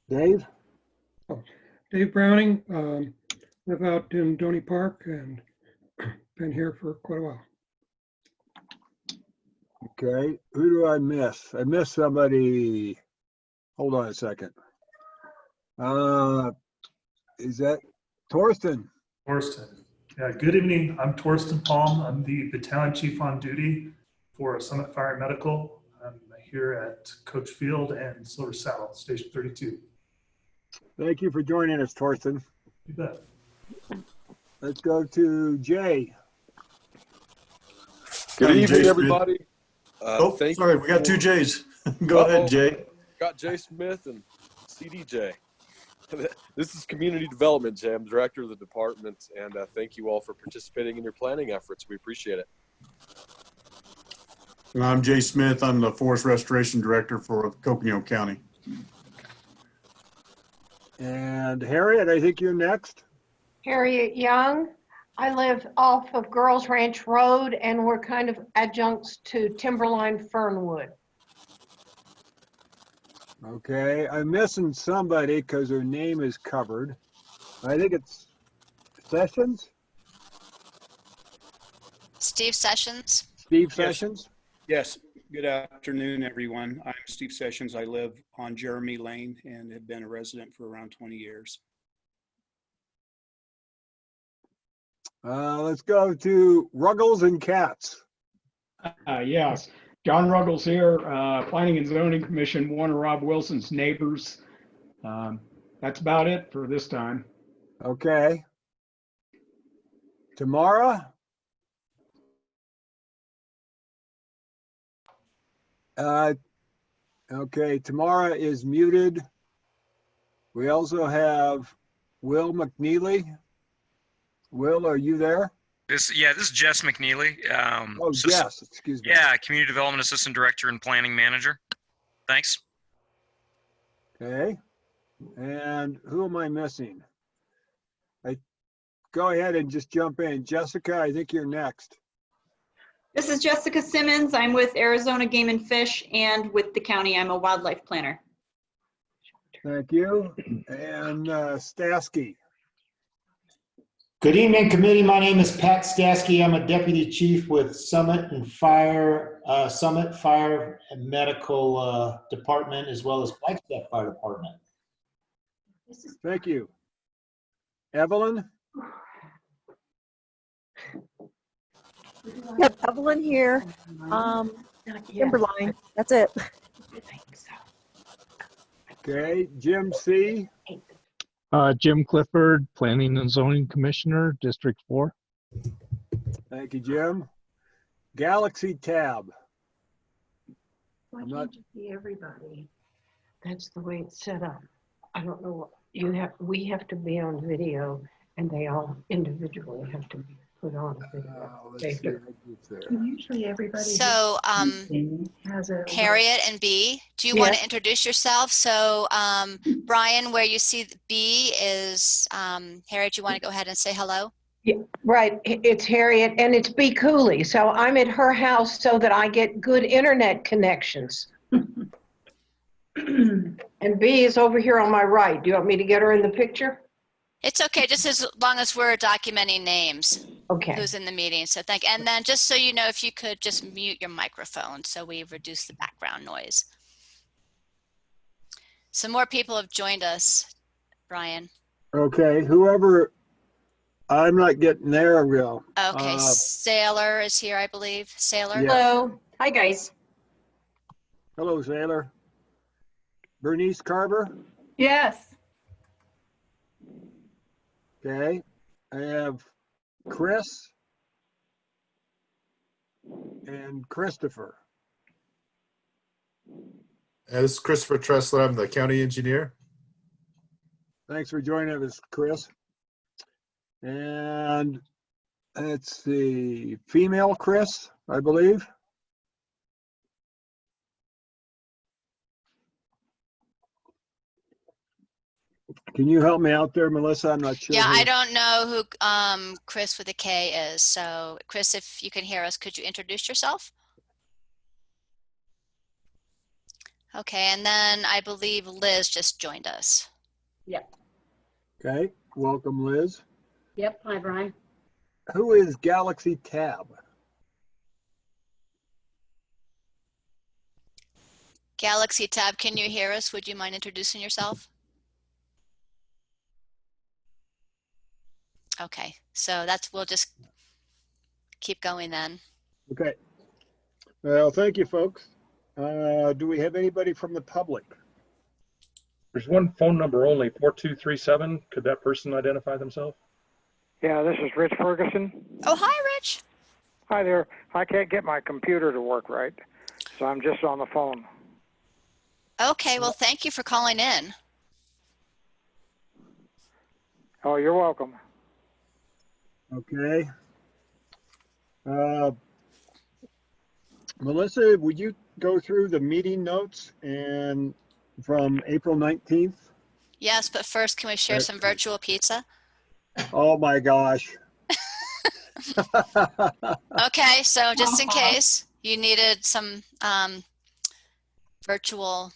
Dave? Oh, Dave Browning, live out in Doney Park and been here for quite a while. Okay, who do I miss? I missed somebody. Hold on a second. Is that Torsten? Torsten. Yeah, good evening. I'm Torsten Palm. I'm the battalion chief on duty for Summit Fire Medical. I'm here at Coach Field and Silver Saddle, Station 32. Thank you for joining us, Torsten. You bet. Let's go to Jay. Good evening, everybody. Sorry, we got two J's. Go ahead, Jay. Got Jay Smith and CDJ. This is Community Development, Jay. I'm director of the department, and thank you all for participating in your planning efforts. We appreciate it. And I'm Jay Smith. I'm the Forest Restoration Director for Coconino County. And Harriet, I think you're next. Harriet Young. I live off of Girls Ranch Road, and we're kind of adjuncts to Timberline Fernwood. Okay, I'm missing somebody because her name is covered. I think it's Sessions? Steve Sessions. Steve Sessions? Yes. Good afternoon, everyone. I'm Steve Sessions. I live on Jeremy Lane and have been a resident for around 20 years. Let's go to Ruggles and Katz. Yes, John Ruggles here, Planning and Zoning Commission, one of Rob Wilson's neighbors. That's about it for this time. Okay. Tamara? Okay, Tamara is muted. We also have Will McNeely. Will, are you there? This is Jess McNeely. Jess, excuse me. Yeah, Community Development Assistant Director and Planning Manager. Thanks. Okay. And who am I missing? Go ahead and just jump in. Jessica, I think you're next. This is Jessica Simmons. I'm with Arizona Game and Fish, and with the county, I'm a wildlife planner. Thank you. And Stasky. Good evening, committee. My name is Pat Stasky. I'm a deputy chief with Summit Fire and Medical Department, as well as Flagstaff Fire Department. Thank you. Evelyn? Yep, Evelyn here. Timberline. That's it. Okay, Jim C. Jim Clifford, Planning and Zoning Commissioner, District 4. Thank you, Jim. Galaxy Tab. Why can't you see everybody? That's the way it's set up. I don't know what we have to be on video, and they all individually have to be put on video. Usually everybody. So Harriet and B, do you want to introduce yourself? So Brian, where you see B is Harriet, you want to go ahead and say hello? Yeah, right. It's Harriet and it's B Cooley. So I'm at her house so that I get good internet connections. And B is over here on my right. Do you want me to get her in the picture? It's okay, just as long as we're documenting names. Okay. Who's in the meeting, so thank you. And then just so you know, if you could just mute your microphone so we reduce the background noise. Some more people have joined us, Brian. Okay, whoever, I'm not getting there real. Okay, Sailor is here, I believe. Sailor? Yeah. Hello. Hi, guys. Hello, Sailor. Bernice Carver? Yes. Okay, I have Chris and Christopher. This is Christopher Tressler. I'm the county engineer. Thanks for joining us, Chris. And let's see, female Chris, I believe. Can you help me out there, Melissa? I'm not sure. Yeah, I don't know who Chris with a K is. So Chris, if you can hear us, could you introduce yourself? Okay, and then I believe Liz just joined us. Yep. Okay, welcome, Liz. Yep. Hi, Brian. Who is Galaxy Tab? Galaxy Tab, can you hear us? Would you mind introducing yourself? Okay, so we'll just keep going then. Okay. Well, thank you, folks. Do we have anybody from the public? There's one phone number only, 4237. Could that person identify themselves? Yeah, this is Rich Ferguson. Oh, hi, Rich. Hi there. I can't get my computer to work right, so I'm just on the phone. Okay, well, thank you for calling in. Oh, you're welcome. Okay. Melissa, would you go through the meeting notes and from April 19th? Yes, but first, can we share some virtual pizza? Oh my gosh. Okay, so just in case you needed some virtual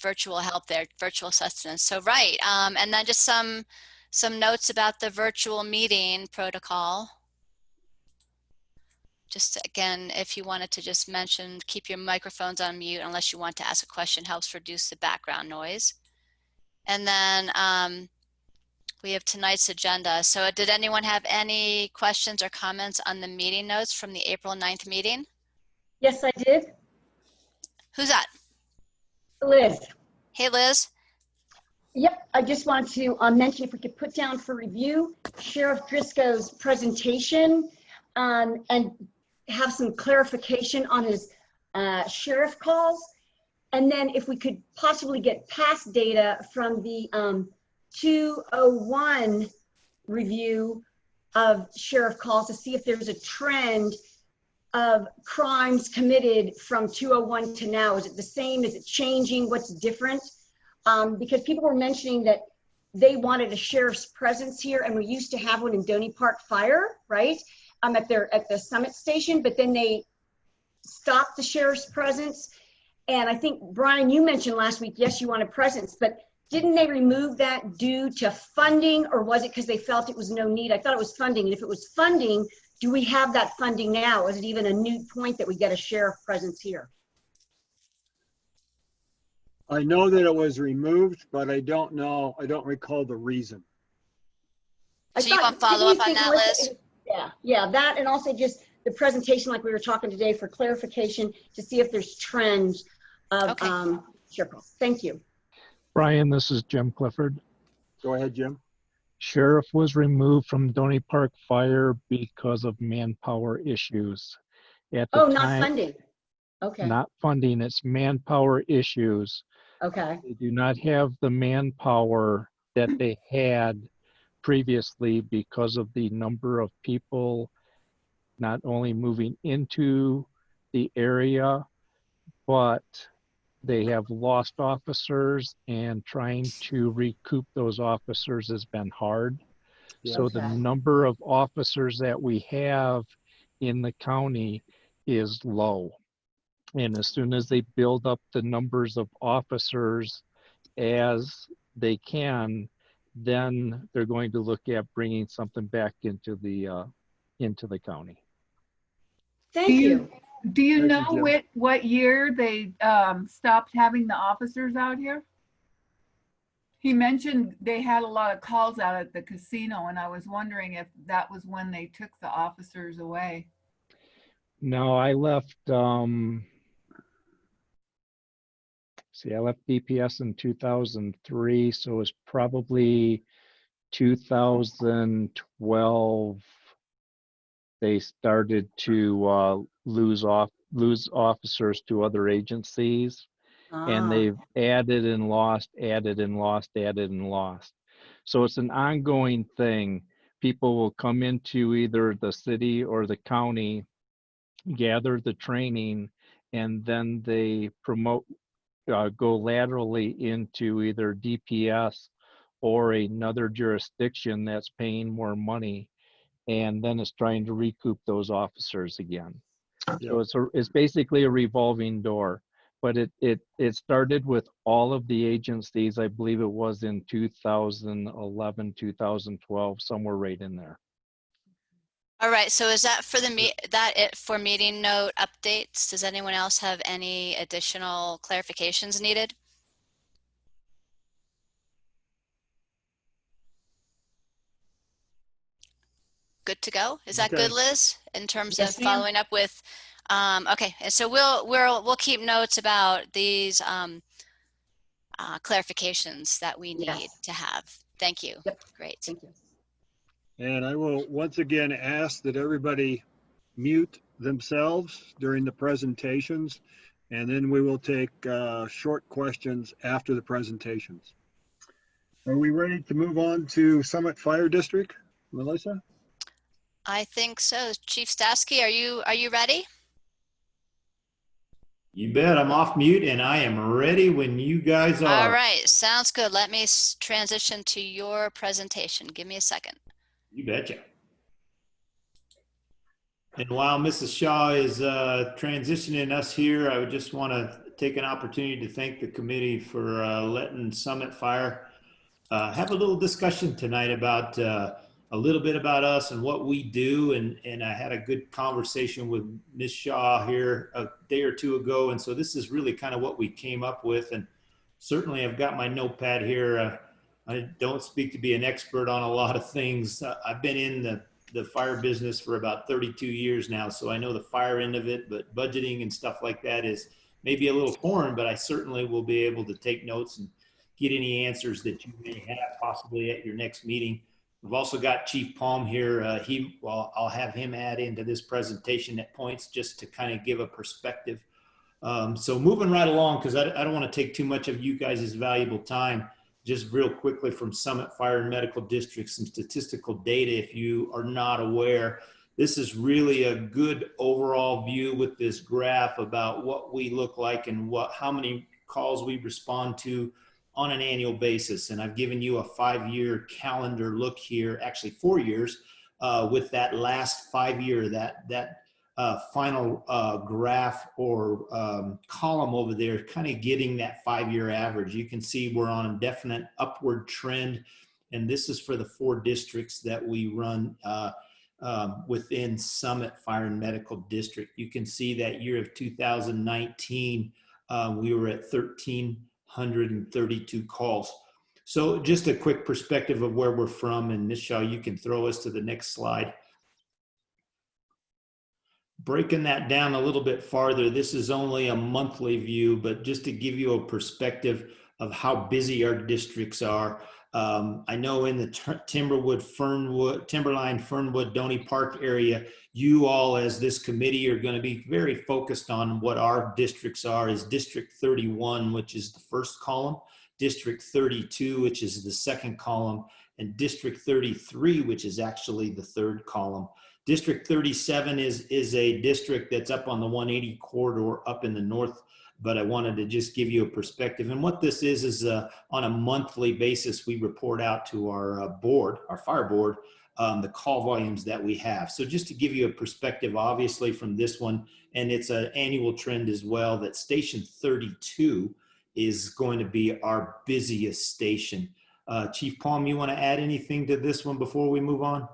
help there, virtual sustenance. So right, and then just some notes about the virtual meeting protocol. Just again, if you wanted to just mention, keep your microphones on mute unless you want to ask a question, helps reduce the background noise. And then we have tonight's agenda. So did anyone have any questions or comments on the meeting notes from the April 9th meeting? Yes, I did. Who's that? Liz. Hey, Liz. Yep. I just wanted to mention if we could put down for review Sheriff Driscoll's presentation and have some clarification on his sheriff calls. And then if we could possibly get past data from the 201 review of sheriff calls to see if there's a trend of crimes committed from 201 to now. Is it the same? Is it changing? What's different? Because people were mentioning that they wanted a sheriff's presence here, and we used to have one in Doney Park Fire, right? At the Summit Station, but then they stopped the sheriff's presence. And I think, Brian, you mentioned last week, yes, you want a presence, but didn't they remove that due to funding, or was it because they felt it was no need? I thought it was funding. And if it was funding, do we have that funding now? Is it even a new point that we get a sheriff presence here? I know that it was removed, but I don't know. I don't recall the reason. So you want to follow up on that, Liz? Yeah, that, and also just the presentation like we were talking today for clarification to see if there's trends of sheriff calls. Thank you. Brian, this is Jim Clifford. Go ahead, Jim. Sheriff was removed from Doney Park Fire because of manpower issues. At the time, not funding. Okay. Not funding, it's manpower issues. Okay. They do not have the manpower that they had previously because of the number of people not only moving into the area, but they have lost officers, and trying to recoup those officers has been hard. Yes. So the number of officers that we have in the county is low. And as soon as they build up the numbers of officers as they can, then they're going to look at bringing something back into the county. Thank you. Do you know what year they stopped having the officers out here? He mentioned they had a lot of calls out at the casino, and I was wondering if that was when they took the officers away. No, I left, I left DPS in 2003, so it was probably 2012. They started to lose officers to other agencies, and they've added and lost, added and lost, added and lost. So it's an ongoing thing. People will come into either the city or the county, gather the training, and then they promote, go laterally into either DPS or another jurisdiction that's paying more money, and then it's trying to recoup those officers again. So it's basically a revolving door. but it started with all of the agencies. I believe it was in 2011, 2012, somewhere right in there. All right, so is that for it for meeting note updates? Does anyone else have any additional clarifications needed? Good to go? Is that good, Liz? In terms Yes, of ma'am. following up with, okay, and so we'll keep notes about these clarifications that we need to have. Thank you. Yep. Great. Thank you. And I will once again ask that everybody mute themselves during the presentations, and then we will take short questions after the presentations. Are we ready to move on to Summit Fire District, Melissa? I think so. Chief Stasky, are you ready? You bet. I'm off mute and I am ready when you guys are. All right, sounds good. Let me transition to your presentation. Give me a second. You betcha. And while Mrs. Shaw is transitioning us here, I would just want to take an opportunity to thank the committee for letting Summit Fire have a little discussion tonight about a little bit about us and what we do. And I had a good conversation with Ms. Shaw here a day or two ago. And so this is really kind of what we came up with. And certainly I've got my notepad here. I don't speak to be an expert on a lot of things. I've been in the fire business for about 32 years now. So I know the fire end of it, but budgeting and stuff like that is maybe a little foreign, but I certainly will be able to take notes and get any answers that you may have possibly at your next meeting. We've also got Chief Palm here. I'll have him add into this presentation at points just to kind of give a perspective. So moving right along, because I don't want to take too much of you guys' valuable time. Just real quickly from Summit Fire and Medical District, some statistical data if you are not aware. This is really a good overall view with this graph about what we look like and how many calls we respond to on an annual basis. And I've given you a 5-year calendar look here, actually 4 years, with that last 5 year, that final graph or column over there, kind of getting that 5-year average. You can see we're on a definite upward trend. And this is for the 4 districts that we run within Summit Fire and Medical District. You can see that year of 2019, we were at 1,332 calls. So just a quick perspective of where we're from. And Ms. Shaw, you can throw us to the next slide. Breaking that down a little bit farther, this is only a monthly view, but just to give you a perspective of how busy our districts are. I know in the Timberline, Fernwood, Doney Park area, you all as this committee are going to be very focused on what our districts are is District 31, which is the first column, District 32, which is the second column, and District 33, which is actually the third column. District 37 is a district that's up on the 180 corridor up in the north, but I wanted to just give you a perspective. And what this is on a monthly basis, we report out to our board, our fire board, the call volumes that we have. So just to give you a perspective, obviously from this one, and it's an annual trend as well, that Station 32 is going to be our busiest station. Chief Palm, you want to add anything to this one before we move on?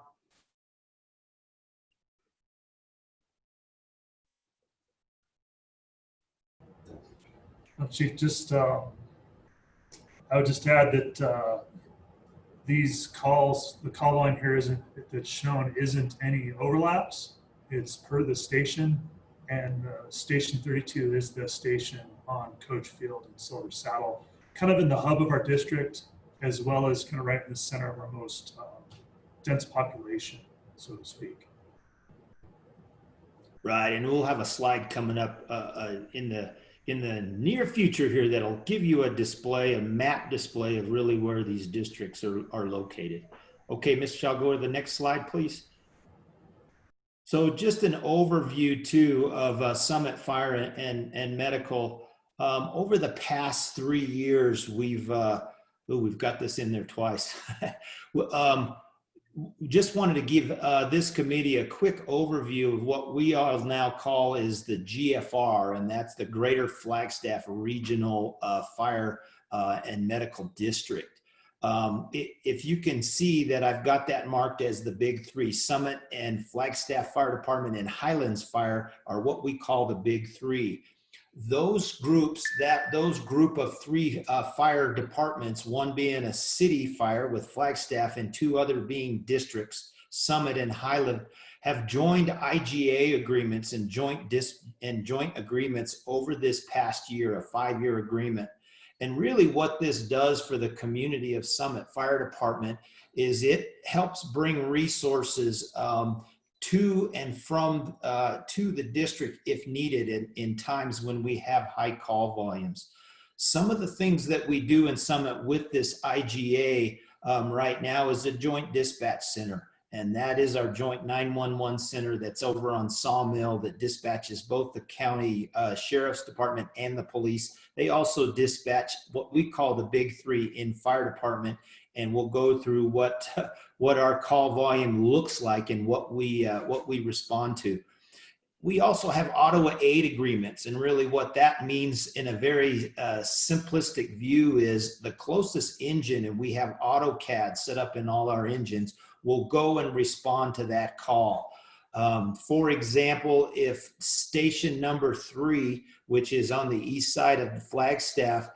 Chief, I would just add that these calls, the call line here that's shown isn't any overlaps. It's per the station, and Station 32 is the station on Coach Field and Silver Saddle, kind of in the hub of our district, as well as kind of right in the center of our most dense population, so to speak. Right, and we'll have a slide coming up in the near future here that'll give you a map display of really where these districts are located. Okay, Ms. Shaw, go to the next slide, please. So just an overview too of Summit Fire and Medical. Over the past 3 years, we've got this in there twice. just wanted to give this committee a quick overview of what we all now call is the GFR, and that's the Greater Flagstaff Regional Fire and Medical District. If you can see that I've got that marked as the big three, Summit and Flagstaff Fire Department and Highlands Fire are what we call the big three. Those groups, those group of three fire departments, one being a city fire with Flagstaff and two other being districts, Summit and Highland, have joined IGA agreements and joint agreements over this past year, a 5-year agreement. And really what this does for the community of Summit Fire Department is it helps bring resources to and from to the district if needed in times when we have high call volumes. Some of the things that we do in Summit with this IGA right now is a joint dispatch center. And that is our joint 911 center that's over on Sawmill that dispatches both the county sheriff's department and the police. They also dispatch what we call the big three in fire department. And we'll go through what our call volume looks like and what we respond to. We also have Ottawa aid agreements, and really what that means in a very simplistic view is the closest engine, and we have AutoCAD set up in all our engines, will go and respond to that call. For example, if station number 3, which is on the east side of Flagstaff,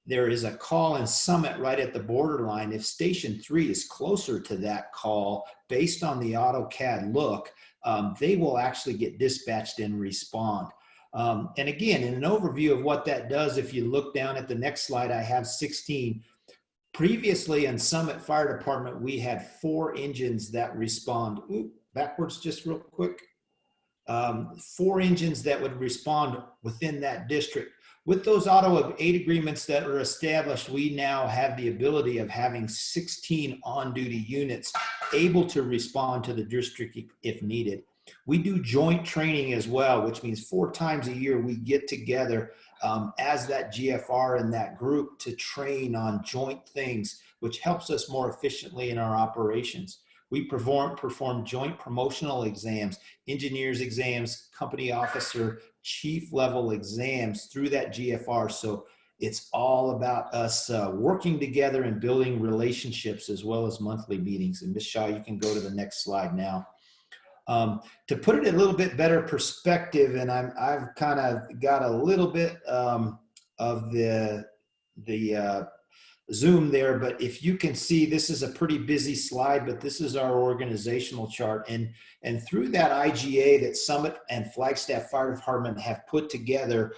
there is a call in Summit right at the borderline. If station 3 is closer to that call, based on the AutoCAD look, they will actually get dispatched and respond. And again, in an overview of what that does, if you look down at the next slide, I have 16. Previously in Summit Fire Department, we had 4 engines that respond. Ooh, backwards just real quick. 4 engines that would respond within that district. With those Ottawa aid agreements that are established, we now have the ability of having 16 on-duty units able to respond to the district if needed. We do joint training as well, which means 4 times a year we get together as that GFR and that group to train on joint things, which helps us more efficiently in our operations. We perform joint promotional exams, engineers exams, company officer, chief level exams through that GFR. So it's all about us working together and building relationships as well as monthly meetings. And Ms. Shaw, you can go to the next slide now. To put it in a little bit better perspective, and I've kind of got a little bit of the Zoom there, but if you can see, this is a pretty busy slide, but this is our organizational chart. And through that IGA that Summit and Flagstaff Fire Department have put together,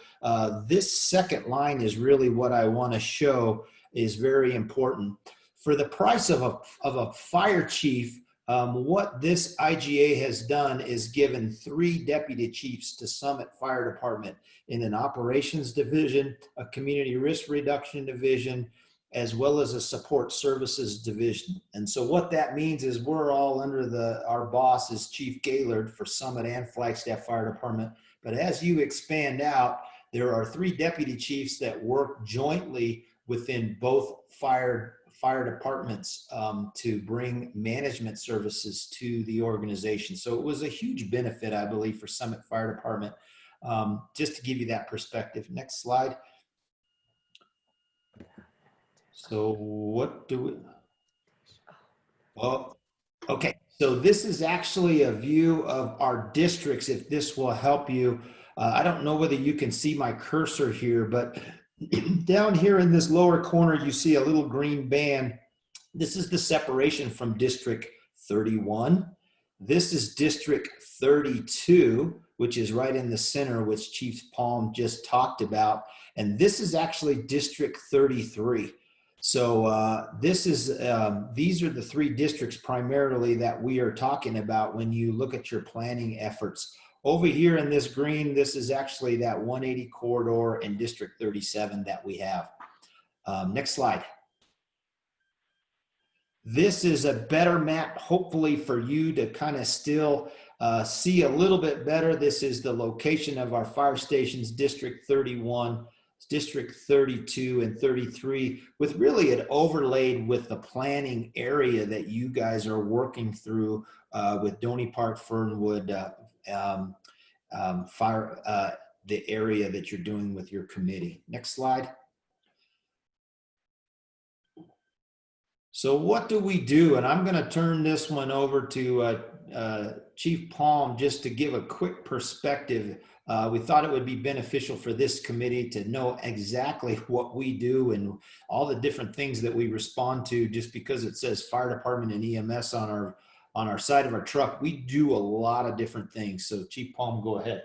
this second line is really what I want to show is very important. For the price of a fire chief, what this IGA has done is given 3 deputy chiefs to Summit Fire Department in an operations division, a community risk reduction division, as well as a support services division. And so what that means is we're all under our boss is Chief Gaylord for Summit and Flagstaff Fire Department. But as you expand out, there are 3 deputy chiefs that work jointly within both fire departments to bring management services to the organization. So it was a huge benefit, I believe, for Summit Fire Department. Just to give you that perspective. Next slide. So what do we, well, okay. So this is actually a view of our districts, if this will help you. I don't know whether you can see my cursor here, but down here in this lower corner, you see a little green band. This is the separation from District 31. This is District 32, which is right in the center, which Chief Palm just talked about. And this is actually District 33. So these are the 3 districts primarily that we are talking about when you look at your planning efforts. Over here in this green, this is actually that 180 corridor in District 37 that we have. Next slide. This is a better map, hopefully for you to kind of still see a little bit better. This is the location of our fire stations, District 31, District 32 and 33, with really it overlaid with the planning area that you guys are working through with Doney Park, Fernwood, fire, the area that you're doing with your committee. Next slide. So what do we do? And I'm going to turn this one over to Chief Palm just to give a quick perspective. We thought it would be beneficial for this committee to know exactly what we do and all the different things that we respond to. Just because it says fire department and EMS on our side of our truck, we do a lot of different things. So Chief Palm, go ahead.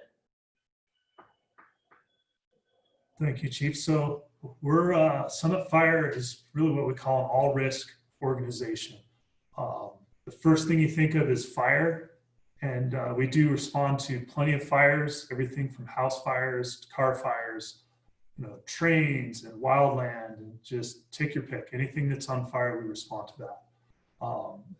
Thank you, Chief. So we're Summit Fire is really what we call an all-risk organization. The first thing you think of is fire, and we do respond to plenty of fires, everything from house fires to car fires, trains and wildland, and just take your pick. Anything that's on fire, we respond to that.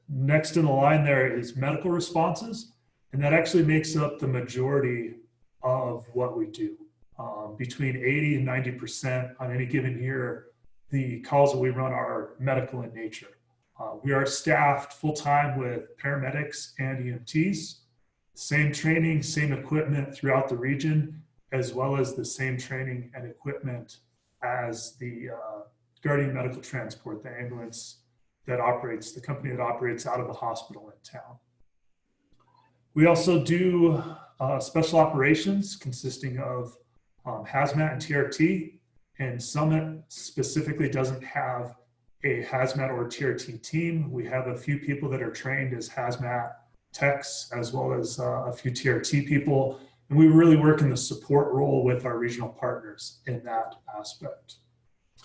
Next in the line there is medical responses, and that actually makes up the majority of what we do. Between 80 and 90% on any given year, the calls that we run are medical in nature. We are staffed full-time with paramedics and EMTs, same training, same equipment throughout the region, as well as the same training and equipment as the Guardian Medical Transport, the ambulance that operates, the company that operates out of the hospital in town. We also do special operations consisting of hazmat and TRT, and Summit specifically doesn't have a hazmat or TRT team. We have a few people that are trained as hazmat techs, as well as a few TRT people, and we really work in the support role with our regional partners in that aspect.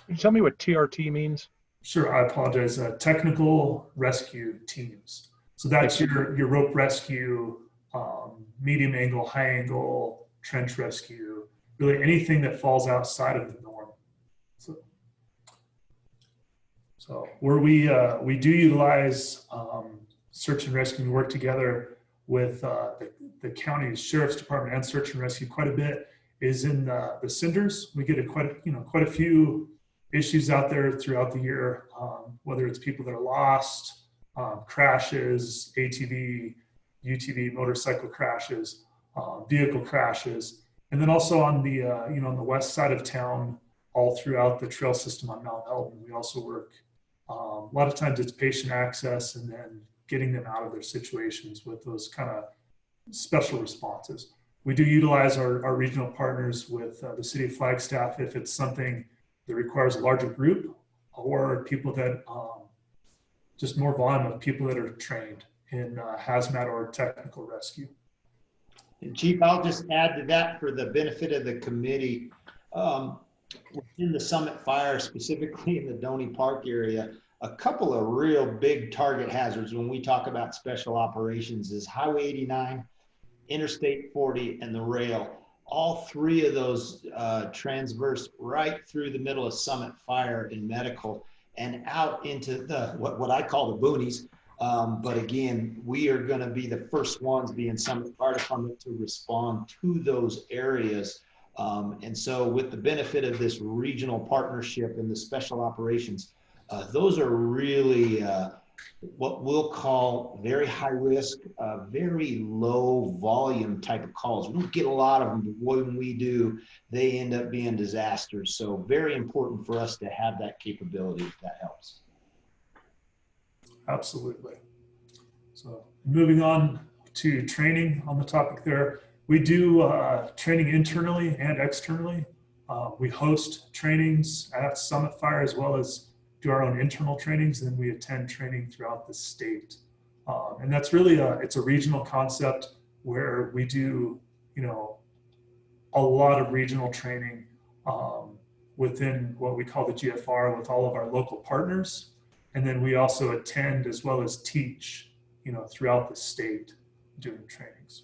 Can you tell me what TRT means? Sure, I apologize. Technical rescue teams. So that's your rope rescue, medium angle, high angle, trench rescue, really anything that falls outside of the norm. So where we do utilize search and rescue, we work together with the county sheriff's department and search and rescue quite a bit, is in the cinders. We get quite a few issues out there throughout the year, whether it's people that are lost, crashes, ATV, UTV, motorcycle crashes, vehicle crashes, and then also on the on the west side of town, all throughout the trail system on Mount Elton, we also work. A lot of times it's patient access and then getting them out of their situations with those kind of special responses. We do utilize our regional partners with the City of Flagstaff if it's something that requires a larger group, or people that just more volume of people that are trained in hazmat or technical rescue. And Chief, I'll just add to that for the benefit of the committee. In the Summit Fire, specifically in the Doney Park area, a couple of real big target hazards when we talk about special operations is Highway 89, Interstate 40, and the rail. All three of those transverse right through the middle of Summit Fire in medical and out into the what I call the boonies. But again, we are going to be the first ones, being Summit Fire Department, to respond to those areas. And so with the benefit of this regional partnership and the special operations, those are really what we'll call very high risk, very low volume type of calls. We don't get a lot of them, but when we do, they end up being disasters. So very important for us to have that capability, if that helps. Absolutely. So moving on to training on the topic there, we do training internally and externally. We host trainings at Summit Fire as well as do our own internal trainings, and we attend training throughout the state. And that's really it's a regional concept where we do, a lot of regional training within what we call the GFR with all of our local partners. And then we also attend as well as teach, throughout the state doing trainings.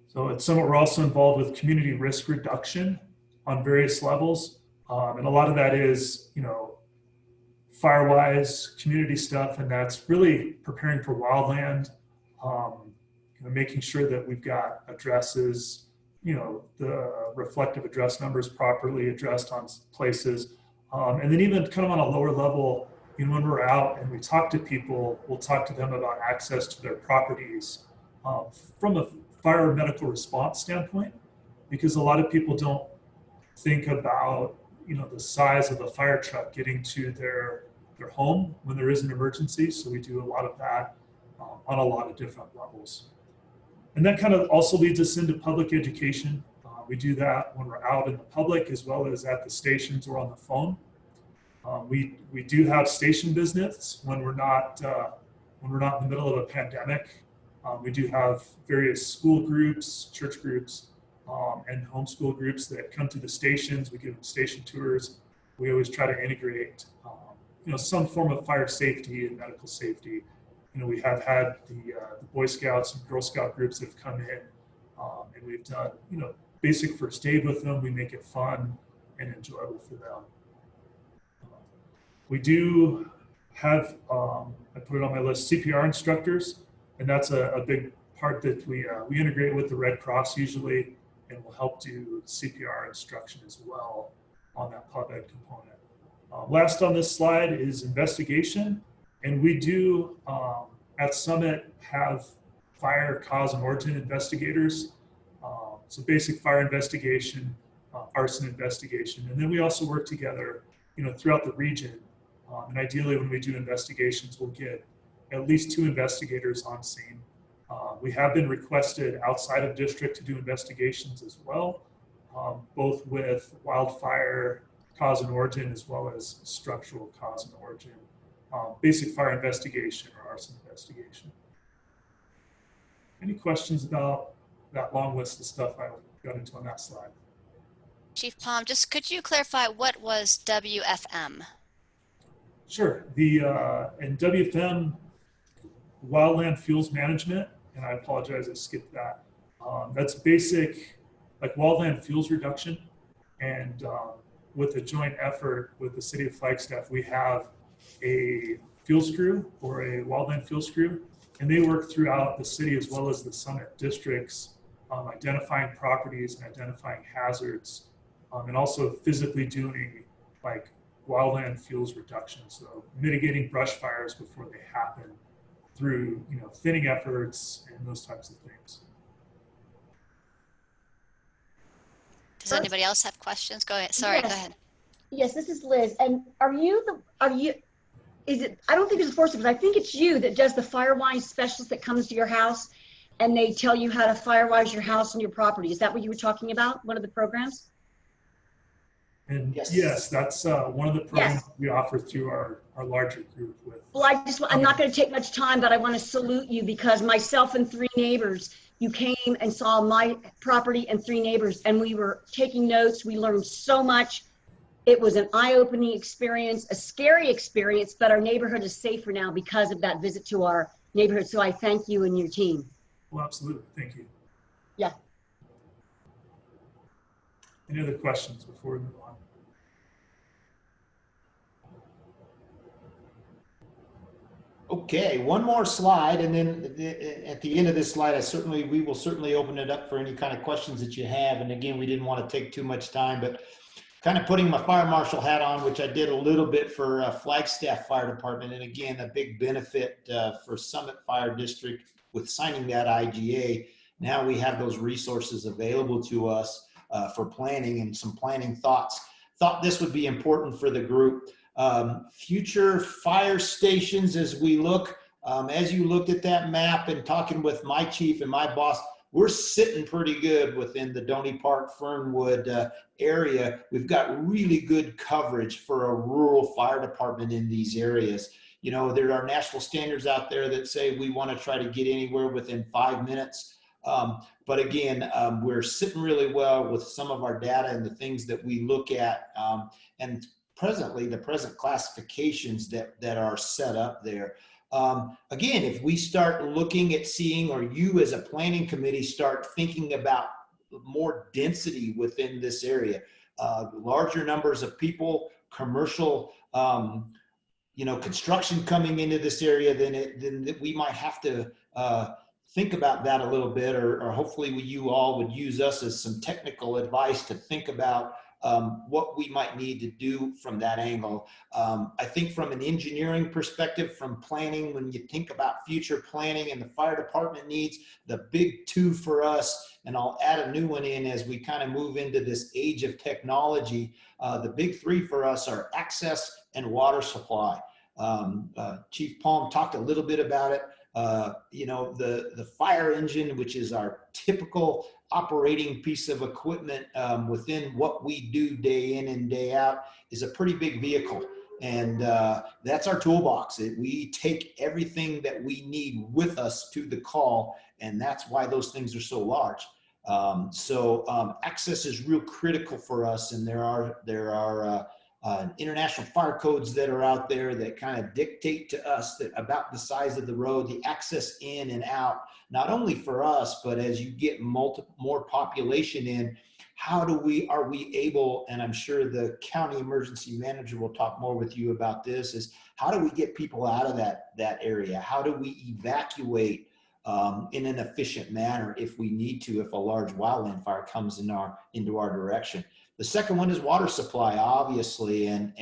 So at Summit, we're also involved with community risk reduction on various levels. And a lot of that is, fire-wise, community stuff, and that's really preparing for wildland, making sure that we've got addresses, the reflective address numbers properly addressed on places. And then even kind of on a lower level, when we're out and we talk to people, we'll talk to them about access to their properties from a fire medical response standpoint, because a lot of people don't think about, the size of a fire truck getting to their home when there is an emergency. So we do a lot of that on a lot of different levels. And that kind of also leads us into public education. We do that when we're out in the public as well as at the stations or on the phone. We do have station visits when we're not in the middle of a pandemic. We do have various school groups, church groups, and homeschool groups that come to the stations. We give them station tours. We always try to integrate, some form of fire safety and medical safety. We have had the Boy Scouts and Girl Scout groups that have come in, and we've done, basic first aid with them. We make it fun and enjoyable for them. We do have, I put it on my list, CPR instructors, and that's a big part that we integrate with the Red Cross usually, and will help do CPR instruction as well on that pub ed component. Last on this slide is investigation, and we do at Summit have fire cause and origin investigators. So basic fire investigation, arson investigation, and then we also work together, throughout the region. And ideally, when we do investigations, we'll get at least 2 investigators on scene. We have been requested outside of district to do investigations as well, both with wildfire cause and origin as well as structural cause and origin, basic fire investigation or arson investigation. Any questions about that long list of stuff I got into on that slide? Chief Palm, just could you clarify what was WFM? Sure. In WFM, Wildland Fuels Management, and I apologize, I skipped that. That's basic, like wildland fuels reduction. And with a joint effort with the City of Flagstaff, we have a fuels crew or a wildland fuels crew, and they work throughout the city as well as the Summit districts, identifying properties and identifying hazards, and also physically doing like wildland fuels reduction, so mitigating brush fires before they happen through thinning efforts and those types of things. Does anybody else have questions? Go ahead. Sorry, Yes. Go ahead. Yes, this is Liz. And is it, I don't think it's a force, but I think it's you that does the firewise specialist that comes to your house and they tell you how to firewise your house and your property. Is that what you were talking about? One of the programs? And yes, that's one of the programs we offer through our larger group. Well, I'm not going to take much time, but I want to salute you because myself and 3 neighbors, you came and saw my property and 3 neighbors, and we were taking notes. We learned so much. It was an eye-opening experience, a scary experience, but our neighborhood is safer now because of that visit to our neighborhood. So I thank you and your team. Well, absolutely. Thank you. Yeah. Any other questions before we move on? Okay, one more slide, and then at the end of this slide, we will certainly open it up for any kind of questions that you have. And again, we didn't want to take too much time, but kind of putting my fire marshal hat on, which I did a little bit for Flagstaff Fire Department. And again, a big benefit for Summit Fire District with signing that IGA. Now we have those resources available to us for planning and some planning thoughts. Thought this would be important for the group. Future fire stations as we look, as you looked at that map and talking with my chief and my boss, we're sitting pretty good within the Doney Park, Fernwood area. We've got really good coverage for a rural fire department in these areas. There are national standards out there that say we want to try to get anywhere within 5 minutes. But again, we're sitting really well with some of our data and the things that we look at. And presently, the present classifications that are set up there. Again, if we start looking at seeing, or you as a planning committee start thinking about more density within this area, larger numbers of people, commercial, construction coming into this area, then we might have to think about that a little bit, or hopefully you all would use us as some technical advice to think about what we might need to do from that angle. I think from an engineering perspective, from planning, when you think about future planning and the fire department needs, the big two for us, and I'll add a new one in as we kind of move into this age of technology, the big three for us are access and water supply. Chief Palm talked a little bit about it. You know, the fire engine, which is our typical operating piece of equipment within what we do day in and day out, is a pretty big vehicle. And that's our toolbox. We take everything that we need with us to the call, and that's why those things are so large. Access is real critical for us, and there are international fire codes that are out there that kind of dictate to us that about the size of the road, the access in and out, not only for us, but as you get more population in, are we able, and I'm sure the county emergency manager will talk more with you about this, is how do we get people out of that area? How do we evacuate in an efficient manner if we need to, if a large wildland fire comes into our direction? The second one is water supply, obviously, and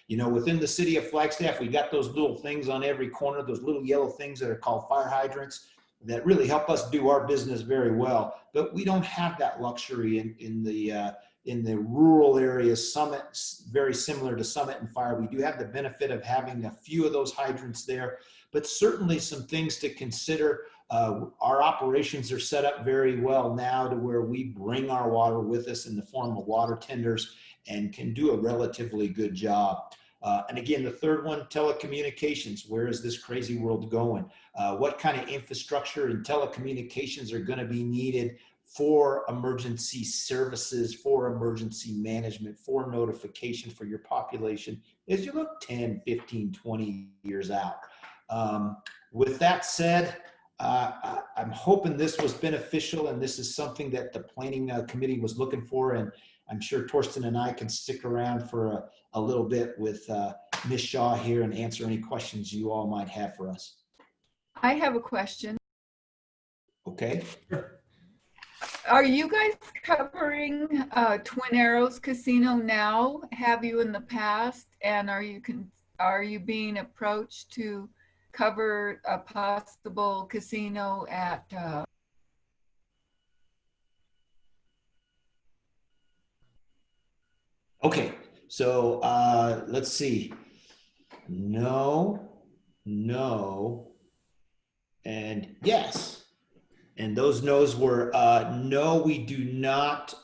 you know, within the city of Flagstaff, we got those little things on every corner, those little yellow things that are called fire hydrants that really help us do our business very well. But we don't have that luxury in the rural areas. Summit, very similar to Summit and Fire, we do have the benefit of having a few of those hydrants there, but certainly some things to consider. Our operations are set up very well now to where we bring our water with us in the form of water tenders and can do a relatively good job. And again, the third one, telecommunications. Where is this crazy world going? What kind of infrastructure and telecommunications are going to be needed for emergency services, for emergency management, for notification for your population as you look 10, 15, 20 years out? With that said, I'm hoping this was beneficial, and this is something that the planning committee was looking for, and I'm sure Torsten and I can stick around for a little bit with Ms. Shaw here and answer any questions you all might have for us. I have a question. Okay. Are you guys covering Twin Arrows Casino now? Have you in the past? And are you being approached to cover a possible casino at Okay, so let's see. No, and yes. And those no's were no, we do not.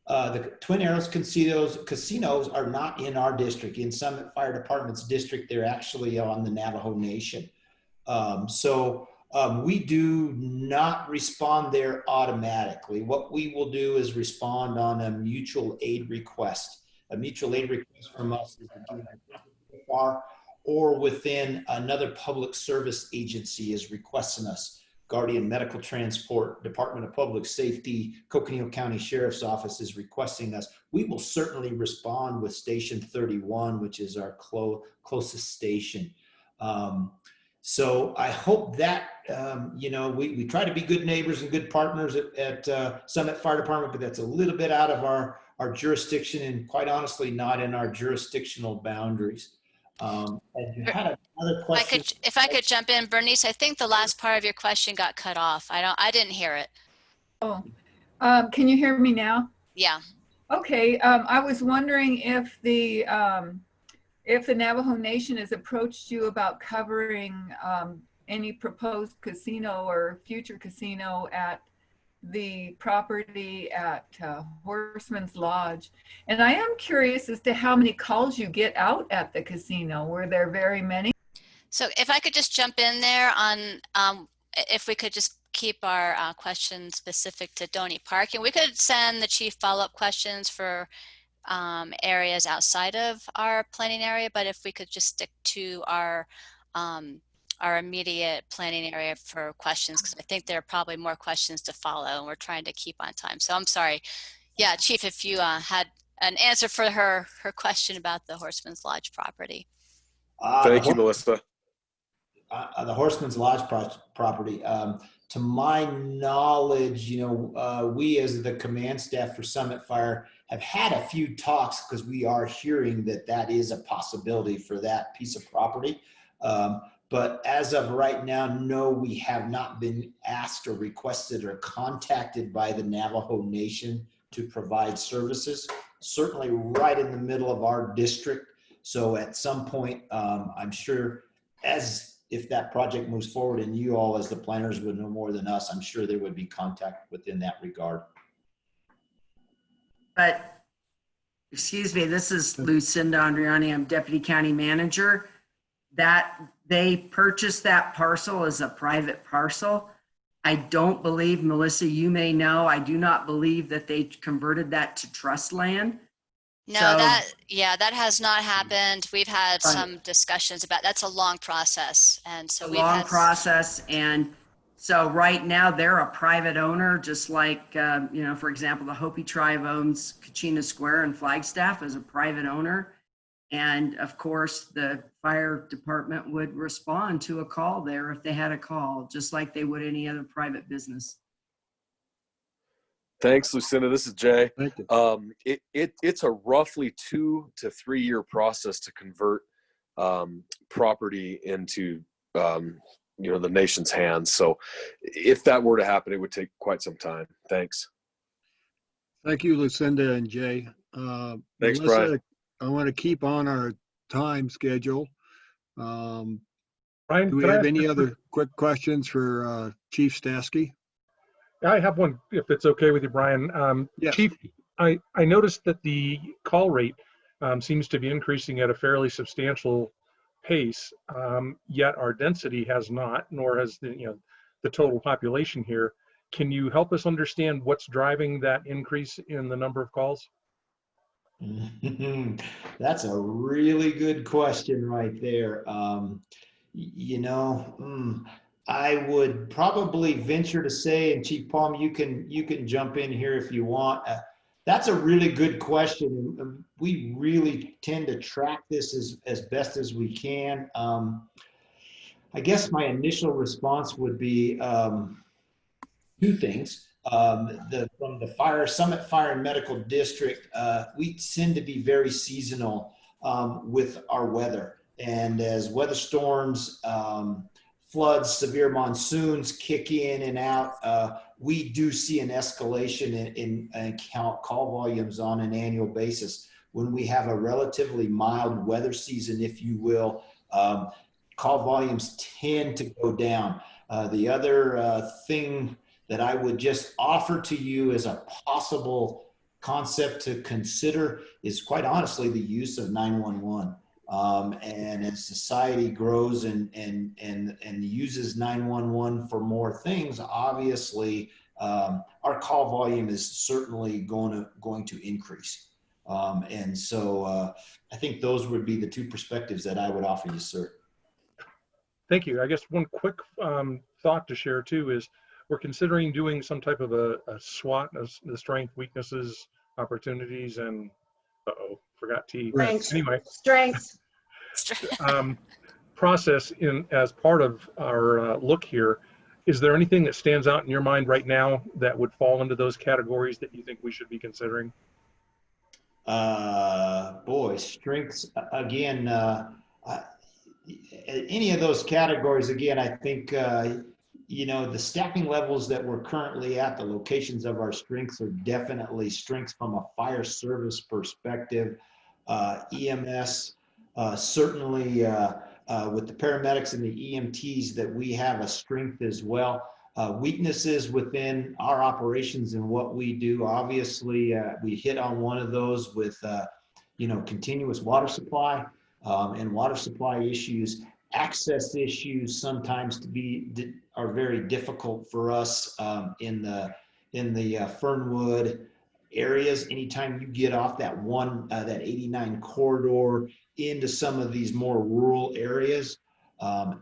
The Twin Arrows casinos are not in our district, in Summit Fire Department's district. They're actually on the Navajo Nation. We do not respond there automatically. What we will do is respond on a mutual aid request. A mutual aid request from us is far or within another public service agency is requesting us. Guardian Medical Transport, Department of Public Safety, Coconino County Sheriff's Office is requesting us. We will certainly respond with Station 31, which is our closest station. So I hope that, you know, we try to be good neighbors and good partners at Summit Fire Department, but that's a little bit out of our jurisdiction and quite honestly not in our jurisdictional boundaries. And you had another question. If I could jump in, Bernice, I think the last part of your question got cut off. I didn't hear it. Oh, can you hear me now? Yeah. Okay. I was wondering if the Navajo Nation has approached you about covering any proposed casino or future casino at the property at Horseman's Lodge. And I am curious as to how many calls you get out at the casino. Were there very many? So if I could just jump in there on, if we could just keep our questions specific to Doney Park, and we could send the chief follow-up questions for areas outside of our planning area, but if we could just stick to our immediate planning area for questions, because I think there are probably more questions to follow and we're trying to keep on time. So I'm sorry. Yeah, Chief, if you had an answer for her question about the Horseman's Lodge property. Thank you, Melissa. the Horseman's Lodge property. To my knowledge, we as the command staff for Summit Fire have had a few talks because we are hearing that is a possibility for that piece of property. But as of right now, no, we have not been asked or requested or contacted by the Navajo Nation to provide services, certainly right in the middle of our district. So at some point, I'm sure if that project moves forward and you all as the planners would know more than us, I'm sure there would be contact within that regard. But, excuse me, this is Lucinda Andriani. I'm Deputy County Manager. That they purchased that parcel as a private parcel. I don't believe, Melissa, you may know, I do not believe that they converted that to trust land. No, So- that has not happened. We've had some discussions about, that's a long process. And so we've long had process. And so right now they're a private owner, just like, for example, the Hopi tribe owns Kachina Square and Flagstaff as a private owner. And of course, the fire department would respond to a call there if they had a call, just like they would any other private business. Thanks, Lucinda. This is Jay. Thank you. It's a roughly 2 to 3 year process to convert property into the nation's hands. So if that were to happen, it would take quite some time. Thanks. Thank you, Lucinda and Jay. Thanks, Melissa, Brian. I want to keep on our time schedule. Brian, Do we can I have ask any a other quick questions for Chief Stasky? I have one, if it's okay with you, Brian. Yeah. Chief, I noticed that the call rate seems to be increasing at a fairly substantial pace, yet our density has not, nor has the total population here. Can you help us understand what's driving that increase in the number of calls? That's a really good question right there. I would probably venture to say, and Chief Palm, you can jump in here if you want. That's a really good question. We really tend to track this as best as we can. I guess my initial response would be two things. From the Summit Fire and Medical District, we tend to be very seasonal with our weather. And as weather storms, floods, severe monsoons kick in and out, we do see an escalation in call volumes on an annual basis. When we have a relatively mild weather season, if you will, call volumes tend to go down. The other thing that I would just offer to you as a possible concept to consider is, quite honestly, the use of 911. And as society grows and uses 911 for more things, obviously our call volume is certainly going to increase. And so I think those would be the two perspectives that I would offer you, sir. Thank you. I guess one quick thought to share too is we're considering doing some type of a SWOT, the strength, weaknesses, opportunities, and forgot T. Strengths. Anyway, Strengths. process as part of our look here. Is there anything that stands out in your mind right now that would fall into those categories that you think we should be considering? Boy, strengths again. Any of those categories again, I think the staffing levels that we're currently at, the locations of our strengths are definitely strengths from a fire service perspective. EMS, certainly with the paramedics and the EMTs, that we have a strength as well. Weaknesses within our operations and what we do, obviously we hit on one of those with continuous water supply and water supply issues. Access issues sometimes are very difficult for us in the Fernwood areas. Anytime you get off that 89 corridor into some of these more rural areas,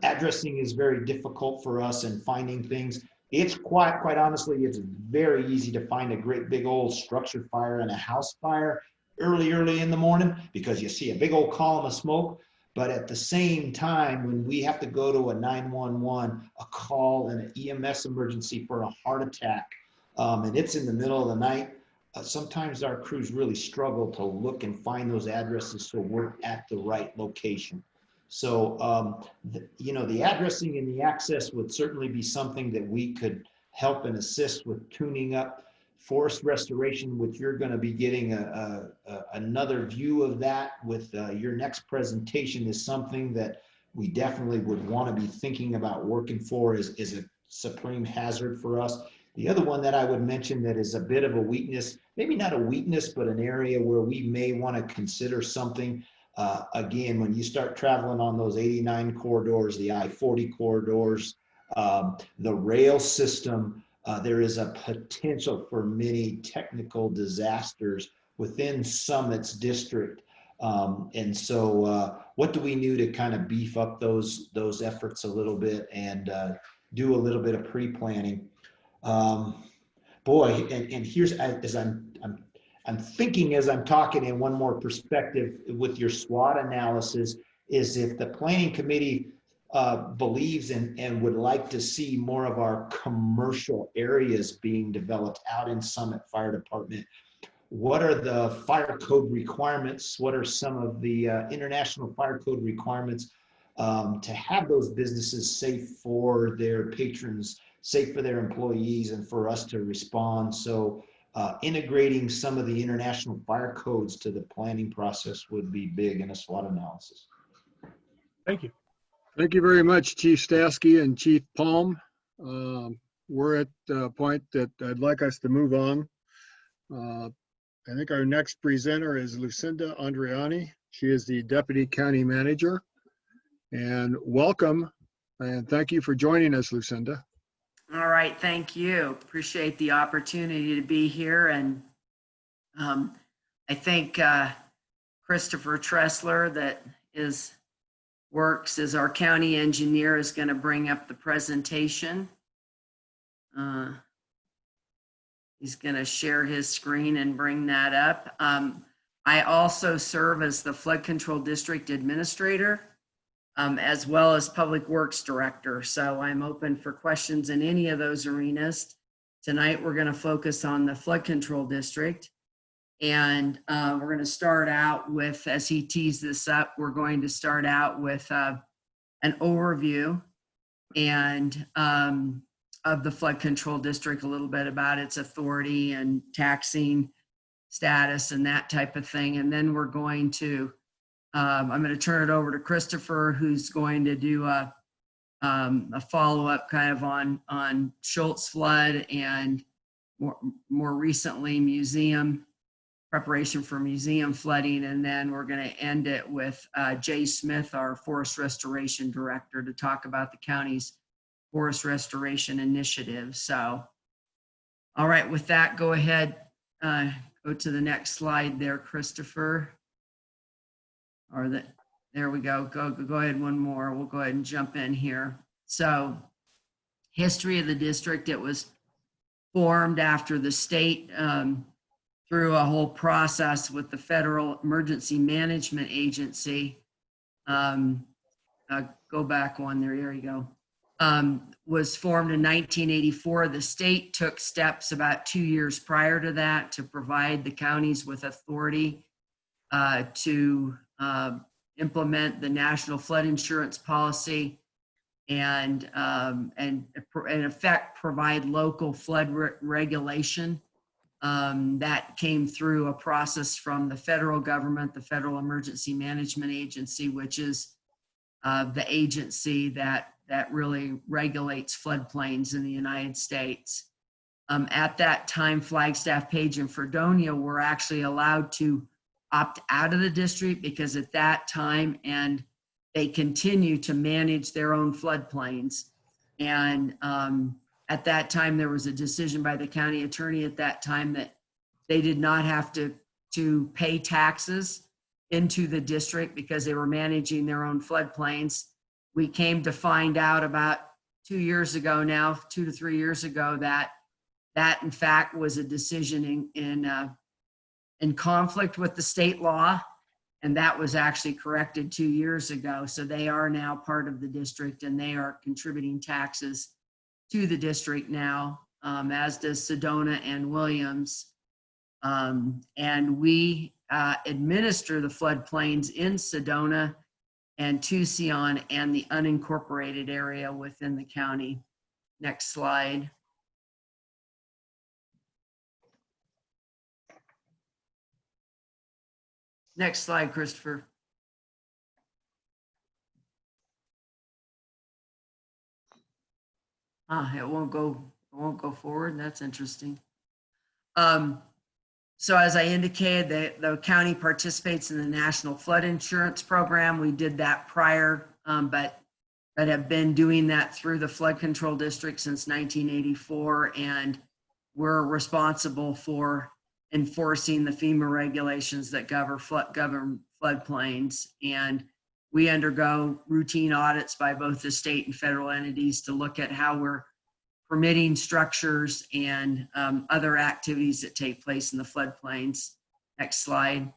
addressing is very difficult for us and finding things. It's quite honestly, it's very easy to find a great big old structure fire and a house fire early in the morning because you see a big old column of smoke. But at the same time, when we have to go to a 911, a call, an EMS emergency for a heart attack, and it's in the middle of the night, sometimes our crews really struggle to look and find those addresses so we're at the right location. So, the addressing and the access would certainly be something that we could help and assist with tuning up. Forest restoration, which you're going to be getting another view of that with your next presentation, is something that we definitely would want to be thinking about working for is a supreme hazard for us. The other one that I would mention that is a bit of a weakness, maybe not a weakness, but an area where we may want to consider something. Again, when you start traveling on those 89 corridors, the I-40 corridors, the rail system, there is a potential for many technical disasters within Summit's district. And so what do we do to kind of beef up those efforts a little bit and do a little bit of pre-planning? Boy, and here's, as I'm thinking as I'm talking in one more perspective with your SWOT analysis, is if the planning committee believes and would like to see more of our commercial areas being developed out in Summit Fire Department. What are the fire code requirements? What are some of the international fire code requirements to have those businesses safe for their patrons, safe for their employees, and for us to respond? So integrating some of the international fire codes to the planning process would be big in a SWOT analysis. Thank you. Thank you very much, Chief Stasky and Chief Palm. We're at the point that I'd like us to move on. I think our next presenter is Lucinda Andriani. She is the Deputy County Manager. And welcome, and thank you for joining us, Lucinda. All right, thank you. Appreciate the opportunity to be here. And I think Christopher Tressler, that works as our county engineer, is going to bring up the presentation. He's going to share his screen and bring that up. I also serve as the Flood Control District Administrator, as well as Public Works Director. So I'm open for questions in any of those arenas. Tonight, we're going to focus on the Flood Control District. And we're going to start out with, as he tees this up, we're going to start out with an overview and of the Flood Control District, a little bit about its authority and taxing status and that type of thing. And then we're going to, I'm going to turn it over to Christopher, who's going to do a follow-up kind of on Schultz flood and more recently museum, preparation for museum flooding. And then we're going to end it with Jay Smith, our Forest Restoration Director, to talk about the county's Forest Restoration Initiative. So, all right, with that, go ahead, go to the next slide there, Christopher. Or there we go. Go ahead, one more. We'll go ahead and jump in here. So, history of the district. It was formed after the state, through a whole process with the Federal Emergency Management Agency. Go back one there you go. Was formed in 1984. The state took steps about 2 years prior to that to provide the counties with authority to implement the National Flood Insurance Policy and in effect provide local flood regulation. That came through a process from the federal government, the Federal Emergency Management Agency, which is the agency that really regulates floodplains in the United States. At that time, Flagstaff, Page, and Fredonia were actually allowed to opt out of the district because at that time, and they continue to manage their own floodplains. And at that time, there was a decision by the county attorney at that time that they did not have to pay taxes into the district because they were managing their own floodplains. We came to find out about 2 years ago now, 2 to 3 years ago, that in fact was a decision in conflict with the state law. And that was actually corrected 2 years ago. So they are now part of the district and they are contributing taxes to the district now, as does Sedona and Williams. And we administer the floodplains in Sedona and Tucson and the unincorporated area within the county. Next slide. Next slide, Christopher. It won't go forward. That's interesting. So as I indicated, the county participates in the National Flood Insurance Program. We did that prior, but have been doing that through the flood control district since 1984. And we're responsible for enforcing the FEMA regulations that govern floodplains. And we undergo routine audits by both the state and federal entities to look at how we're permitting structures and other activities that take place in the floodplains. Next slide.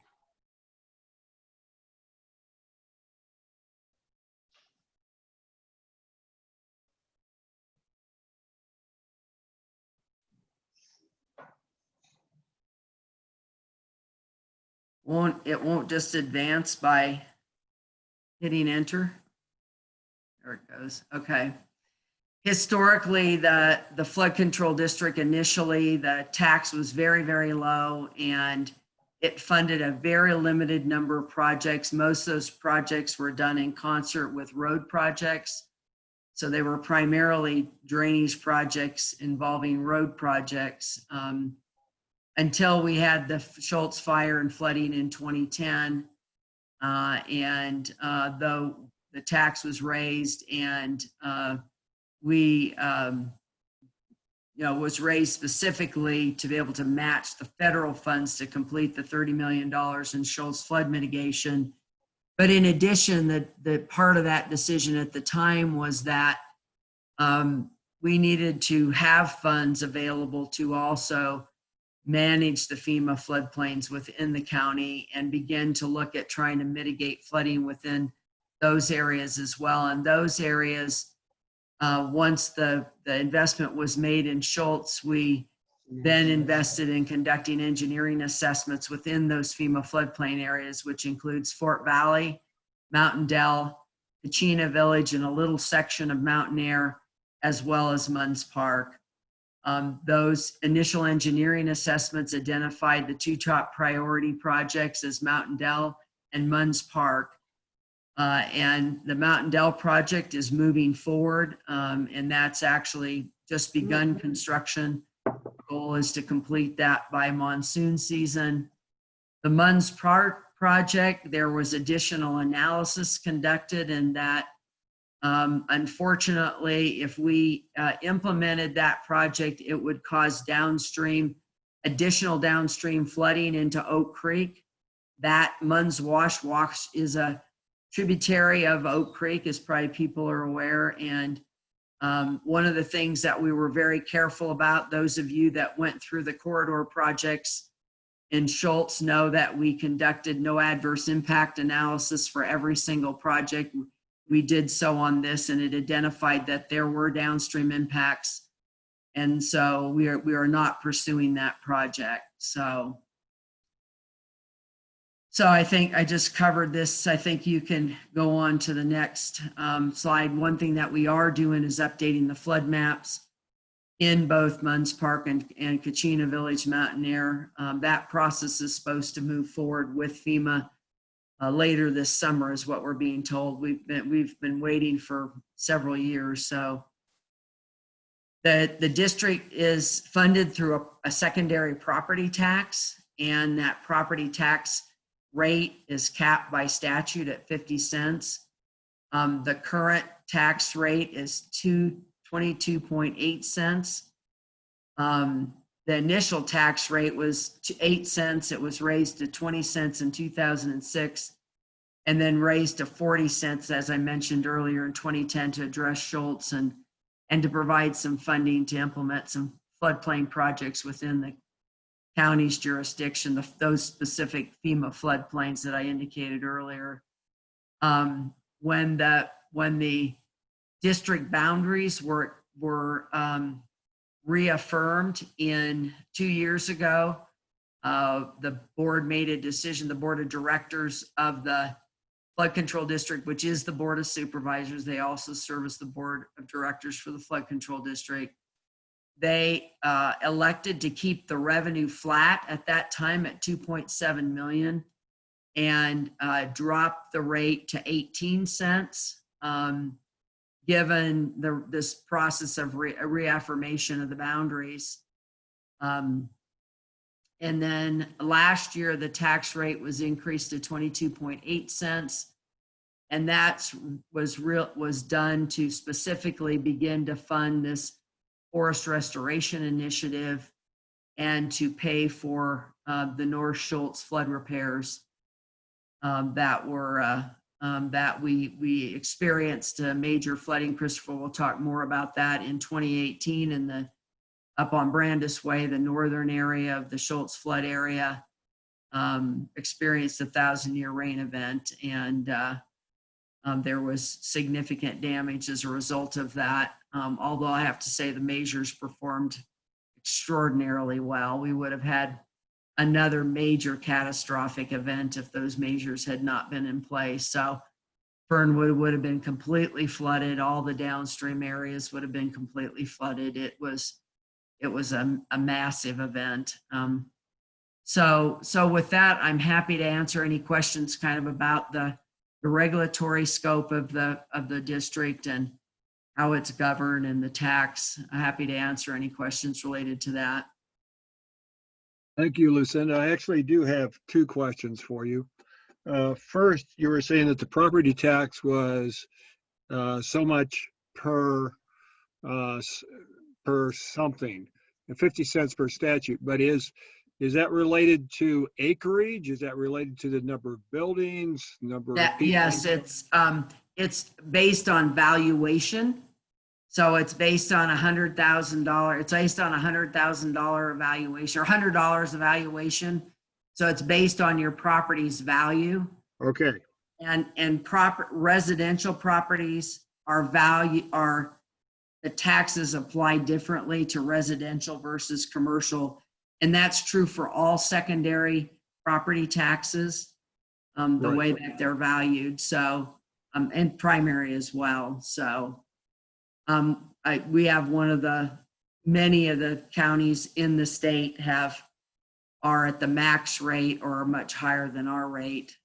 It won't just advance by hitting enter. There it goes. Okay. Historically, the flood control district, initially the tax was very, very low and it funded a very limited number of projects. Most of those projects were done in concert with road projects. So they were primarily drainage projects involving road projects, until we had the Schultz fire and flooding in 2010. Though the tax was raised and we was raised specifically to be able to match the federal funds to complete the $30 million in Schultz flood mitigation. But in addition, the part of that decision at the time was that we needed to have funds available to also manage the FEMA floodplains within the county and begin to look at trying to mitigate flooding within those areas as well. And those areas, once the investment was made in Schultz, we then invested in conducting engineering assessments within those FEMA floodplain areas, which includes Fort Valley, Mountain Dell, Kachina Village, and a little section of Mountain Air, as well as Munns Park. Those initial engineering assessments identified the two top priority projects as Mountain Dell and Munns Park. And the Mountain Dell project is moving forward, and that's actually just begun construction. The goal is to complete that by monsoon season. The Munns Park project, there was additional analysis conducted, and that unfortunately, if we implemented that project, it would cause additional downstream flooding into Oak Creek. That Munns Wash is a tributary of Oak Creek, as probably people are aware. And one of the things that we were very careful about, those of you that went through the corridor projects in Schultz know that we conducted no adverse impact analysis for every single project. We did so on this, and it identified that there were downstream impacts. And so we are not pursuing that project. So I think I just covered this. I think you can go on to the next slide. One thing that we are doing is updating the flood maps in both Munns Park and Kachina Village Mountain Air. That process is supposed to move forward with FEMA later this summer, is what we're being told. We've been waiting for several years. So the district is funded through a secondary property tax, and that property tax rate is capped by statute at 50 cents. The current tax rate is 22.8 cents. The initial tax rate was 8 cents. It was raised to 20 cents in 2006, and then raised to 40 cents, as I mentioned earlier, in 2010 to address Schultz and to provide some funding to implement some floodplain projects within county's jurisdiction, those specific FEMA floodplains that I indicated earlier. When the district boundaries were reaffirmed 2 years ago, the board made a decision, the board of directors of the flood control district, which is the board of supervisors. They also serve as the board of directors for the flood control district. They elected to keep the revenue flat at that time at 2.7 million and dropped the rate to 18 cents. Given this process of reaffirmation of the boundaries. And then last year, the tax rate was increased to 22.8 cents. And that was done to specifically begin to fund this forest restoration initiative and to pay for the North Schultz flood repairs that we experienced major flooding. Christopher will talk more about that in 2018 in up on Brandis Way, the northern area of the Schultz flood area, experienced a 1,000-year rain event, and there was significant damage as a result of that. Although I have to say the measures performed extraordinarily well. We would have had another major catastrophic event if those measures had not been in place. So Fernwood would have been completely flooded. All the downstream areas would have been completely flooded. It was a massive event. So with that, I'm happy to answer any questions kind of about the regulatory scope of the district and how it's governed and the tax. I'm happy to answer any questions related to that. Thank you, Lucinda. I actually do have two questions for you. First, you were saying that the property tax was so much per something, 50 cents per statute, but is that related to acreage? Is that related to the number of buildings, number of people? Yes, it's based on valuation. So it's based on $100,000. It's based on $100,000 evaluation or $100 evaluation. So it's based on your property's value. Okay. And proper residential properties the taxes apply differently to residential versus commercial. And that's true for all secondary property taxes, the way that they're valued. So, and primary as well. So we have many of the counties in the state are at the max rate or are much higher than our rate.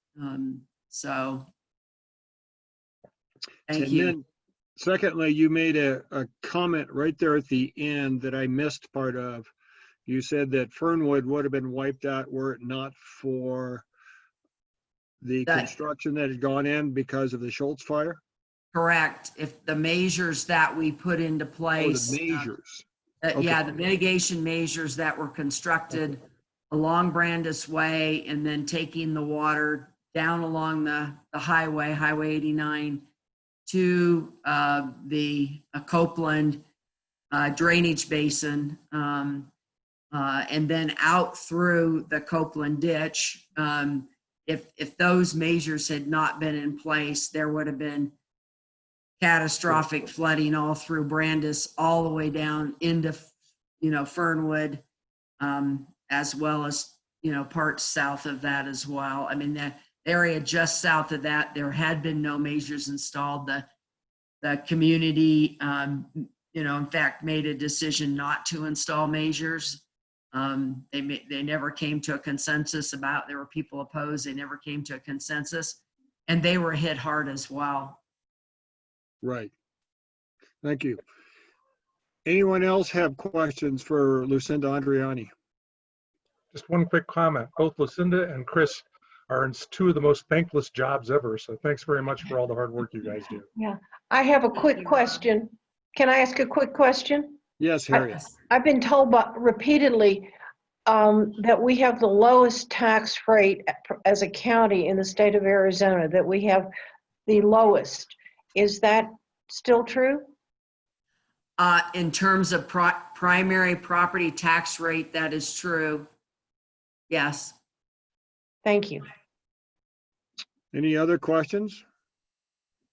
So thank you. Then, secondly, you made a comment right there at the end that I missed part of. You said that Fernwood would have been wiped out were it not for the construction that had gone in because of the Schultz fire? Correct. If the measures that we put into place. Oh, the measures. Okay. Yeah, the mitigation measures that were constructed along Brandis Way and then taking the water down along the highway, Highway 89, to the Copeland drainage basin, and then out through the Copeland ditch. If those measures had not been in place, there would have been catastrophic flooding all through Brandis, all the way down into, Fernwood, as well as, parts south of that as well. I mean, that area just south of that, there had been no measures installed. The community, in fact, made a decision not to install measures. They never came to a consensus there were people opposed. They never came to a consensus, and they were hit hard as well. Right. Thank you. Anyone else have questions for Lucinda Andriani? Just one quick comment. Both Lucinda and Chris are in two of the most thankless jobs ever. So thanks very much for all the hard work you guys do. Yeah, I have a quick question. Can I ask a quick question? Yes, Harriet. I've been told repeatedly that we have the lowest tax rate as a county in the state of Arizona, that we have the lowest. Is that still true? In terms of primary property tax rate, that is true. Yes. Thank you. Any other questions?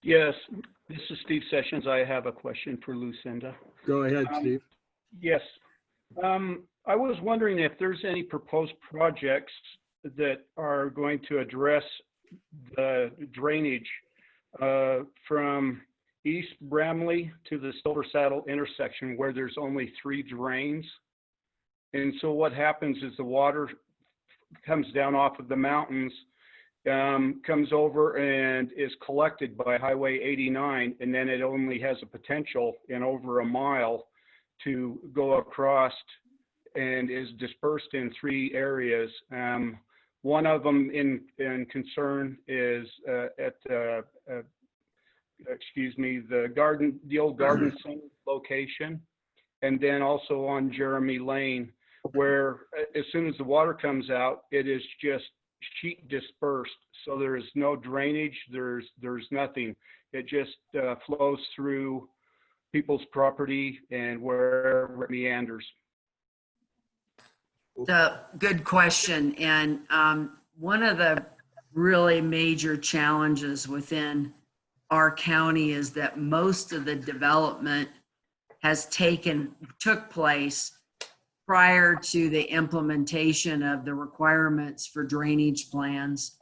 Yes, this is Steve Sessions. I have a question for Lucinda. Go ahead, Steve. Yes. I was wondering if there's any proposed projects that are going to address the drainage from East Bramley to the Silver Saddle intersection where there's only 3 drains. And so what happens is the water comes down off of the mountains, comes over and is collected by Highway 89, and then it only has a potential in over a mile to go across and is dispersed in 3 areas. One of them in concern is at the old garden center location, and then also on Jeremy Lane, where as soon as the water comes out, it is just sheet dispersed. So there is no drainage, there's nothing. It just flows through people's property and wherever it meanders. The good question. And one of the really major challenges within our county is that most of the development took place prior to the implementation of the requirements for drainage plans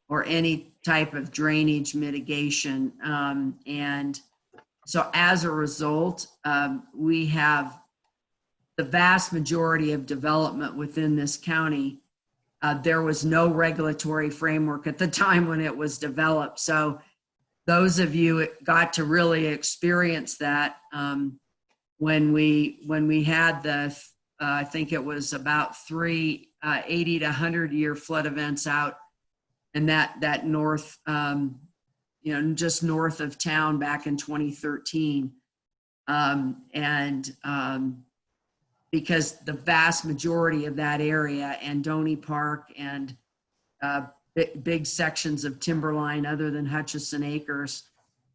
or any type of drainage mitigation. And so as a result, we have the vast majority of development within this county. There was no regulatory framework at the time when it was developed. So those of you got to really experience that when we had the, I think it was about 3 80 to 100 year flood events out and that north, just north of town back in 2013. Because the vast majority of that area and Doney Park and big sections of Timberline other than Hutchison Acres,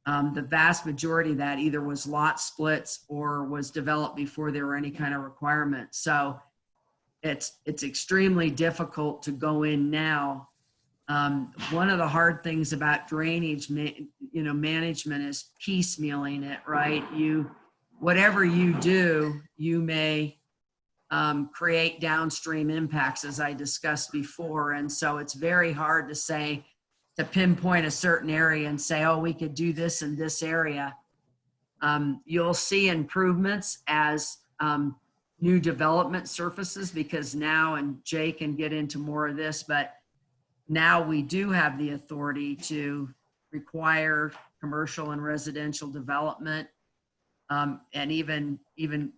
the vast majority of that either was lot splits or was developed before there were any kind of requirements. So it's extremely difficult to go in now. One of the hard things about drainage, management is piecemealing it, right? Whatever you do, you may create downstream impacts, as I discussed before. And so it's very hard to pinpoint a certain area and say, oh, we could do this in this area. You'll see improvements as new development surfaces, because now, and Jay can get into more of this, but now we do have the authority to require commercial and residential development. And even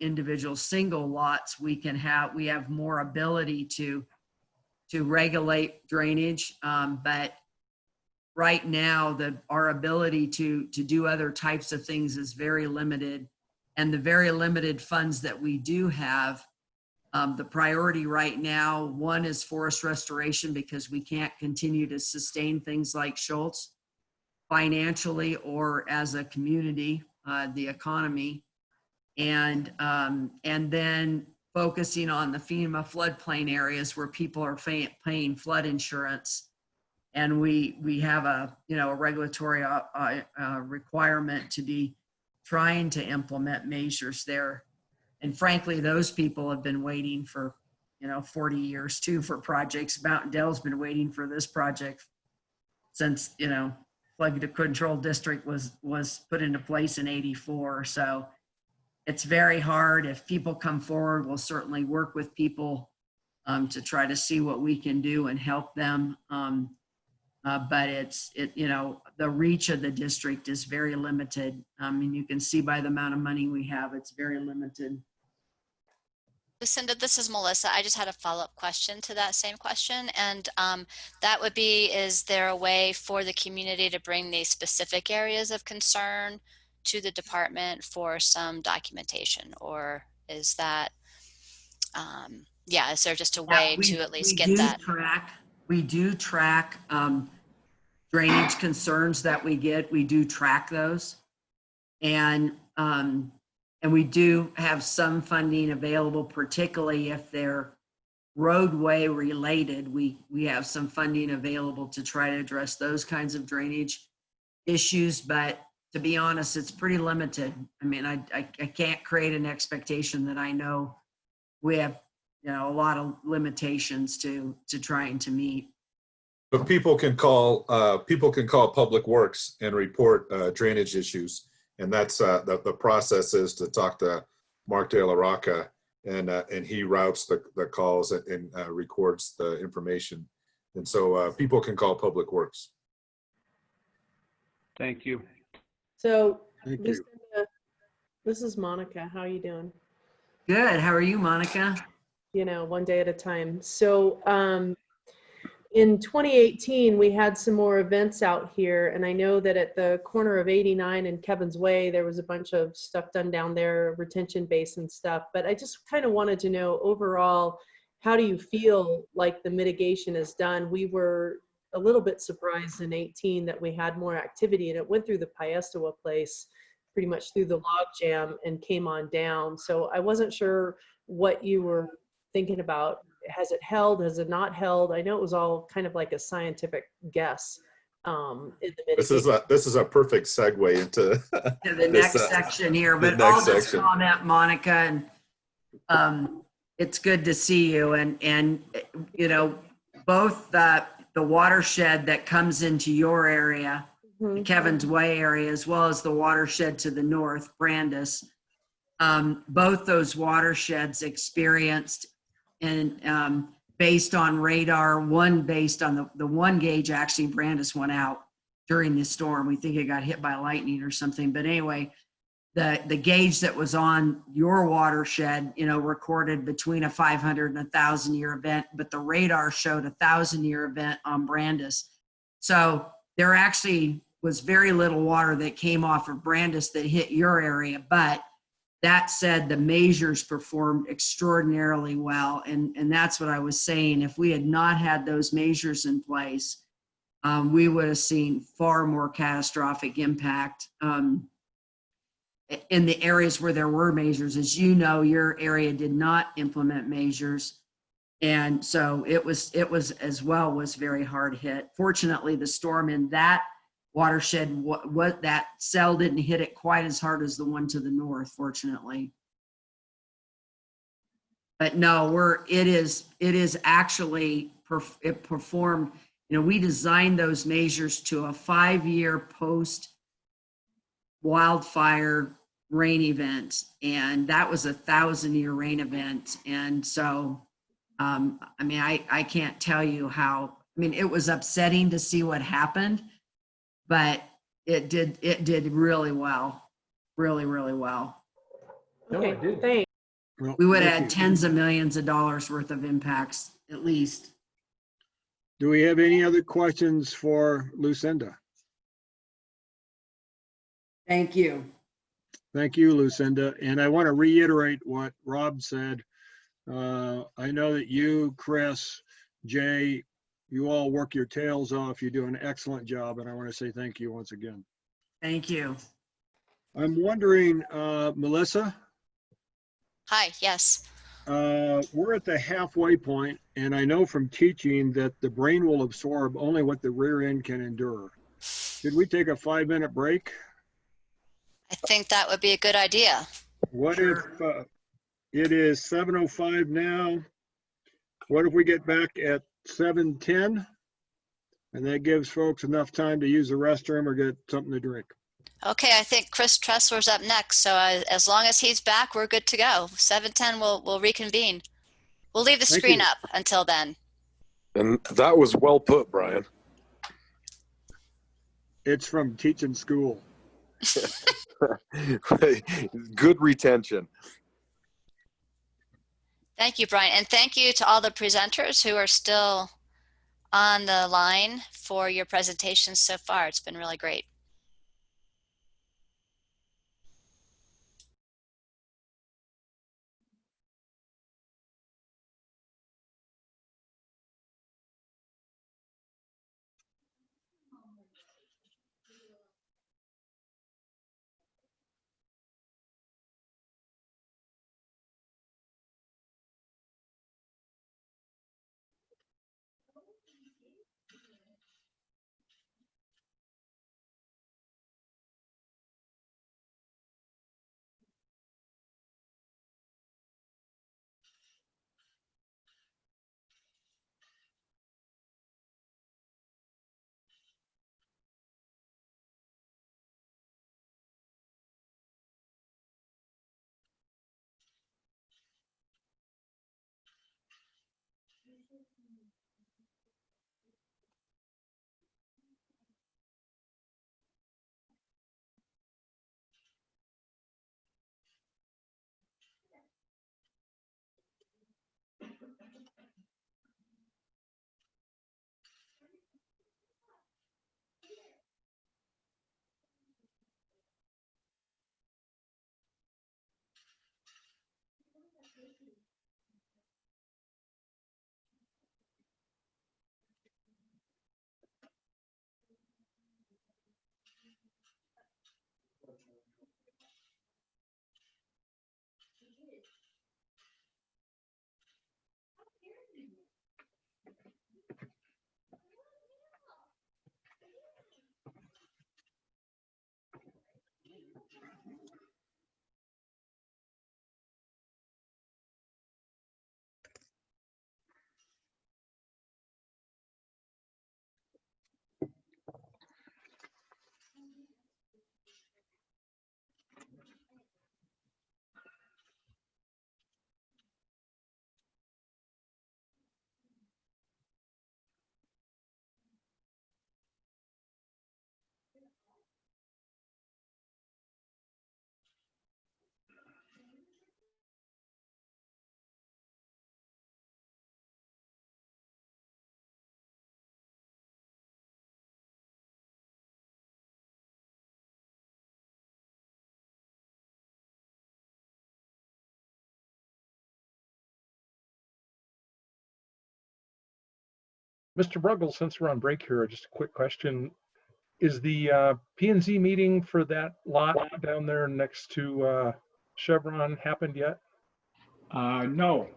individual single lots, we have more ability to regulate drainage. But right now, our ability to do other types of things is very limited. And the very limited funds that we do have, the priority right now, one is forest restoration, because we can't continue to sustain things like Schultz financially or as a community. The economy, and then focusing on the FEMA floodplain areas where people are paying flood insurance, and we have a regulatory requirement to be trying to implement measures there. And frankly, those people have been waiting for 40 years too for projects. Mountain Dell's been waiting for this project since flood control district was put into place in '84. So it's very hard. If people come forward, we'll certainly work with people to try to see what we can do and help them. But the reach of the district is very limited. You can see by the amount of money we have, it's very limited. Lucinda, this is Melissa. I just had a follow-up question to that same question. And that would be, is there a way for the community to bring these specific areas of concern to the department for some documentation? Or is that, is there just a way to at least get that? We do track drainage concerns that we get. We do track those. And we do have some funding available, particularly if they're roadway related. We have some funding available to try to address those kinds of drainage issues, but to be honest, it's pretty limited. I mean, I can't create an expectation that I know we have, you know, a lot of limitations to trying to meet. But people can call Public Works and report drainage issues. And that's the process is to talk to Mark De La Rocca, and he routes the calls and records the information. And so people can call Public Works. Thank you. So, Thank you. Lucinda, this is Monica. How are you doing? Good. How are you, Monica? You know, one day at a time. So, in 2018, we had some more events out here, and I know that at the corner of 89 and Kevin's Way, there was a bunch of stuff done down there, retention basin stuff. But I just kind of wanted to know overall, how do you feel like the mitigation is done? We were a little bit surprised in 18 that we had more activity, and it went through the Piestewa place, pretty much through the log jam and came on down. So I wasn't sure what you were thinking about. Has it held? Has it not held? I know it was all kind of like a scientific guess. In the This is a perfect segue into the next section here, but I'll just comment, Monica, and it's good to see you. And you know, both the watershed that comes into your area, the Kevin's Way area, as well as the watershed to the north, Brandis, both those watersheds experienced, and based on radar, one based on the one gauge, actually Brandis went out during the storm. We think it got hit by lightning or something. But anyway, the gauge that was on your watershed, you know, recorded between a 500 and 1,000 year event, but the radar showed a 1,000-year event on Brandis. So there actually was very little water that came off of Brandis that hit your area. But that said, the measures performed extraordinarily well. And that's what I was saying. If we had not had those measures in place, we would have seen far more catastrophic impact in the areas where there were measures. As you know, your area did not implement measures. And so it was as well was very hard hit. Fortunately, the storm in that watershed, what that cell didn't hit it quite as hard as the one to the north, fortunately. But no, it is actually, it performed, you know, we designed those measures to a 5-year post wildfire rain event, and that was a 1,000-year rain event. And so I mean, I can't tell you how, I mean, it was upsetting to see what happened, but it did really well, really well. Okay, thanks. We would have had tens of millions of dollars worth of impacts, at least. Do we have any other questions for Lucinda? Thank you. Thank you, Lucinda. And I want to reiterate what Rob said. I know that you, Chris, Jay, you all work your tails off. You do an excellent job, and I want to say thank you once again. Thank you. I'm wondering, Melissa? Hi, yes. We're at the halfway point, and I know from teaching that the brain will absorb only what the rear end can endure. Should we take a 5-minute break? I think that would be a good idea. What if it is 7:05 now? What if we get back at 7:10? And that gives folks enough time to use the restroom or get something to drink. Okay, I think Chris Tressler's up next. So as long as he's back, we're good to go. 7:10, we'll reconvene. We'll leave the screen up until then. And that was well put, Brian. It's from teaching school. Good retention. Thank you, Brian. And thank you to all the presenters who are still on the line for your presentations so far. It's been really great. Mr. Ruggles, since we're on break here, just a quick question. Is the P&Z meeting for that lot down there next to Chevron happened yet? No,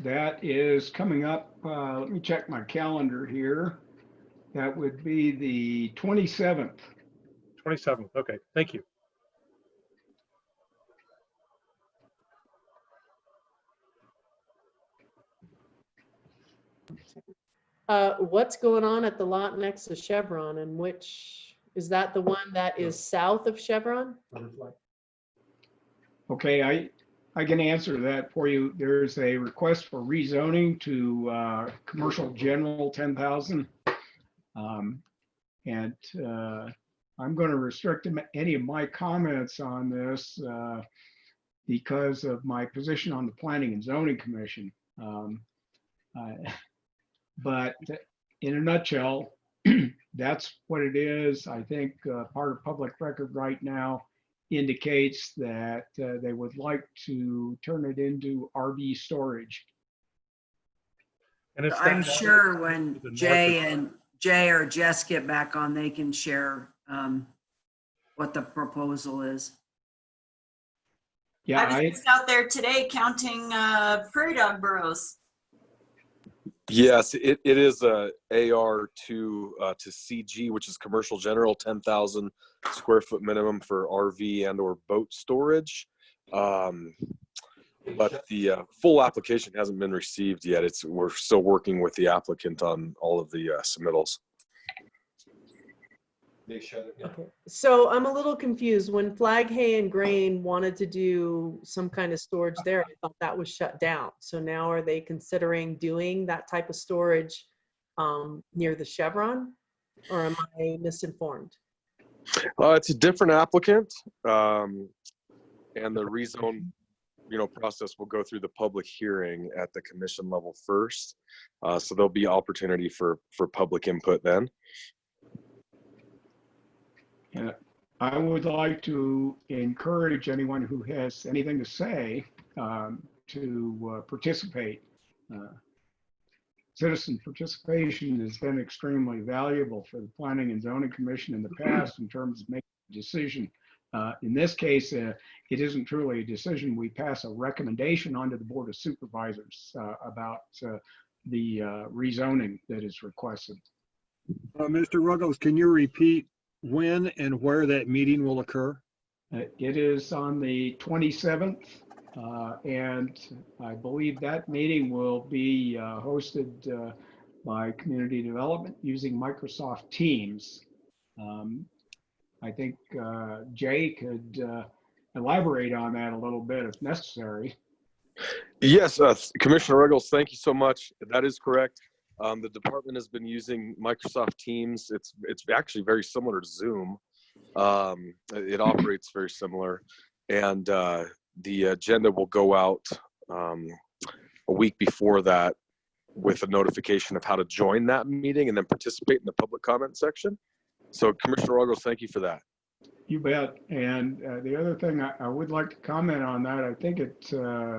that is coming up. Let me check my calendar here. That would be the 27th. 27th. Okay, thank you. What's going on at the lot next to Chevron, and which, is that the one that is south of Chevron? Okay, I can answer that for you. There's a request for rezoning to commercial general 10,000. And I'm going to restrict any of my comments on this because of my position on the Planning and Zoning Commission. But in a nutshell, that's what it is. I think part of public record right now indicates that they would like to turn it into RV storage. And I'm sure when Jay or Jess get back on, they can share what the proposal is. Yeah, I was just out there today counting prairie dog burrows. Yes, it is a AR to CG, which is commercial general, 10,000 square foot minimum for RV and or boat storage. But the full application hasn't been received yet. We're still working with the applicant on all of the submittals. Okay. So I'm a little confused. When Flag Hay and Grain wanted to do some kind of storage there, I thought that was shut down. So now are they considering doing that type of storage near the Chevron, or am I misinformed? It's a different applicant, and the rezone process will go through the public hearing at the commission level first. So there'll be opportunity for public input then. Yeah, I would like to encourage anyone who has anything to say to participate. Citizen participation has been extremely valuable for the Planning and Zoning Commission in the past in terms of making a decision. In this case, it isn't truly a decision. We pass a recommendation onto the Board of Supervisors about the rezoning that is requested. Mr. Ruggles, can you repeat when and where that meeting will occur? It is on the 27th, and I believe that meeting will be hosted by Community Development using Microsoft Teams. I think Jay could elaborate on that a little bit if necessary. Yes, Commissioner Ruggles, thank you so much. That is correct. The department has been using Microsoft Teams. It's actually very similar to Zoom. It operates very similar, and the agenda will go out a week before that with a notification of how to join that meeting and then participate in the public comment section. So Commissioner Ruggles, thank you for that. You bet. And the other thing I would like to comment on that, I think it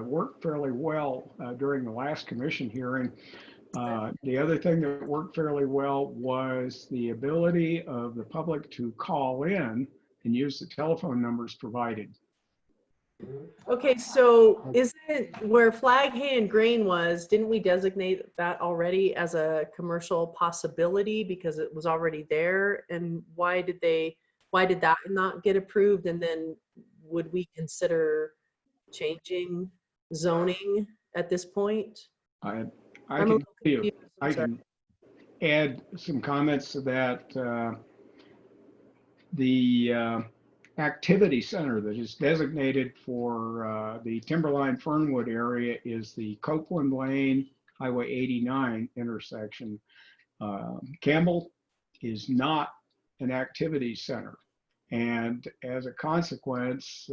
worked fairly well during the last commission hearing. The other thing that worked fairly well was the ability of the public to call in and use the telephone numbers provided. Okay, so is it where Flag Hay and Grain was, didn't we designate that already as a commercial possibility because it was already there? And why did that not get approved? And then would we consider changing zoning at this point? I can add some comments to that. The activity center that is designated for the Timberline Fernwood area is the Copeland Lane Highway 89 intersection. Campbell is not an activity center. And as a consequence,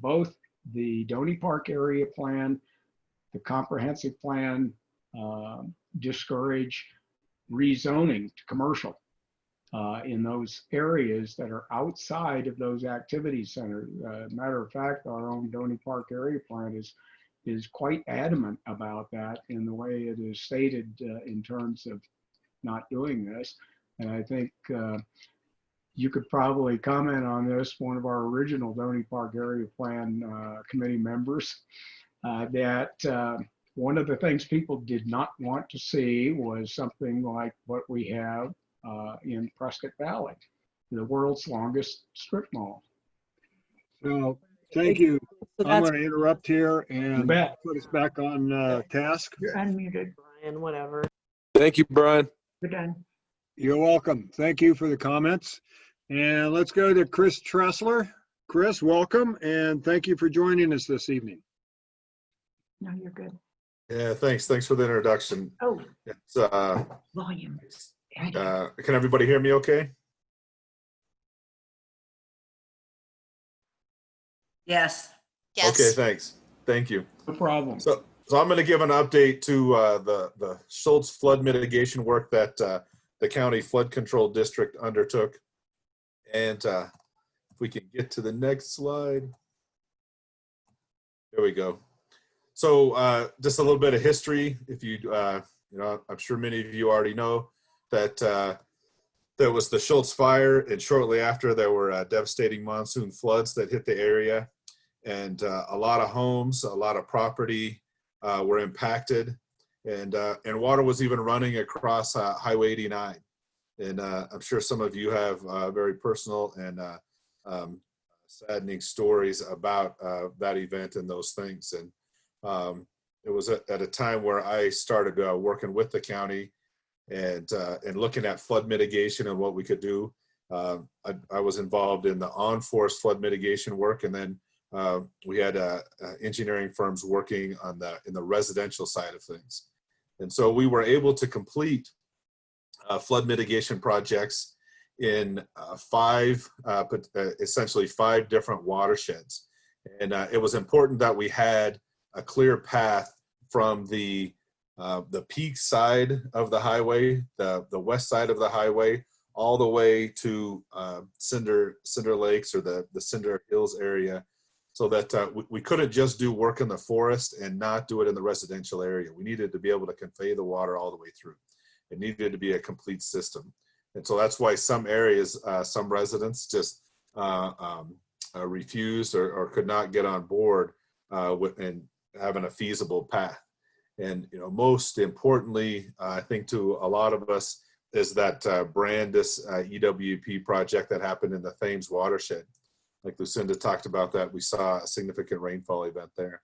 both the Doney Park area plan, the comprehensive plan discourage rezoning to commercial in those areas that are outside of those activity centers. Matter of fact, our own Doney Park area plan is quite adamant about that in the way it is stated in terms of not doing this. And I think you could probably comment on this, one of our original Doney Park area plan committee members, that one of the things people did not want to see was something like what we have in Prescott Valley, the world's longest strip mall. So thank you. I'm going to interrupt here and put us back on task. You're unmuted, Brian, whatever. Thank you, Brian. We're done. You're welcome. Thank you for the comments. And let's go to Chris Tressler. Chris, welcome, and thank you for joining us this evening. No, you're good. Yeah, thanks. Thanks for the introduction. Oh, it's, volume. can everybody hear me okay? Yes. Yes. Okay, thanks. Thank you. No problem. So I'm going to give an update to the Schultz flood mitigation work that the county flood control district undertook. And if we can get to the next slide. There we go. So just a little bit of history. If you, I'm sure many of you already know that there was the Schultz fire, and shortly after there were devastating monsoon floods that hit the area. And a lot of homes, a lot of property were impacted, and water was even running across Highway 89. And I'm sure some of you have very personal and saddening stories about that event and those things. And it was at a time where I started working with the county and looking at flood mitigation and what we could do. I was involved in the on-forest flood mitigation work, and then we had engineering firms working on in the residential side of things. And so we were able to complete flood mitigation projects in essentially five different watersheds. And it was important that we had a clear path from the peak side of the highway, the west side of the highway, all the way to Cinder Lakes or the Cinder Hills area, so that we couldn't just do work in the forest and not do it in the residential area. We needed to be able to convey the water all the way through. It needed to be a complete system. And so that's why some areas, some residents just refused or could not get on board and having a feasible path. And most importantly, I think to a lot of us, is that Brandis EWP project that happened in the Thames watershed. Like Lucinda talked about that, we saw a significant rainfall event there.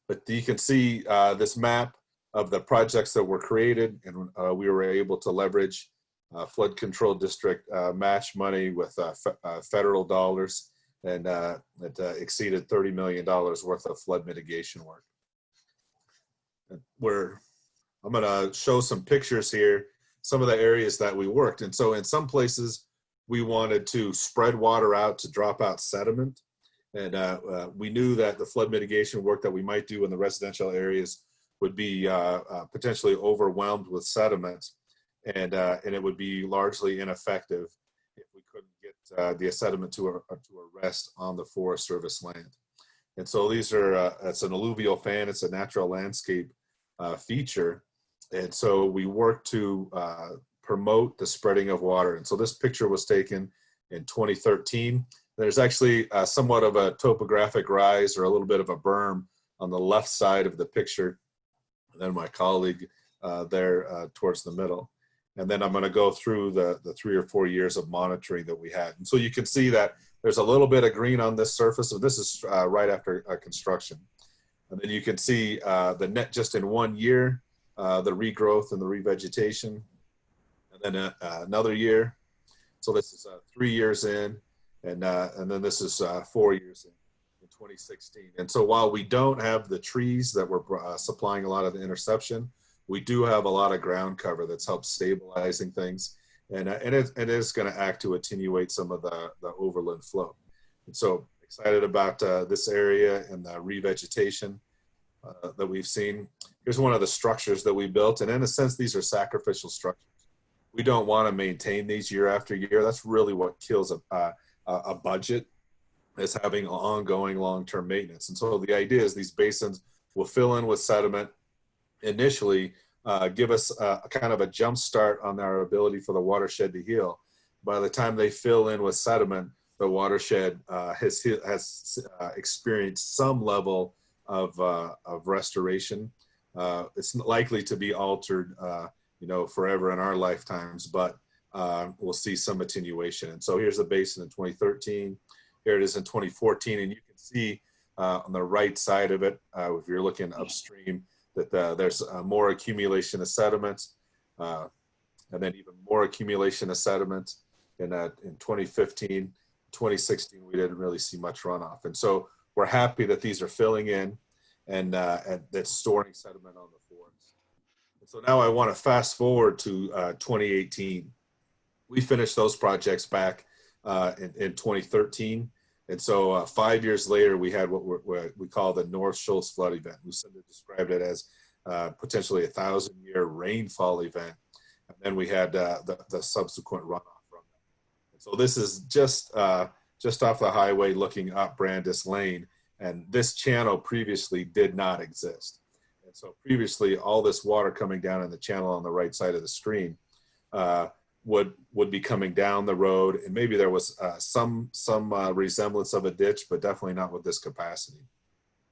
But you can see this map of the projects that were created, and we were able to leverage flood control district match money with federal dollars and it exceeded $30 million worth of flood mitigation work. I'm going to show some pictures here, some of the areas that we worked. And so in some places, we wanted to spread water out to drop out sediment. And we knew that the flood mitigation work that we might do in the residential areas would be potentially overwhelmed with sediment, and it would be largely ineffective if we couldn't get the sediment to rest on the Forest Service land. And so these are, it's an alluvial fan, it's a natural landscape feature. And so we work to promote the spreading of water. And so this picture was taken in 2013. There's actually somewhat of a topographic rise or a little bit of a berm on the left side of the picture. And then my colleague there towards the middle. And then I'm going to go through the 3 or 4 years of monitoring that we had. And so you can see that there's a little bit of green on this surface. So this is right after construction. And then you can see the net just in 1 year, the regrowth and the revegetation. And then another year. So this is 3 years in, and then this is 4 years in 2016. And so while we don't have the trees that were supplying a lot of the interception, we do have a lot of ground cover that's helped stabilizing things, and it is going to act to attenuate some of the overland flow. And so excited about this area and the revegetation that we've seen. Here's one of the structures that we built, and in a sense, these are sacrificial structures. We don't want to maintain these year after year. That's really what kills a budget, is having ongoing long-term maintenance. And so the idea is these basins will fill in with sediment initially, give us a kind of a jump start on our ability for the watershed to heal. By the time they fill in with sediment, the watershed has experienced some level of restoration. It's likely to be altered, forever in our lifetimes, but we'll see some attenuation. And so here's the basin in 2013. Here it is in 2014, and you can see on the right side of it, if you're looking upstream, that there's more accumulation of sediment, and then even more accumulation of sediment. In 2015, 2016, we didn't really see much runoff. And so we're happy that these are filling in and that's storing sediment on the forest. And so now I want to fast forward to 2018. We finished those projects back in 2013. And so 5 years later, we had what we call the North Shoals flood event. Lucinda described it as potentially a 1,000-year rainfall event. And then we had the subsequent runoff from that. And so this is just off the highway looking up Brandis Lane. And this channel previously did not exist. And so previously, all this water coming down in the channel on the right side of the screen would be coming down the road, and maybe there was some resemblance of a ditch, but definitely not with this capacity.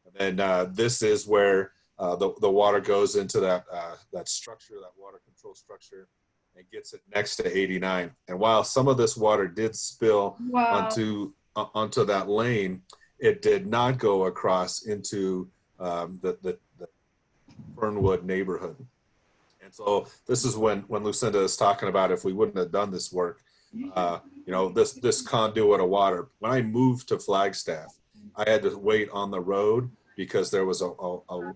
And then this is where the water goes into that structure, that water control structure, and gets it next to 89. And while some of this water did spill onto that lane, it did not go across into the Fernwood neighborhood. And so this is when Lucinda is talking about if we wouldn't have done this work, this conduit of water. When I moved to Flagstaff, I had to wait on the road because there was a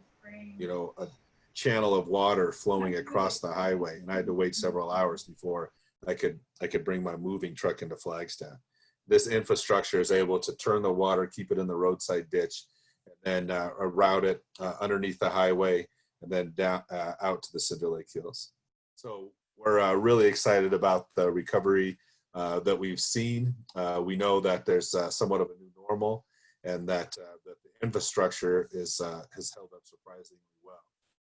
channel of water flowing across the highway, and I had to wait several hours before I could bring my moving truck into Flagstaff. This infrastructure is able to turn the water, keep it in the roadside ditch, and then route it underneath the highway, and then down out to the Cinder Lake Hills. So we're really excited about the recovery that we've seen. We know that there's somewhat of a new normal, and that the infrastructure has held up surprisingly well.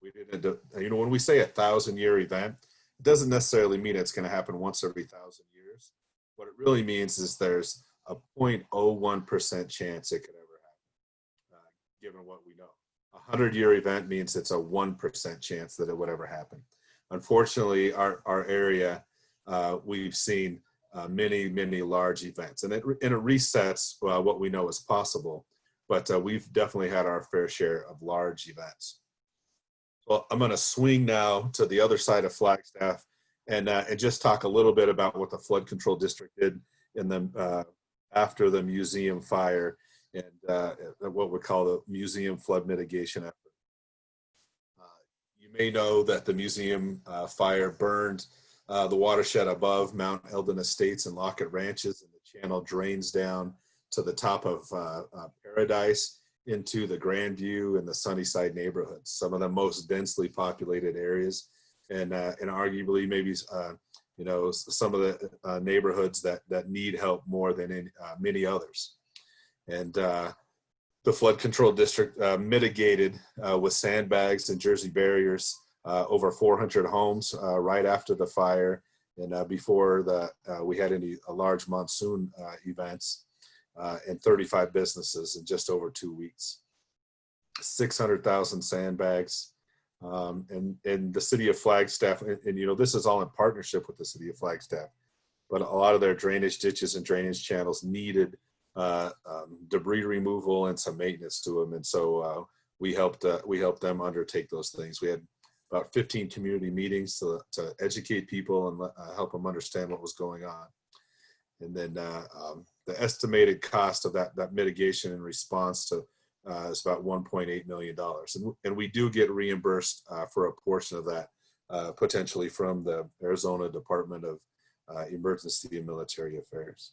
We didn't, when we say 1,000-year event, it doesn't necessarily mean it's going to happen once every 1,000 years. What it really means is there's a 0.01% chance it could ever happen, given what we know. A 100-year event means it's a 1% chance that it would ever happen. Unfortunately, our area, we've seen many large events, and it resets what we know is possible, but we've definitely had our fair share of large events. Well, I'm going to swing now to the other side of Flagstaff and just talk a little bit about what the flood control district did in the after the museum fire and what we call the museum flood mitigation effort. You may know that the museum fire burned the watershed above Mount Eldon Estates and Lockett Ranches, and the channel drains down to the top of Paradise into the Grandview and the Sunnyside neighborhoods, some of the most densely populated areas, and arguably maybe you know, some of the neighborhoods that need help more than many others. And the flood control district mitigated with sandbags and Jersey barriers over 400 homes right after the fire and before we had any large monsoon events, and 35 businesses in just over 2 weeks. 600,000 sandbags, and the city of Flagstaff, and you know, this is all in partnership with the city of Flagstaff, but a lot of their drainage ditches and drainage channels needed debris removal and some maintenance to them, and so we helped them undertake those things. We had about 15 community meetings to educate people and help them understand what was going on. And then the estimated cost of that mitigation and response to is about $1.8 million. And we do get reimbursed for a portion of that, potentially from the Arizona Department of Emergency and Military Affairs.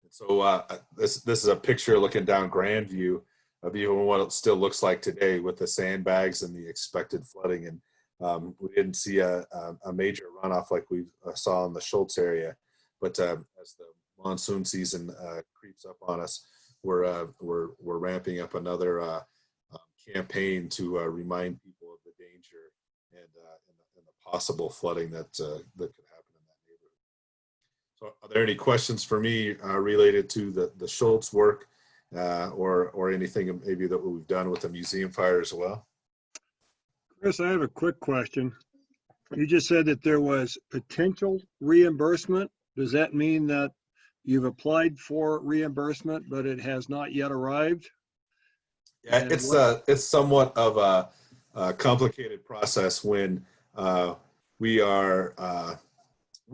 And so this is a picture looking down Grandview of even what it still looks like today with the sandbags and the expected flooding. And we didn't see a major runoff like we saw in the Schultz area, but as the monsoon season creeps up on us, we're ramping up another campaign to remind people of the danger and the possible flooding that could happen in that neighborhood. So, are there any questions for me related to the Schultz work or anything maybe that we've done with the museum fire as well? Chris, I have a quick question. You just said that there was potential reimbursement. Does that mean that you've applied for reimbursement, but it has not yet arrived? Yeah, it's somewhat of a complicated process when we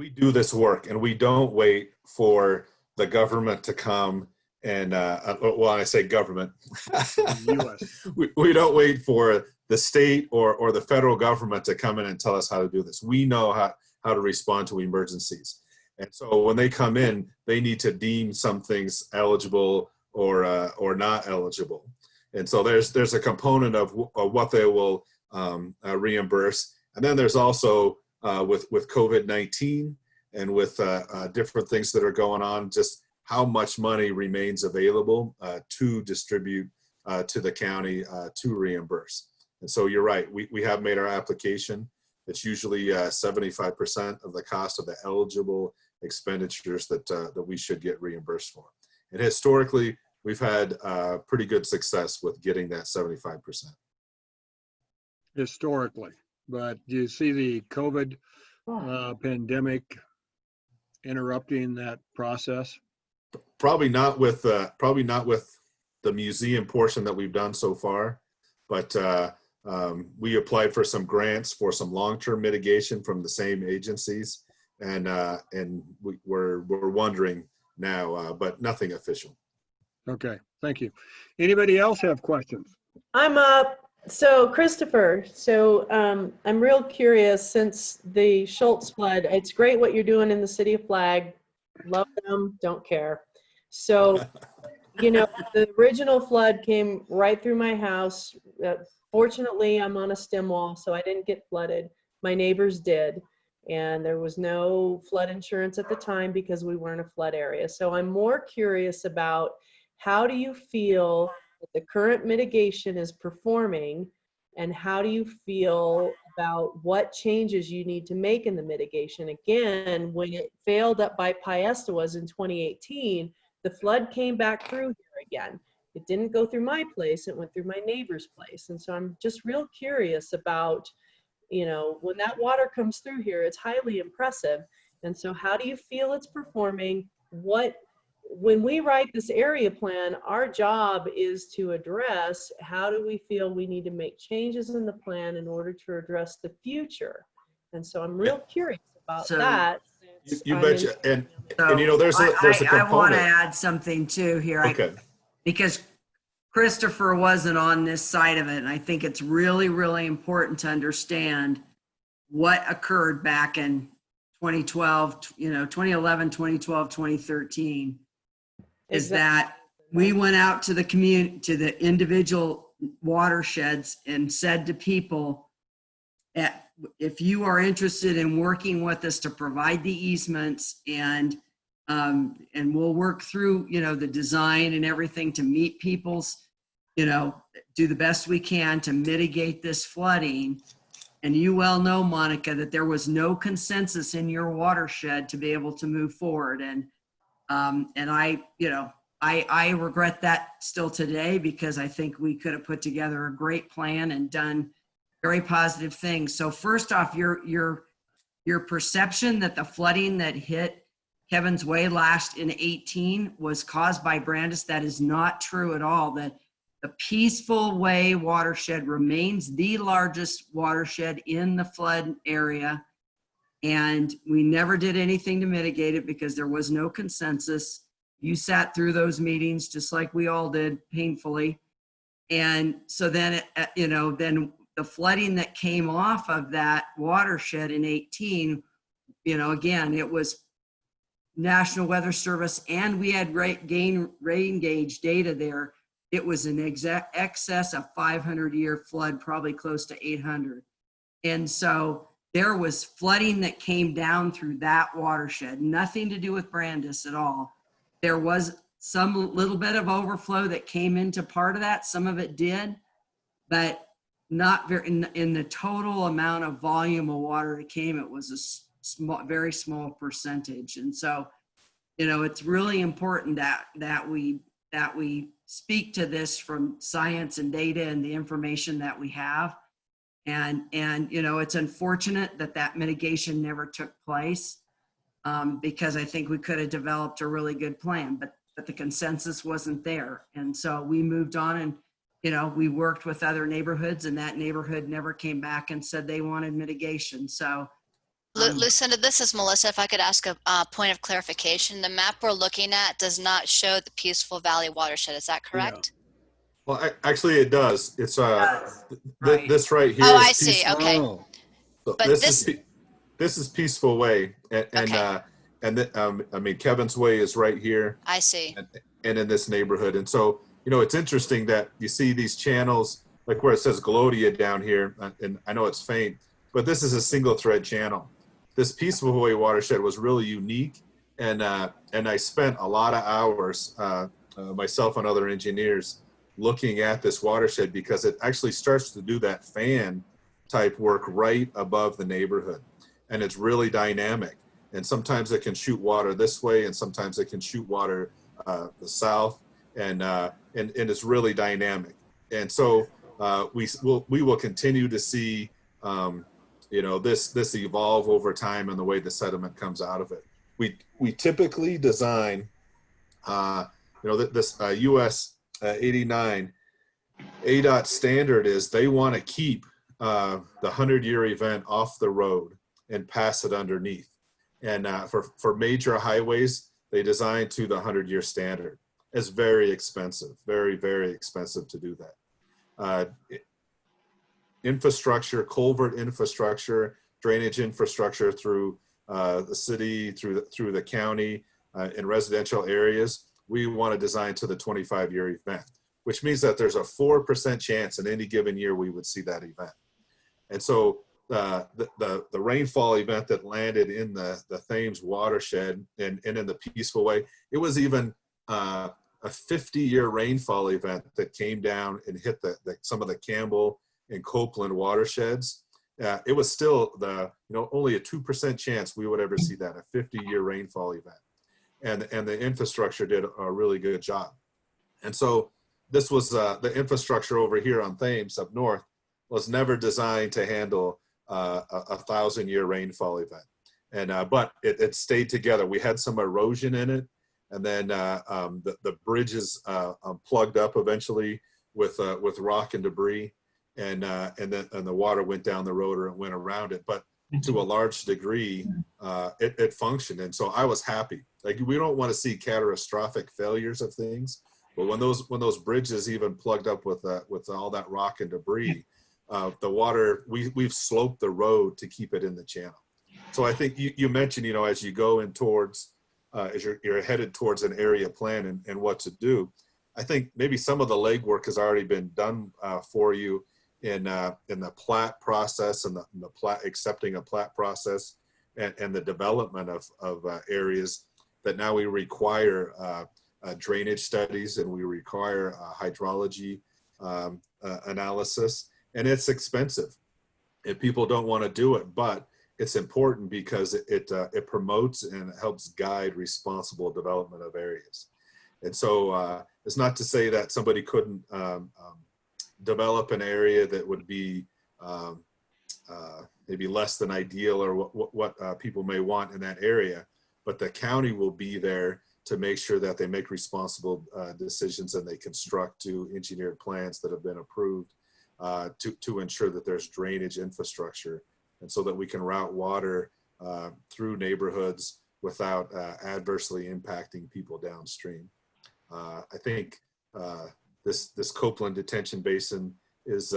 do this work and we don't wait for the government to come and well, I say government, US. we don't wait for the state or the federal government to come in and tell us how to do this. We know how to respond to emergencies. And so when they come in, they need to deem some things eligible or not eligible. And so there's a component of what they will reimburse. And then there's also with COVID-19 and with different things that are going on, just how much money remains available to distribute to the county to reimburse. And so you're right, we have made our application. It's usually 75% of the cost of the eligible expenditures that we should get reimbursed for. And historically, we've had pretty good success with getting that 75%. Historically, but do you see the COVID pandemic interrupting that process? Probably not with the museum portion that we've done so far, but we applied for some grants for some long-term mitigation from the same agencies, and we're wondering now, but nothing official. Okay, thank you. Anybody else have questions? I'm up. So Christopher, I'm real curious, since the Schultz flood, it's great what you're doing in the city of Flag. Love them, don't care. So, you know, the original flood came right through my house. Fortunately, I'm on a stem wall, so I didn't get flooded. My neighbors did. And there was no flood insurance at the time because we weren't a flood area. So I'm more curious about, how do you feel that the current mitigation is performing, and how do you feel about what changes you need to make in the mitigation? Again, when it failed up by Piestewas in 2018, the flood came back through here again. It didn't go through my place, it went through my neighbor's place. And so I'm just real curious about, you know, when that water comes through here, it's highly impressive. And so how do you feel it's performing? When we write this area plan, our job is to address, how do we feel we need to make changes in the plan in order to address the future? And so I'm real curious about that, since You I'm betcha. in- And you know, there's a I want to component. add something too here. Okay. Because Christopher wasn't on this side of it. And I think it's really, really important to understand what occurred back in 2012, 2011, 2012, 2013, is that we went out to the community, to the individual watersheds and said to people, if you are interested in working with us to provide the easements and we'll work through, the design and everything to meet people's, do the best we can to mitigate this flooding. And you well know, Monica, that there was no consensus in your watershed to be able to move forward. And I regret that still today, because I think we could have put together a great plan and done very positive things. So first off, your perception that the flooding that hit Kevin's Way last in 18 was caused by Brandis, that is not true at all. That the Peaceful Way watershed remains the largest watershed in the flood area. And we never did anything to mitigate it because there was no consensus. You sat through those meetings just like we all did, painfully. And so then, then the flooding that came off of that watershed in 18, again, it was National Weather Service, and we had rain gauge data there. It was an excess of 500-year flood, probably close to 800. And so there was flooding that came down through that watershed, nothing to do with Brandis at all. There was some little bit of overflow that came into part of that. Some of it did, but not very, in the total amount of volume of water that came, it was a small, very small percentage. And so, it's really important that we speak to this from science and data and the information that we have. And it's unfortunate that mitigation never took place, because I think we could have developed a really good plan, but the consensus wasn't there. And so we moved on, and we worked with other neighborhoods, and that neighborhood never came back and said they wanted mitigation. So Lucinda, this is Melissa. If I could ask a point of clarification, the map we're looking at does not show the Peaceful Valley watershed. Is that correct? Well, actually, it does. It's right. This right here. Oh, is I see. Okay. Oh. So But this is Peaceful Way, and Kevin's Way is right here, I see. and in this neighborhood. And so, it's interesting that you see these channels, like where it says Glodia down here, and I know it's faint, but this is a single thread channel. This Peaceful Way watershed was really unique, and I spent a lot of hours, myself and other engineers, looking at this watershed, because it actually starts to do that fan type work right above the neighborhood, and it's really dynamic. And sometimes it can shoot water this way, and sometimes it can shoot water the south, and it's really dynamic. And so we will continue to see this evolve over time, and the way the sediment comes out of it. We typically design this US 89 ADOT standard is they want to keep the 100-year event off the road and pass it underneath. And for major highways, they design to the 100-year standard. It's very expensive, very, very expensive to do that. Infrastructure, culvert infrastructure, drainage infrastructure through the city, through the county, in residential areas, we want to design to the 25-year event, which means that there's a 4% chance in any given year we would see that event. And so the rainfall event that landed in the Thames watershed and in the Peaceful Way, it was even a 50-year rainfall event that came down and hit some of the Campbell and Copeland watersheds. It was still only a 2% chance we would ever see that, a 50-year rainfall event. And the infrastructure did a really good job. And so this was the infrastructure over here on Thames up north was never designed to handle a 1,000-year rainfall event. And but it stayed together. We had some erosion in it, and then the bridges plugged up eventually with rock and debris, and the water went down the road or it went around it. But to a large degree, it functioned. And so I was happy. Like, we don't want to see catastrophic failures of things, but when those bridges even plugged up with all that rock and debris, the water, we've sloped the road to keep it in the channel. So I think you mentioned, as you go in towards, as you're headed towards an area plan and what to do, I think maybe some of the legwork has already been done for you in the plat process and the plat, accepting a plat process and the development of areas that now we require drainage studies and we require hydrology analysis, and it's expensive and people don't want to do it, but it's important because it promotes and helps guide responsible development of areas. And so it's not to say that somebody couldn't develop an area that would be maybe less than ideal or what people may want in that area, but the county will be there to make sure that they make responsible decisions and they construct to engineered plans that have been approved to ensure that there's drainage infrastructure, and so that we can route water through neighborhoods without adversely impacting people downstream. I think this Copeland detention basin is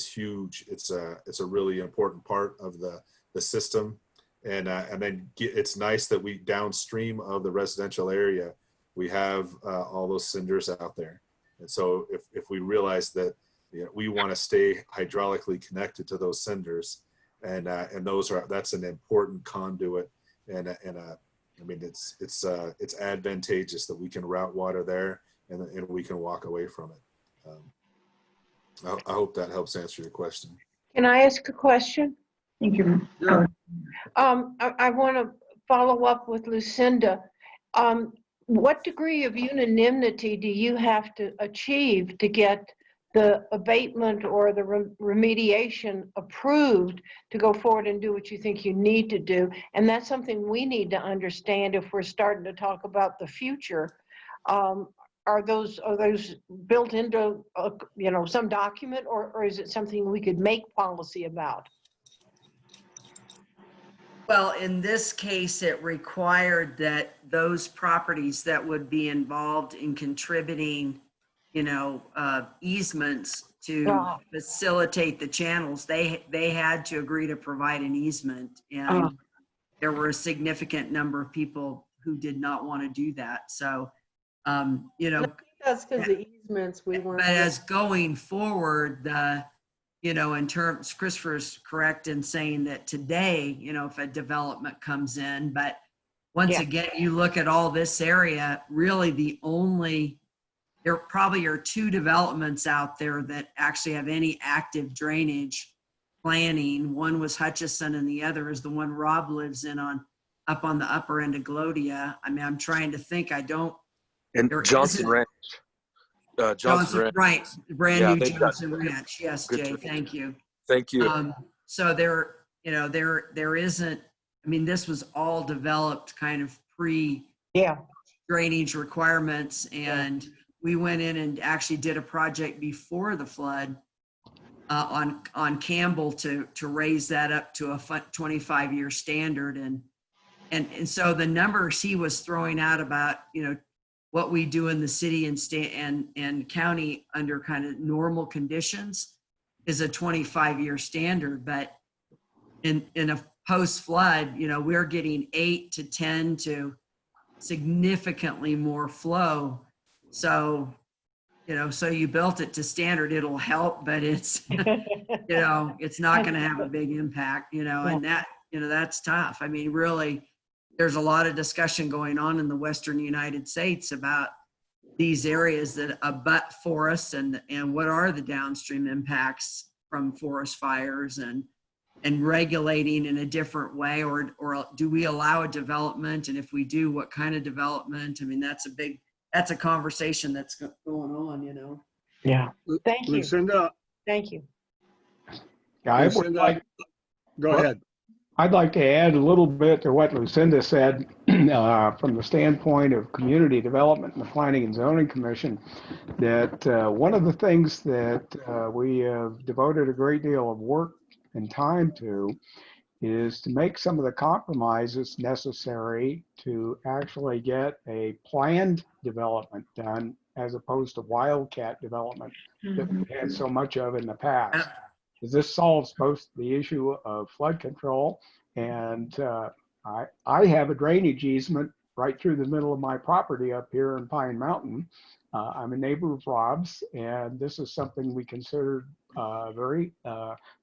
huge. It's a really important part of the system, and then it's nice that we downstream of the residential area we have all those cinders out there. And so if we realize that we want to stay hydraulically connected to those cinders, and that's an important conduit, and I mean it's advantageous that we can route water there and we can walk away from it. I hope that helps answer your question. Can I ask a question? Thank you. Sure. I want to follow up with Lucinda. What degree of unanimity do you have to achieve to get the abatement or the remediation approved to go forward and do what you think you need to do? And that's something we need to understand if we're starting to talk about the future. Are those built into some document, or is it something we could make policy about? Well, in this case, it required that those properties that would be involved in contributing, easements to facilitate the channels, they had to agree to provide an easement, and there were a significant number of people who did not want to do that. So, That's because the easements we weren't. but as going forward, in terms, Christopher's correct in saying that today, if a development comes in, but once again, you look at all this area, really there probably are two developments out there that actually have any active drainage planning. One was Hutchison and the other is the one Rob lives in up on the upper end of Glodia. I mean, I'm trying to think, And Johnson Ranch. Johnson Ranch. Right, brand new Johnson Ranch. Yes, Jay, thank you. Thank you. So there isn't, I mean, this was all developed kind of drainage requirements, and we went in and actually did a project before the flood on Campbell to raise that up to a 25-year standard, and so the numbers he was throwing out about what we do in the city and state and county under kind of normal conditions is a 25-year standard. But in a post-flood, we're getting 8 to 10 to significantly more flow. So, so you built it to standard, it'll help, but it's, it's not going to have a big impact, and that's tough. I mean, really, there's a lot of discussion going on in the Western United States about these areas that abut forests and what are the downstream impacts from forest fires and regulating in a different way, or do we allow a development? And if we do, what kind of development? I mean, that's a conversation that's going on, Yeah. Thank you. Lucinda. Thank you. Yeah, I would like, go ahead. I'd like to add a little bit to what Lucinda said from the standpoint of community development and the Planning and Zoning Commission, that one of the things that we have devoted a great deal of work and time to is to make some of the compromises necessary to actually get a planned development done as opposed to wildcat development that we've had so much of in the past. Because this solves both the issue of flood control and I have a drainage easement right through the middle of my property up here in Pine Mountain. I'm a neighbor of Rob's, and this is something we considered very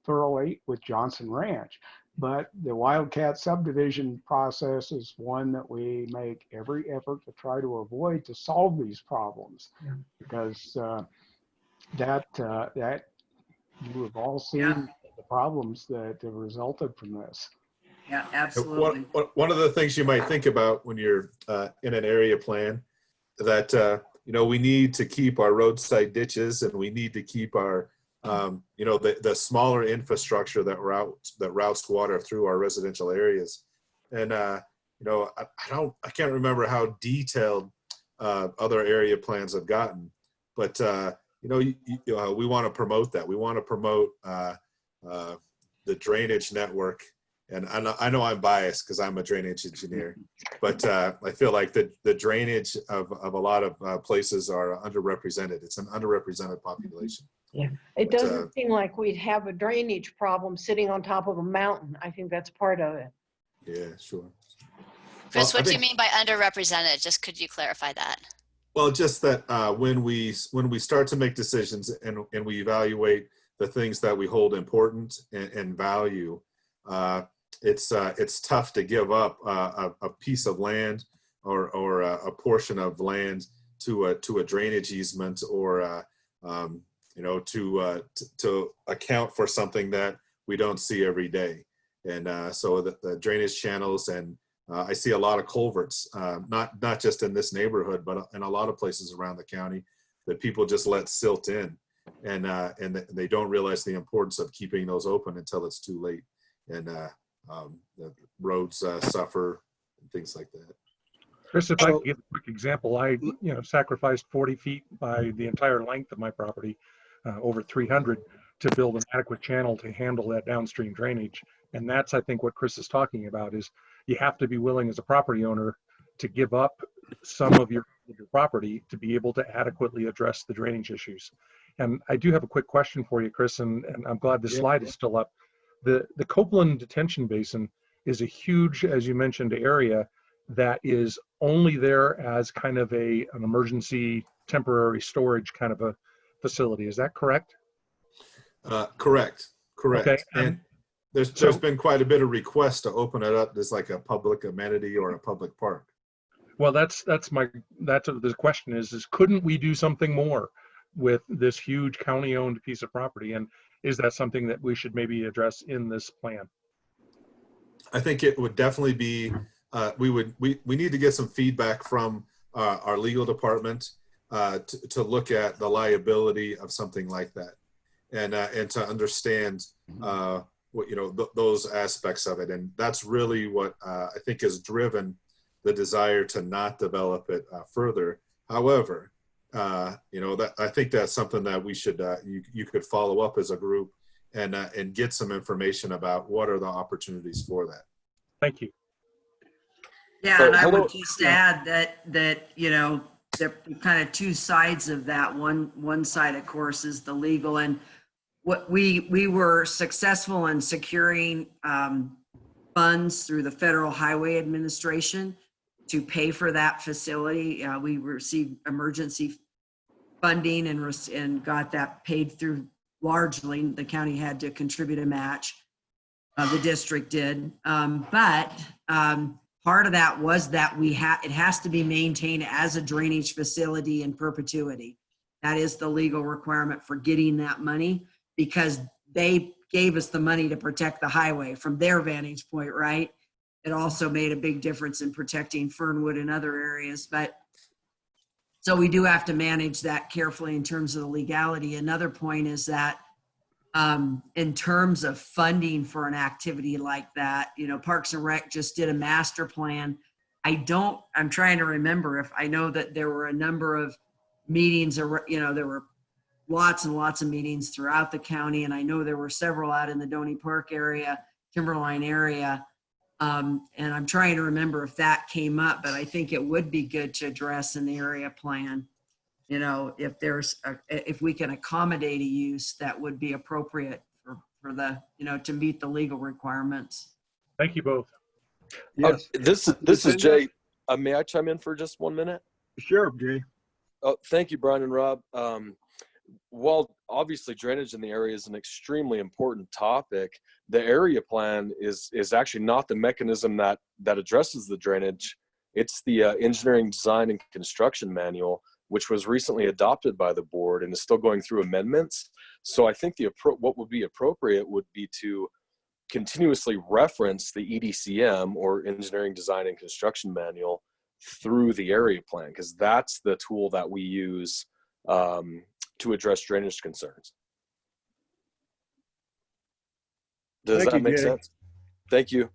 thoroughly with Johnson Ranch. But the Wildcat subdivision process is one that we make every effort to try to avoid to solve these problems, because that you have all seen the problems that have resulted from this. Yeah, absolutely. One of the things you might think about when you're in an area plan that, you know, we need to keep our roadside ditches and we need to keep our, you know, the smaller infrastructure that routes water through our residential areas. And, you know, I can't remember how detailed other area plans have gotten, but, you know, we want to promote that. We want to promote the drainage network. And I know I'm biased because I'm a drainage engineer, but I feel like the drainage of a lot of places are underrepresented. It's an underrepresented population. Yeah, it doesn't seem like we'd have a drainage problem sitting on top of a mountain. I think that's part of it. Yeah, sure. Chris, what do you mean by underrepresented? Just could you clarify that? Well, just that when we start to make decisions and we evaluate the things that we hold important and value, it's tough to give up a piece of land or a portion of land to a drainage easement or you know, to account for something that we don't see every day. And so the drainage channels, and I see a lot of culverts, not just in this neighborhood, but in a lot of places around the county that people just let silt in, and they don't realize the importance of keeping those open until it's too late. And the roads suffer and things like that. Chris, if I could give a quick example, I sacrificed 40 feet by the entire length of my property, over 300, to build an adequate channel to handle that downstream drainage. And that's, I think, what Chris is talking about, is you have to be willing as a property owner to give up some of your property to be able to adequately address the drainage issues. And I do have a quick question for you, Chris, and I'm glad the slide is still up. The Copeland Detention Basin is a huge, as you mentioned, area that is only there as kind of an emergency temporary storage kind of a facility. Is that correct? Correct. Okay. And there's been quite a bit of requests to open it up as like a public amenity or a public park. Well, that's the question is couldn't we do something more with this huge county-owned piece of property? And is that something that we should maybe address in this plan? I think it would definitely be, we need to get some feedback from our legal department to look at the liability of something like that, and to understand what, you know, those aspects of it. And that's really what I think has driven the desire to not develop it further. However, you know, that I think that's something that we should you could follow up as a group and get some information about what are the opportunities for that. Thank you. Yeah, and I would just add that you know, there are kind of two sides of that. One side, of course, is the legal, and what we were successful in securing funds through the Federal Highway Administration to pay for that facility. We received emergency funding and got that paid through largely. The county had to contribute a match. The district did, but part of that was that it has to be maintained as a drainage facility in perpetuity. That is the legal requirement for getting that money, because they gave us the money to protect the highway from their vantage point, right? It also made a big difference in protecting Fernwood and other areas. But so we do have to manage that carefully in terms of the legality. Another point is that in terms of funding for an activity like that, you know, Parks and Rec just did a master plan. I'm trying to remember if I know that there were a number of meetings, or, you know, there were lots and lots of meetings throughout the county. And I know there were several out in the Doney Park area Timberline area. And I'm trying to remember if that came up, but I think it would be good to address in the area plan. You know, if if we can accommodate a use that would be appropriate for the, you know, to meet the legal requirements. Thank you both. Yes. This is Jay. May I chime in for just 1 minute? Sure, Jay. Oh, thank you, Brian and Rob. While obviously drainage in the area is an extremely important topic, the area plan is actually not the mechanism that addresses the drainage. It's the engineering design and construction manual, which was recently adopted by the board and is still going through amendments. So I think what would be appropriate would be to continuously reference the EDCM, or engineering design and construction manual, through the area plan, because that's the tool that we use to address drainage concerns. Does that make sense? Thank you.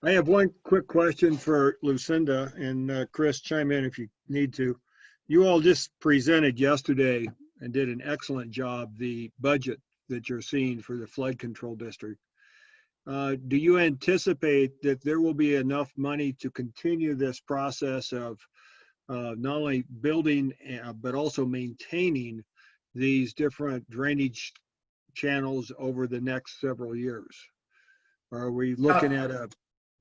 I have one quick question for Lucinda, and Chris, chime in if you need to. You all just presented yesterday and did an excellent job, the budget that you're seeing for the flood control district. Do you anticipate that there will be enough money to continue this process of not only building, but also maintaining these different drainage channels over the next several years? Or are we looking at a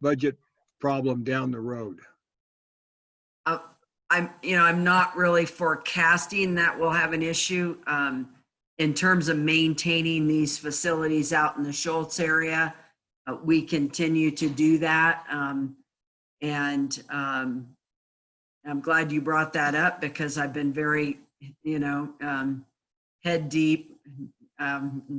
budget problem down the road? I'm not really forecasting that we'll have an issue in terms of maintaining these facilities out in the Schultz area. We continue to do that. And I'm glad you brought that up, because I've been very, head deep,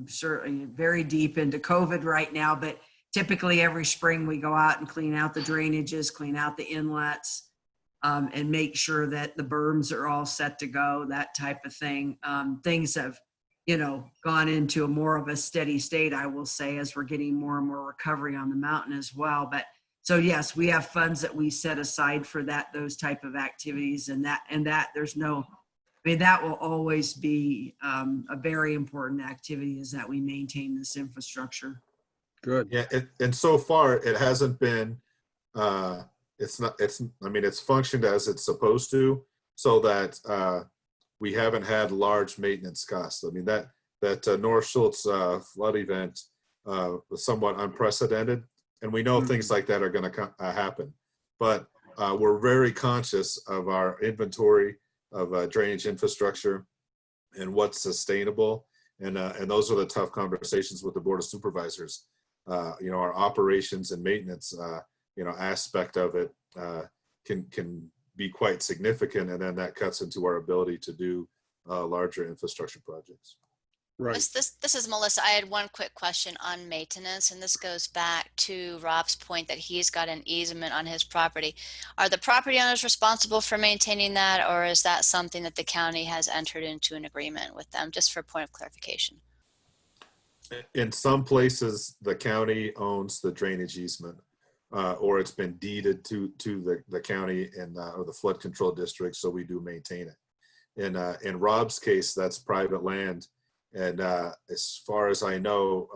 certainly very deep into COVID right now, but typically every spring we go out and clean out the drainages, clean out the inlets, and make sure that the berms are all set to go, that type of thing. Things have, gone into a more of a steady state, I will say, as we're getting more and more recovery on the mountain as well. But so yes, we have funds that we set aside for those type of activities, and that there's no, that will always be a very important activity, is that we maintain this infrastructure. Good. Yeah, and so far it hasn't been, it's functioned as it's supposed to, so that we haven't had large maintenance costs. I mean, that North Schultz flood event was somewhat unprecedented, and we know things like that are going to happen. But we're very conscious of our inventory of drainage infrastructure and what's sustainable, and those are the tough conversations with the Board of Supervisors. Our operations and maintenance, aspect of it can be quite significant, and then that cuts into our ability to do larger infrastructure projects. Right. This is Melissa. I had one quick question on maintenance, and this goes back to Rob's point that he's got an easement on his property. Are the property owners responsible for maintaining that, or is that something that the county has entered into an agreement with them? Just for point of clarification. In some places, the county owns the drainage easement, or it's been deeded to the county or the flood control district, so we do maintain it. In Rob's case, that's private land. And as far as I know,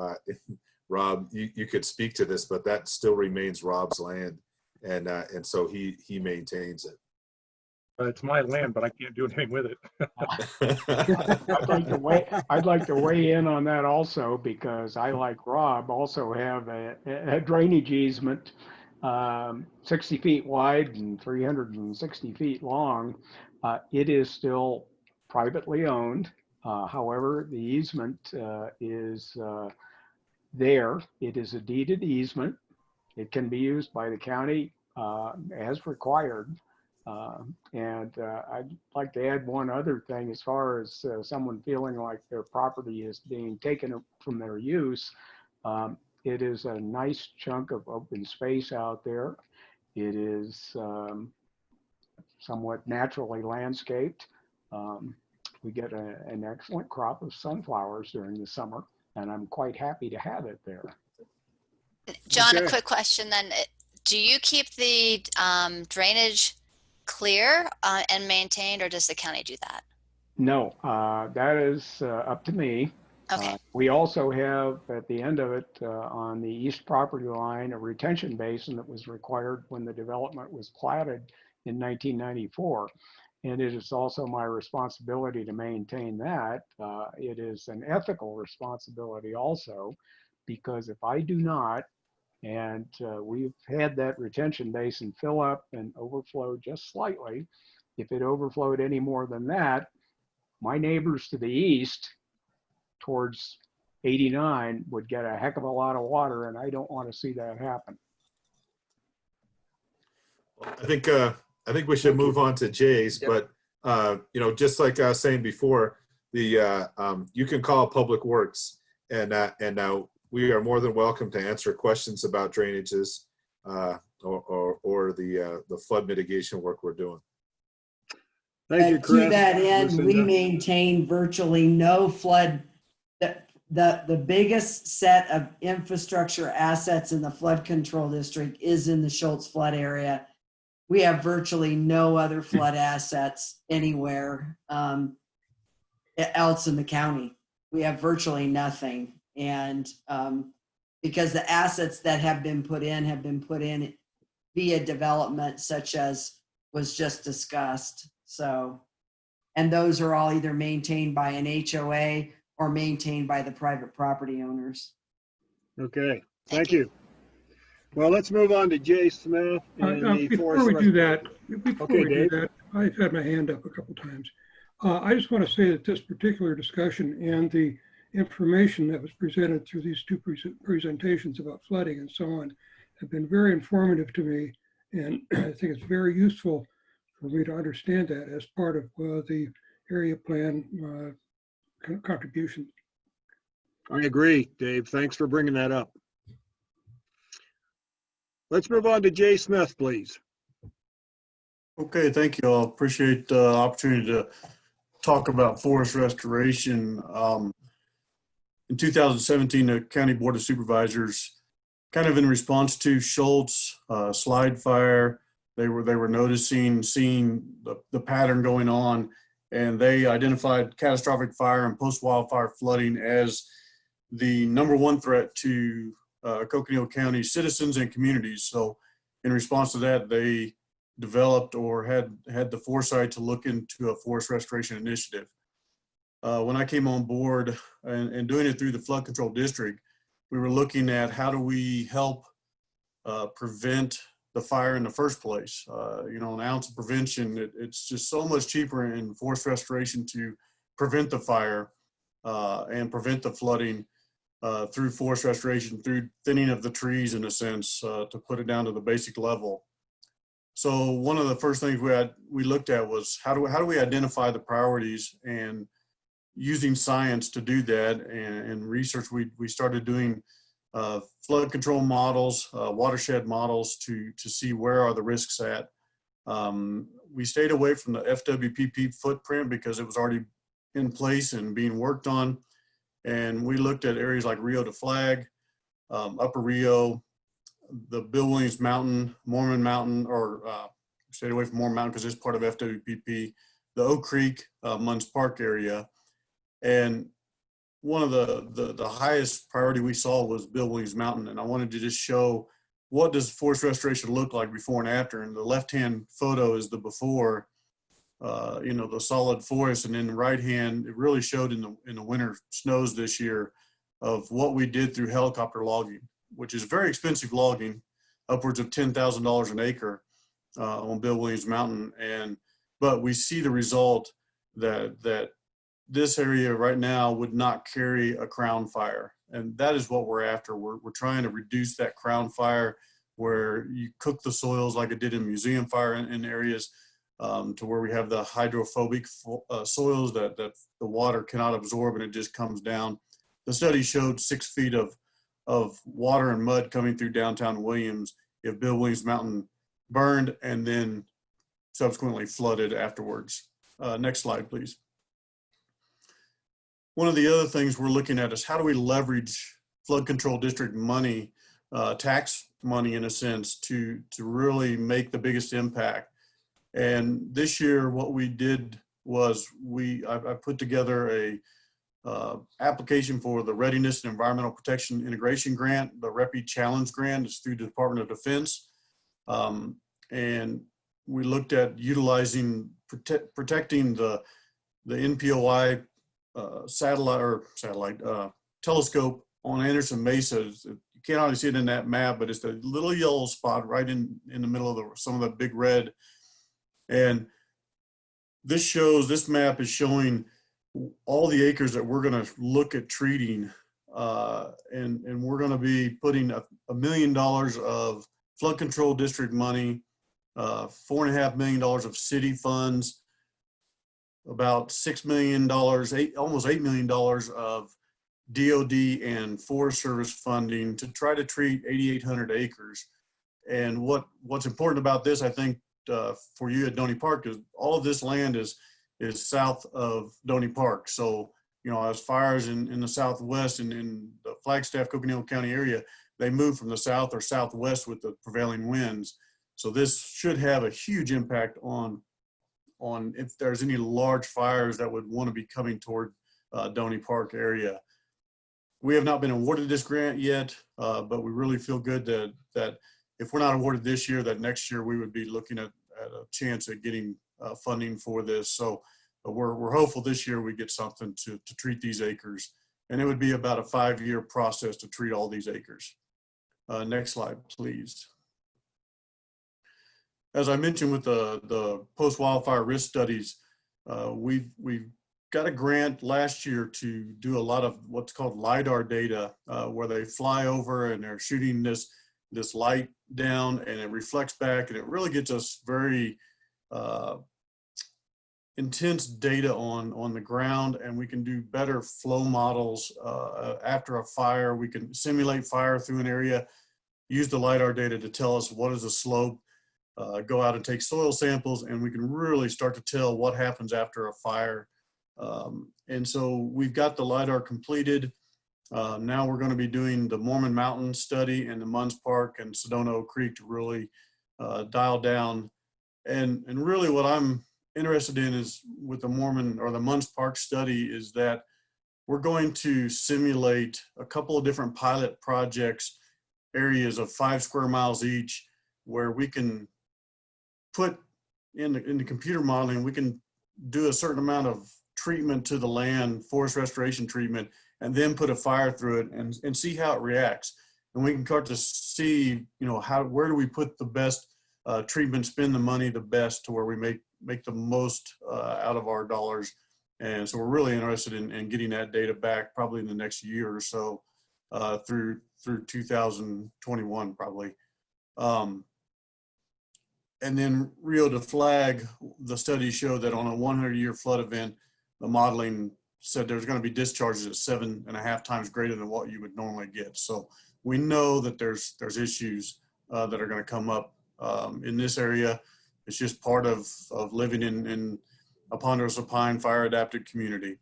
Rob, you could speak to this, but that still remains Rob's land, and so he maintains it. It's my land, but I can't do anything with it. I'd like to weigh in on that also, because I, like Rob, also have a drainage easement, 60 feet wide and 360 feet long. It is still privately owned. However, the easement is there. It is a deeded easement. It can be used by the county as required. And I'd like to add one other thing, as far as someone feeling like their property is being taken from their use. It is a nice chunk of open space out there. It is somewhat naturally landscaped. We get an excellent crop of sunflowers during the summer, and I'm quite happy to have it there. John, a quick question then. Do you keep the drainage clear and maintained, or does the county do that? No, that is up to me. Okay. We also have at the end of it, on the east property line, a retention basin that was required when the development was platted in 1994. And it is also my responsibility to maintain that. It is an ethical responsibility also, because if I do not, and we've had that retention basin fill up and overflow just slightly. If it overflowed any more than that, my neighbors to the east towards 89 would get a heck of a lot of water, and I don't want to see that happen. I think we should move on to Jay's, but you know, just like I was saying before, the you can call Public Works, and we are more than welcome to answer questions about drainages or the flood mitigation work we're doing. Thank you, Chris. To that end, we Lucinda. maintain virtually no flood. The biggest set of infrastructure assets in the flood control district is in the Schultz flood area. We have virtually no other flood assets anywhere else in the county. We have virtually nothing. And because the assets that have been put in via development, such as was just discussed. So, and those are all either maintained by an HOA or maintained by the private property owners. Okay, thank you. Well, let's move on to Jay Smith. Before we do that, Dave. I've had my hand up a couple times. I just want to say that this particular discussion and the information that was presented through these two presentations about flooding and so on have been very informative to me. And I think it's very useful for me to understand that as part of the area plan contribution. I agree, Dave. Thanks for bringing that up. Let's move on to Jay Smith, please. Okay, thank you. I appreciate the opportunity to talk about forest restoration. In 2017, the County Board of Supervisors, kind of in response to Schultz slide fire, they were noticing, seeing the pattern going on, and they identified catastrophic fire and post-wildfire flooding as the #1 threat to Coconino County citizens and communities. So in response to that, they developed or had the foresight to look into a forest restoration initiative. When I came on board and doing it through the flood control district, we were looking at how do we help prevent the fire in the first place. You know, an ounce of prevention, it's just so much cheaper in forest restoration to prevent the fire and prevent the flooding through forest restoration, through thinning of the trees in a sense, to put it down to the basic level. So one of the first things we looked at was how do we identify the priorities, and using science to do that and research, we started doing flood control models, watershed models to see where are the risks at. We stayed away from the FWPP footprint because it was already in place and being worked on. And we looked at areas like Rio de Flag, Upper Rio, the Bill Williams Mountain, Mormon Mountain, or stayed away from Mormon Mountain because it's part of FWPP, the Oak Creek, Munns Park area. And one of the highest priority we saw was Bill Williams Mountain. And I wanted to just show what does forest restoration look like before and after. And the left-hand photo is the before, you know, the solid forest. And then the right hand, it really showed in the winter snows this year of what we did through helicopter logging, which is very expensive logging, upwards of $10,000 an acre on Bill Williams Mountain. But we see the result that this area right now would not carry a crown fire. And that is what we're after. We're trying to reduce that crown fire where you cook the soils like it did in museum fire in areas to where we have the hydrophobic soils that the water cannot absorb and it just comes down. The study showed 6 feet of water and mud coming through downtown Williams if Bill Williams Mountain burned and then subsequently flooded afterwards. Next slide, please. One of the other things we're looking at is how do we leverage flood control district money, tax money in a sense, to really make the biggest impact. And this year, what we did was I put together application for the Readiness and Environmental Protection Integration Grant. The REPI Challenge Grant is through the Department of Defense. And we looked at utilizing, protecting the NPOI satellite telescope on Anderson Mesa. You can't hardly see it in that map, but it's the little yellow spot right in the middle of some of the big red. And this map is showing all the acres that we're going to look at treating. And we're going to be putting $1 million of flood control district money, $4.5 million of city funds, about $6 million, almost $8 million of DOD and Forest Service funding to try to treat 8,800 acres. And what's important about this, I think, for you at Doney Park is all of this land is south of Doney Park. So, you know, as fires in the southwest and in the Flagstaff, Coconino County area, they move from the south or southwest with the prevailing winds. So this should have a huge impact on if there's any large fires that would want to be coming toward Doney Park area. We have not been awarded this grant yet, but we really feel good that if we're not awarded this year, that next year we would be looking at a chance at getting funding for this. So we're hopeful this year we get something to treat these acres. And it would be about a 5-year process to treat all these acres. Next slide, please. As I mentioned with the post-wildfire risk studies, we've got a grant last year to do a lot of what's called LiDAR data, where they fly over and they're shooting this light down and it reflects back, and it really gets us very intense data on the ground, and we can do better flow models after a fire. We can simulate fire through an area, use the LiDAR data to tell us what is the slope, go out and take soil samples, and we can really start to tell what happens after a fire. And so we've got the LiDAR completed. Now we're going to be doing the Mormon Mountain study and the Munns Park and Sedona Oak Creek to really dial down. And really what I'm interested in is with the Mormon or the Munns Park study is that we're going to simulate a couple of different pilot projects, areas of 5 square miles each, where we can put in the computer modeling, we can do a certain amount of treatment to the land, forest restoration treatment, and then put a fire through it and see how it reacts. And we can start to see, you know, where do we put the best treatment, spend the money the best to where we make the most out of our dollars. And so we're really interested in getting that data back probably in the next year or so through 2021 probably. And then Rio de Flag, the studies show that on a 100-year flood event, the modeling said there's going to be discharges at 7.5 times greater than what you would normally get. So we know that there's issues that are going to come up in this area. It's just part of living in a Ponderosa Pine fire adapted community.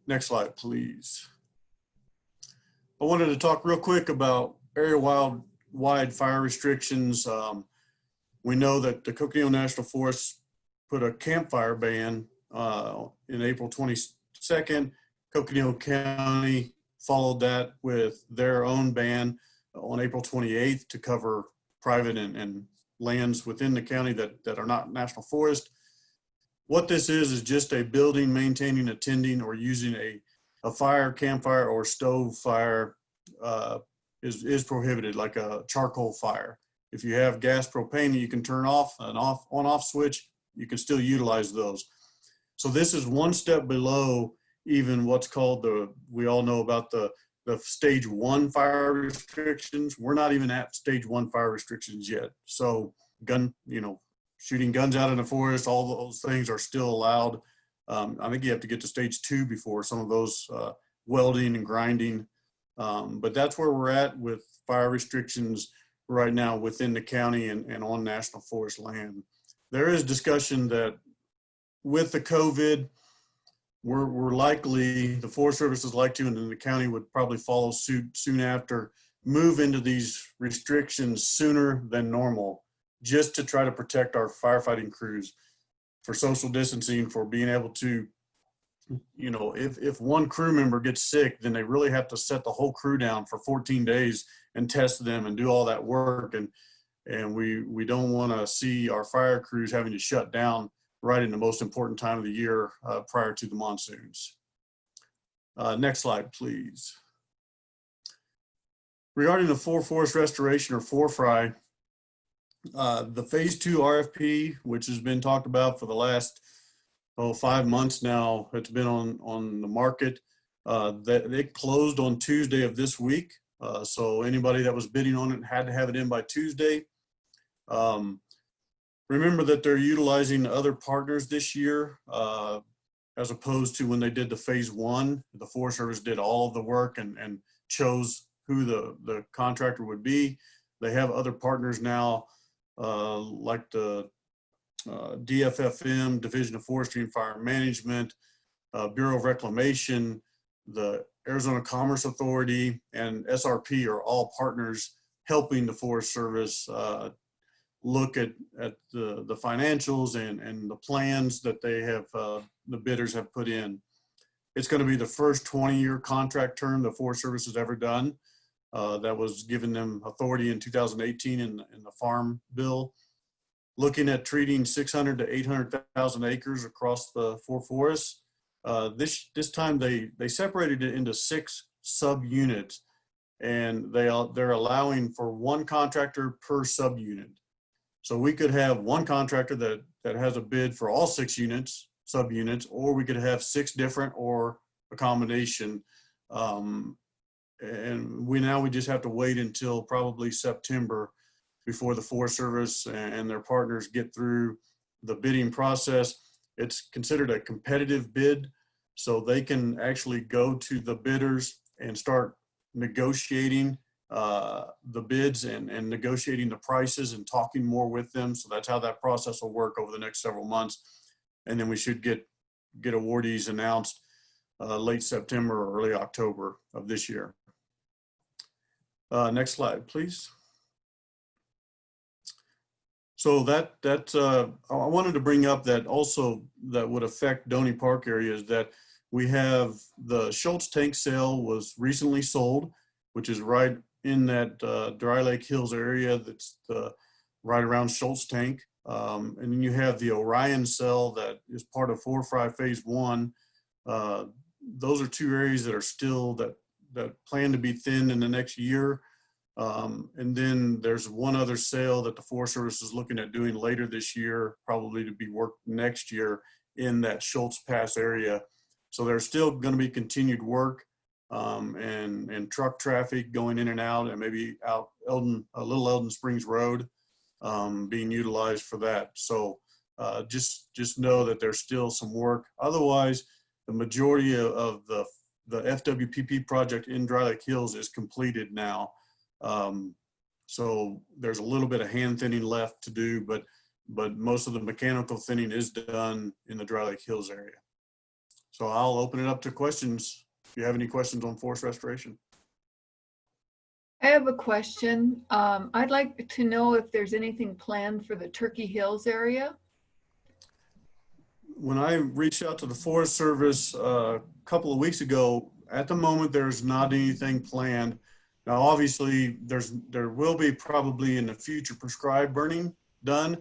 Next slide, please. I wanted to talk real quick about area-wide fire restrictions. We know that the Coconino National Forest put a campfire ban in April 22nd. Coconino County followed that with their own ban on April 28th to cover private and lands within the county that are not national forest. What this is just a building, maintaining, attending, or using a fire, campfire, or stove fire is prohibited, like a charcoal fire. If you have gas propane, you can turn off an on-off switch, you can still utilize those. So this is one step below even what's called we all know about the stage 1 fire restrictions. We're not even at stage 1 fire restrictions yet. So shooting guns out in the forest, all those things are still allowed. I think you have to get to stage 2 before some of those welding and grinding. But that's where we're at with fire restrictions right now within the county and on national forest land. There is discussion that with the COVID, we're likely, the Forest Service is like to, and then the county would probably follow suit soon after, move into these restrictions sooner than normal, just to try to protect our firefighting crews for social distancing, for being able to you know, if one crew member gets sick, then they really have to set the whole crew down for 14 days and test them and do all that work. And we don't want to see our fire crews having to shut down right in the most important time of the year prior to the monsoons. Next slide, please. Regarding the forest restoration or FORFRI, the phase 2 RFP, which has been talked about for the last 5 months now, it's been on the market. It closed on Tuesday of this week. So anybody that was bidding on it had to have it in by Tuesday. Remember that they're utilizing other partners this year, as opposed to when they did the phase 1. The Forest Service did all of the work and chose who the contractor would be. They have other partners now, like the DFFM, Division of Forestry and Fire Management, Bureau of Reclamation, the Arizona Commerce Authority, and SRP are all partners helping the Forest Service look at the financials and the plans that they have, the bidders have put in. It's going to be the first 20-year contract term the Forest Service has ever done. That was given them authority in 2018 in the Farm Bill. Looking at treating 600 to 800,000 acres across the 4 forests. This time they separated it into 6 subunits, and they're allowing for 1 contractor per subunit. So we could have 1 contractor that has a bid for all 6 subunits, or we could have 6 different, or a combination. And we just have to wait until probably September before the Forest Service and their partners get through the bidding process. It's considered a competitive bid, so they can actually go to the bidders and start negotiating the bids and negotiating the prices and talking more with them. So that's how that process will work over the next several months. And then we should get awardees announced late September or early October of this year. Next slide, please. So I wanted to bring up that also that would affect Doney Park area is that we have the Schultz tank sale was recently sold, which is right in that Dry Lake Hills area that's right around Schultz tank. And then you have the Orion cell that is part of FORFRI phase 1. Those are 2 areas that are still that plan to be thinned in the next year. And then there's one other sale that the Forest Service is looking at doing later this year, probably to be worked next year in that Schultz Pass area. So there's still going to be continued work and truck traffic going in and out, and maybe out Little Eldon Springs Road being utilized for that. So just know that there's still some work. Otherwise, the majority of the FWPP project in Dry Lake Hills is completed now. So there's a little bit of hand thinning left to do, but most of the mechanical thinning is done in the Dry Lake Hills area. So I'll open it up to questions. If you have any questions on forest restoration. I have a question. I'd like to know if there's anything planned for the Turkey Hills area. When I reached out to the Forest Service a couple of weeks ago, at the moment, there's not anything planned. Now, obviously, there will be probably in the future prescribed burning done,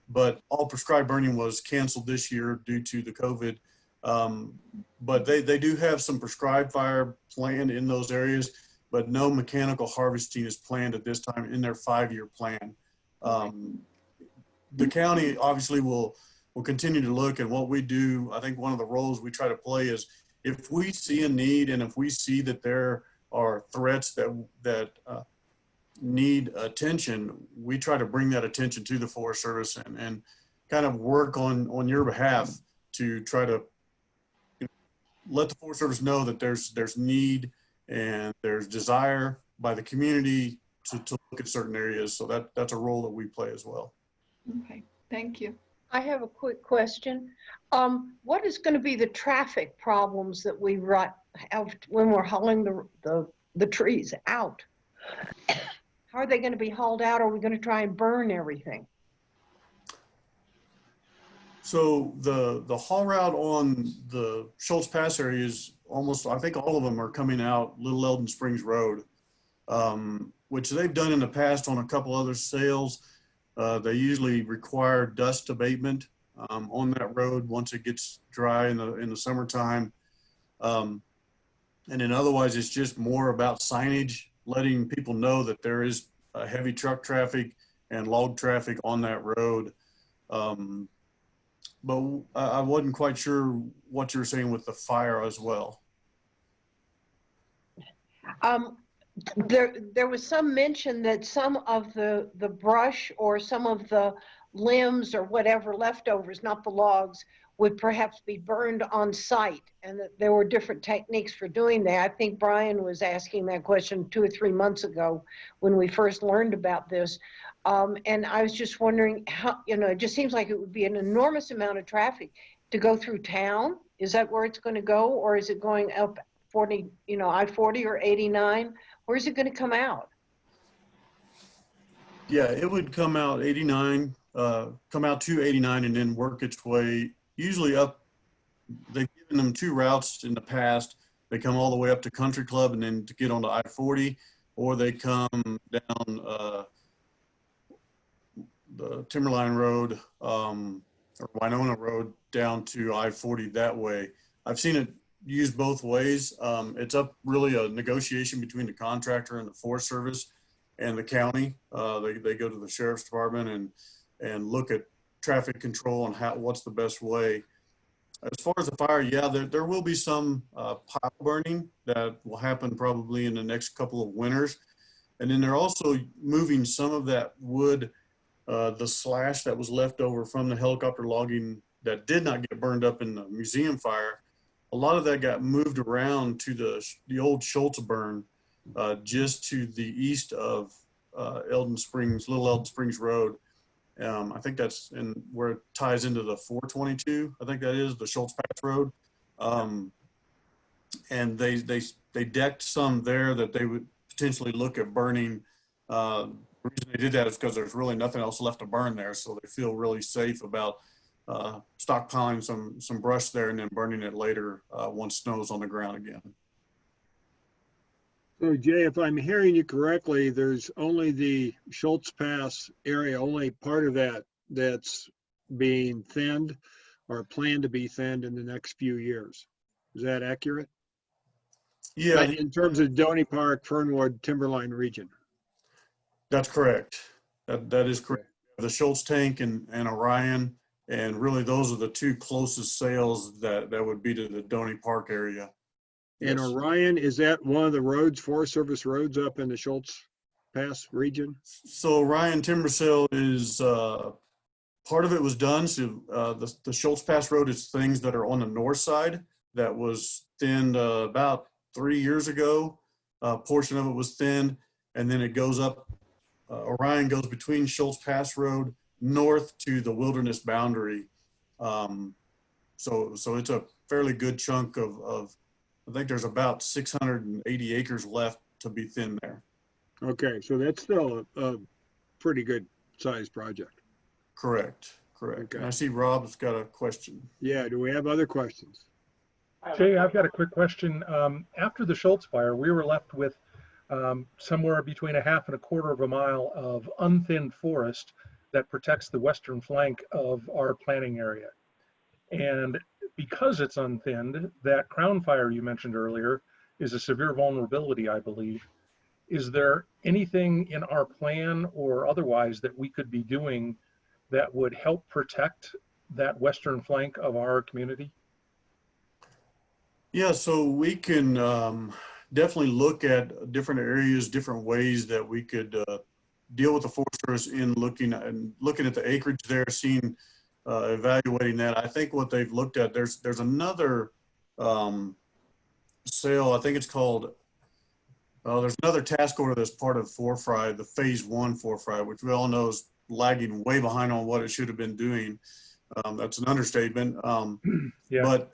but all prescribed burning was canceled this year due to the COVID. But they do have some prescribed fire planned in those areas, but no mechanical harvesting is planned at this time in their 5-year plan. The county obviously will continue to look, and what we do, I think one of the roles we try to play is if we see a need and if we see that there are threats that need attention, we try to bring that attention to the Forest Service and kind of work on your behalf to try to let the Forest Service know that there's need and there's desire by the community to look at certain areas. So that's a role that we play as well. Okay, thank you. I have a quick question. What is going to be the traffic problems that we have when we're hauling the trees out? How are they going to be hauled out? Or are we going to try and burn everything? So the haul route on the Schultz Pass area is almost, I think all of them are coming out Little Eldon Springs Road, which they've done in the past on a couple other sales. They usually require dust abatement on that road once it gets dry in the summertime. And then otherwise, it's just more about signage, letting people know that there is heavy truck traffic and log traffic on that road. But I wasn't quite sure what you're saying with the fire as well. There was some mention that some of the brush or some of the limbs or whatever leftovers, not the logs, would perhaps be burned on site, and that there were different techniques for doing that. I think Brian was asking that question 2 or 3 months ago when we first learned about this. And I was just wondering how, it just seems like it would be an enormous amount of traffic to go through town. Is that where it's going to go, or is it going up 40, I-40 or 89? Where's it going to come out? Yeah, it would come out 89, come out to 89 and then work its way usually up. They've given them 2 routes in the past. They come all the way up to Country Club and then to get onto I-40, or they come down the Timberline Road or Winona Road down to I-40 that way. I've seen it used both ways. It's up really a negotiation between the contractor and the Forest Service and the county. They go to the Sheriff's Department and look at traffic control and what's the best way. As far as the fire, yeah, there will be some pile burning that will happen probably in the next couple of winters. And then they're also moving some of that wood, the slash that was left over from the helicopter logging that did not get burned up in the museum fire. A lot of that got moved around to the old Schultz burn, just to the east of Eldon Springs, Little Eldon Springs Road. I think that's where it ties into the 422. I think that is the Schultz Pass Road. And they decked some there that they would potentially look at burning. The reason they did that is because there's really nothing else left to burn there. So they feel really safe about stockpiling some brush there and then burning it later once snow's on the ground again. So Jay, if I'm hearing you correctly, there's only the Schultz Pass area, only part of that's being thinned or planned to be thinned in the next few years. Is that accurate? Yeah. In terms of Doney Park, Fernwood, Timberline region. That's correct. That is correct. The Schultz tank and Orion, and really those are the 2 closest sales that would be to the Doney Park area. And Yes. Orion, is that one of the roads, Forest Service roads up in the Schultz Pass region? So Orion Timber Sale is, part of it was done. So the Schultz Pass Road is things that are on the north side that was thinned about 3 years ago. A portion of it was thinned, and then it goes up. Orion goes between Schultz Pass Road north to the wilderness boundary. So it's a fairly good chunk of I think there's about 680 acres left to be thinned there. Okay, so that's still a pretty good sized project. Correct. Okay. And I see Rob's got a question. Yeah, do we have other questions? Jay, I've got a quick question. After the Schultz fire, we were left with somewhere between 1/2 and 1/4 of a mile of unthinned forest that protects the western flank of our planning area. And because it's unthinned, that crown fire you mentioned earlier is a severe vulnerability, I believe. Is there anything in our plan or otherwise that we could be doing that would help protect that western flank of our community? Yeah, so we can definitely look at different areas, different ways that we could deal with the Forest Service in looking at the acreage there, seeing, evaluating that. I think what they've looked at, there's another sale, I think it's called, there's another task order that's part of Forefry, the phase 1 Forefry, which we all know is lagging way behind on what it should have been doing. That's an understatement. Yeah. But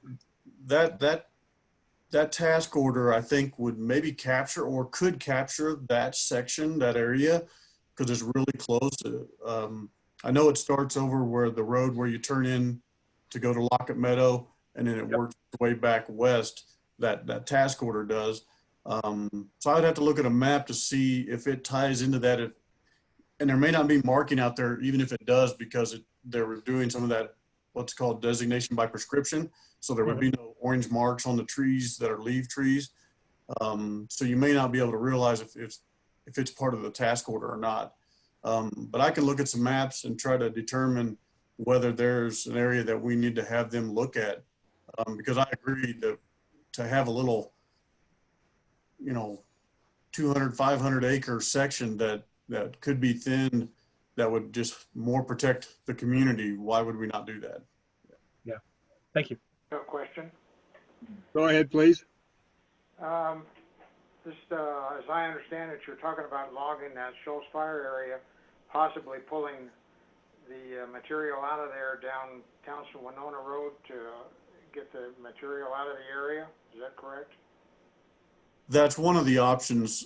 that task order, I think, would maybe capture or could capture that section, that area, because it's really close. I know it starts over where the road where you turn in to go to Lockett Meadow, and then it works its way back west, that task order does. So I'd have to look at a map to see if it ties into that. And there may not be marking out there, even if it does, because they were doing some of that, what's called designation by prescription. So there would be no orange marks on the trees that are leaf trees. So you may not be able to realize if it's part of the task order or not. But I can look at some maps and try to determine whether there's an area that we need to have them look at. Because I agree that to have a little, 200, 500 acre section that could be thinned, that would just more protect the community. Why would we not do that? Yeah, thank you. No question. Go ahead, please. Just as I understand it, you're talking about logging that Schultz Fire area, possibly pulling the material out of there down Townsend Winona Road to get the material out of the area. Is that correct? That's one of the options.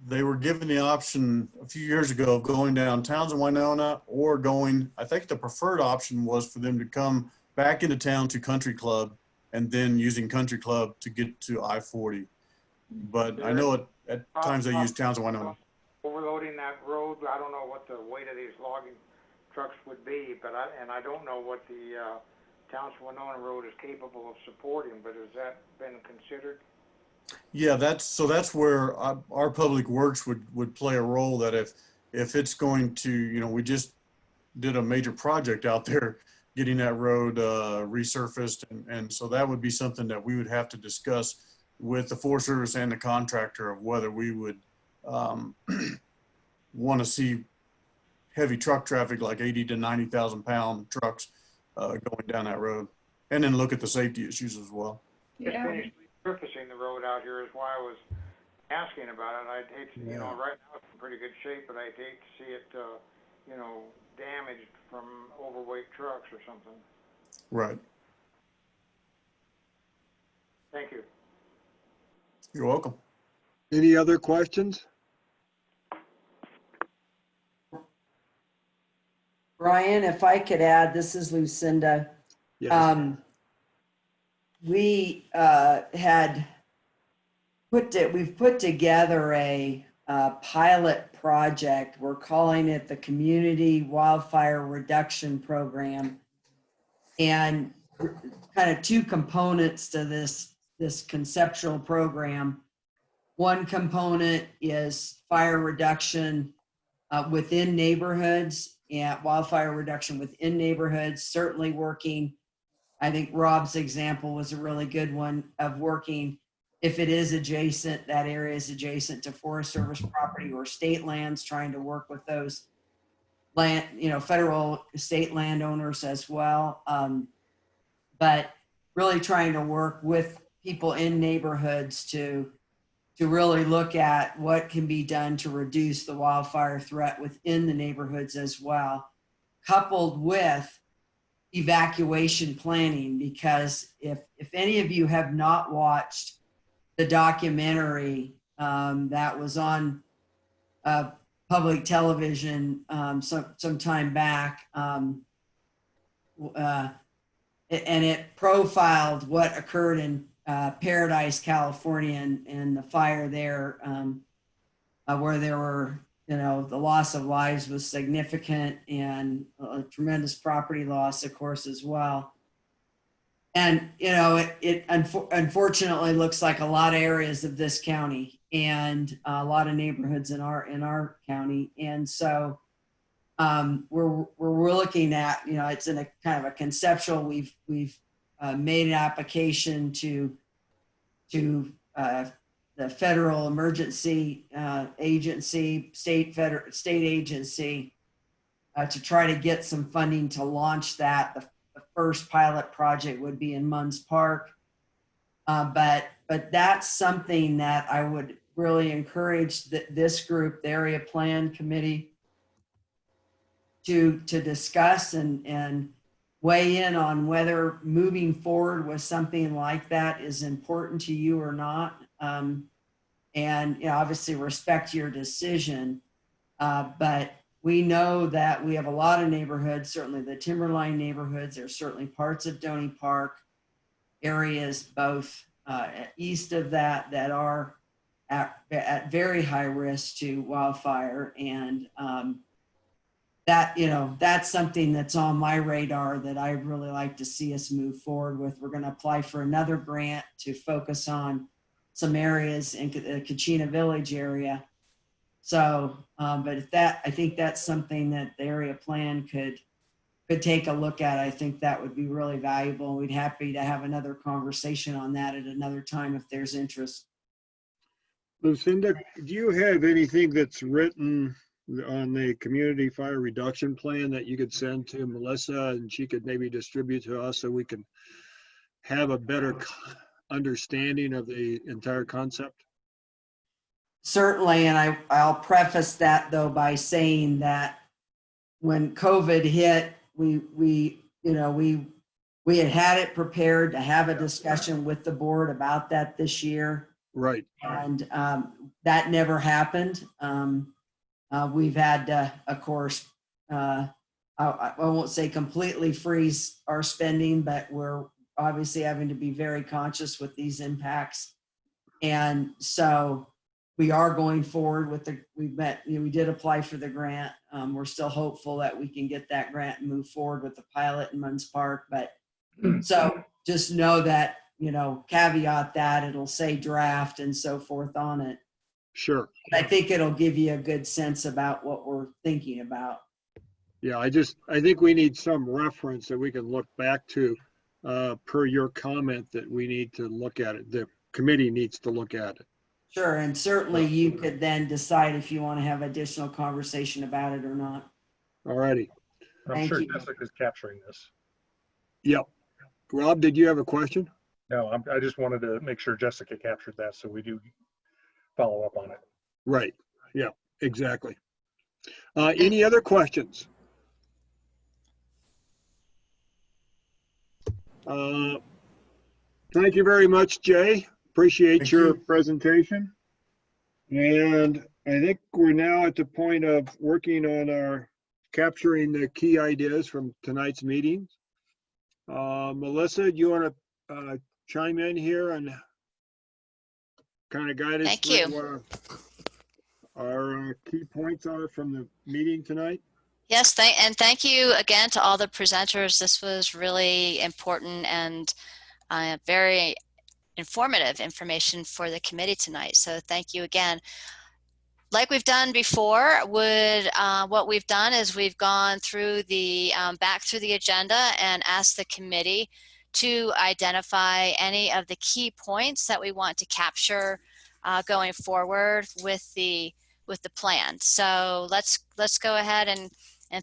They were given the option a few years ago of going down Townsend Winona, or going, I think the preferred option was for them to come back into town to Country Club and then using Country Club to get to I-40. But I know at times they use Townsend Winona. Overloading that road, I don't know what the weight of these logging trucks would be, but I don't know what the Townsend Winona Road is capable of supporting, but has that been considered? Yeah, that's where our public works would play a role. That if it's going to, we just did a major project out there getting that road resurfaced, and so that would be something that we would have to discuss with the Forest Service and the contractor of whether we would want to see heavy truck traffic, like 80 to 90,000 pound trucks going down that road, and then look at the safety issues as well. Yeah. Just surfacing the road out here is why I was asking about it. I'd hate to, right now it's in pretty good shape, but I'd hate to see it, damaged from overweight trucks or something. Right. Thank you. You're welcome. Any other questions? Brian, if I could add, this is Lucinda. Yes. We've put together a pilot project. We're calling it the Community Wildfire Reduction Program, and kind of two components to this conceptual program. One component is fire reduction within neighborhoods, and wildfire reduction within neighborhoods, certainly working. I think Rob's example was a really good one of working if it is adjacent, that area is adjacent to Forest Service property or state lands, trying to work with those land, federal state landowners as well. But really trying to work with people in neighborhoods to really look at what can be done to reduce the wildfire threat within the neighborhoods as well, coupled with evacuation planning. Because if any of you have not watched the documentary that was on public television some time back, and it profiled what occurred in Paradise, California, and the fire there, where there were, the loss of lives was significant, and a tremendous property loss, of course, as well. And, it unfortunately looks like a lot of areas of this county and a lot of neighborhoods in our county. And so we're looking at, it's in a kind of a conceptual, we've made an application to the Federal Emergency Agency, state agency, to try to get some funding to launch that. The first pilot project would be in Munns Park. But that's something that I would really encourage this group, the Area Plan Committee, to discuss and weigh in on whether moving forward with something like that is important to you or not. And obviously respect your decision. But we know that we have a lot of neighborhoods, certainly the Timberline neighborhoods. There's certainly parts of Doney Park areas, both east of that are at very high risk to wildfire. And that, that's something that's on my radar that I'd really like to see us move forward with. We're going to apply for another grant to focus on some areas in the Kachina Village area. So, but if that, I think that's something that the area plan could take a look at. I think that would be really valuable. We'd happy to have another conversation on that at another time if there's interest. Lucinda, do you have anything that's written on the community fire reduction plan that you could send to Melissa and she could maybe distribute to us so we can have a better understanding of the entire concept? Certainly, and I'll preface that though by saying that when COVID hit, we had it prepared to have a discussion with the board about that this year. Right. And that never happened. We've had to, of course, I won't say completely freeze our spending, but we're obviously having to be very conscious with these impacts. And so we are going forward with we did apply for the grant. We're still hopeful that we can get that grant and move forward with the pilot in Munns Park. But so just know that, caveat that it'll say draft and so forth on it. Sure. I think it'll give you a good sense about what we're thinking about. Yeah, I think we need some reference that we can look back to per your comment that we need to look at it. The committee needs to look at it. Sure, and certainly you could then decide if you want to have additional conversation about it or not. All righty. I'm sure Jessica's capturing this. Yep. Rob, did you have a question? No, I just wanted to make sure Jessica captured that so we do follow up on it. Right. Yeah, exactly. Any other questions? Thank you very much, Jay. Appreciate your presentation. And I think we're now at the point of working on our capturing the key ideas from tonight's meetings. Melissa, do you want to chime in here and kind of guide us through what our key points are from the meeting tonight? Yes, and thank you again to all the presenters. This was really important and very informative information for the committee tonight. So thank you again. Like we've done before, what we've done is we've gone through the back through the agenda and asked the committee to identify any of the key points that we want to capture going forward with the plan. So let's go ahead and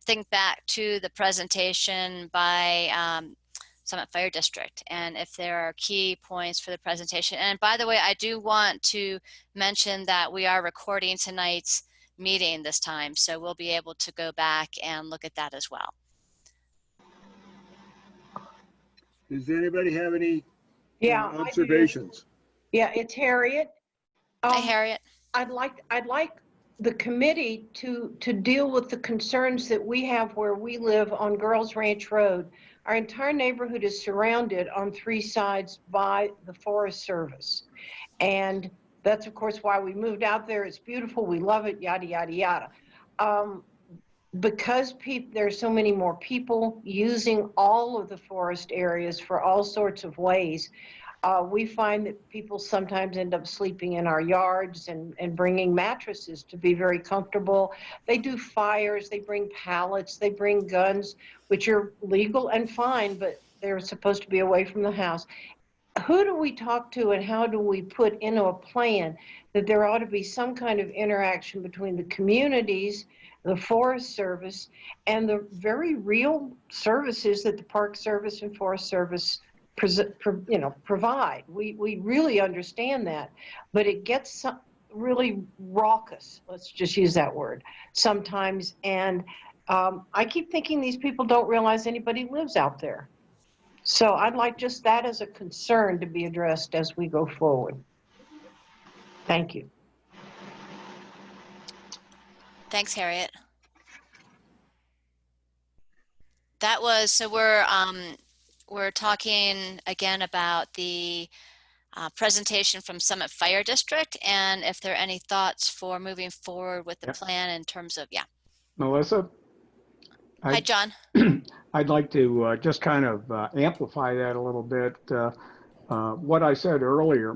think back to the presentation by Summit Fire District, and if there are key points for the presentation. And by the way, I do want to mention that we are recording tonight's meeting this time, so we'll be able to go back and look at that as well. Does anybody have any observations? Yeah, it's Harriet. Hi, Harriet. I'd like the committee to deal with the concerns that we have where we live on Girls Ranch Road. Our entire neighborhood is surrounded on 3 sides by the Forest Service. And that's, of course, why we moved out there. It's beautiful. We love it, yada, yada, yada. Because there's so many more people using all of the forest areas for all sorts of ways, we find that people sometimes end up sleeping in our yards and bringing mattresses to be very comfortable. They do fires, they bring pallets, they bring guns, which are legal and fine, but they're supposed to be away from the house. Who do we talk to and how do we put into a plan that there ought to be some kind of interaction between the communities, the Forest Service, and the very real services that the Park Service and Forest Service provide. We really understand that, but it gets really raucous, let's just use that word, sometimes. And I keep thinking these people don't realize anybody lives out there. So I'd like just that as a concern to be addressed as we go forward. Thank you. Thanks, Harriet. That was, so we're talking again about the presentation from Summit Fire District, and if there are any thoughts for moving forward with the plan in terms of, Melissa? Hi, John. I'd like to just kind of amplify that a little bit. What I said earlier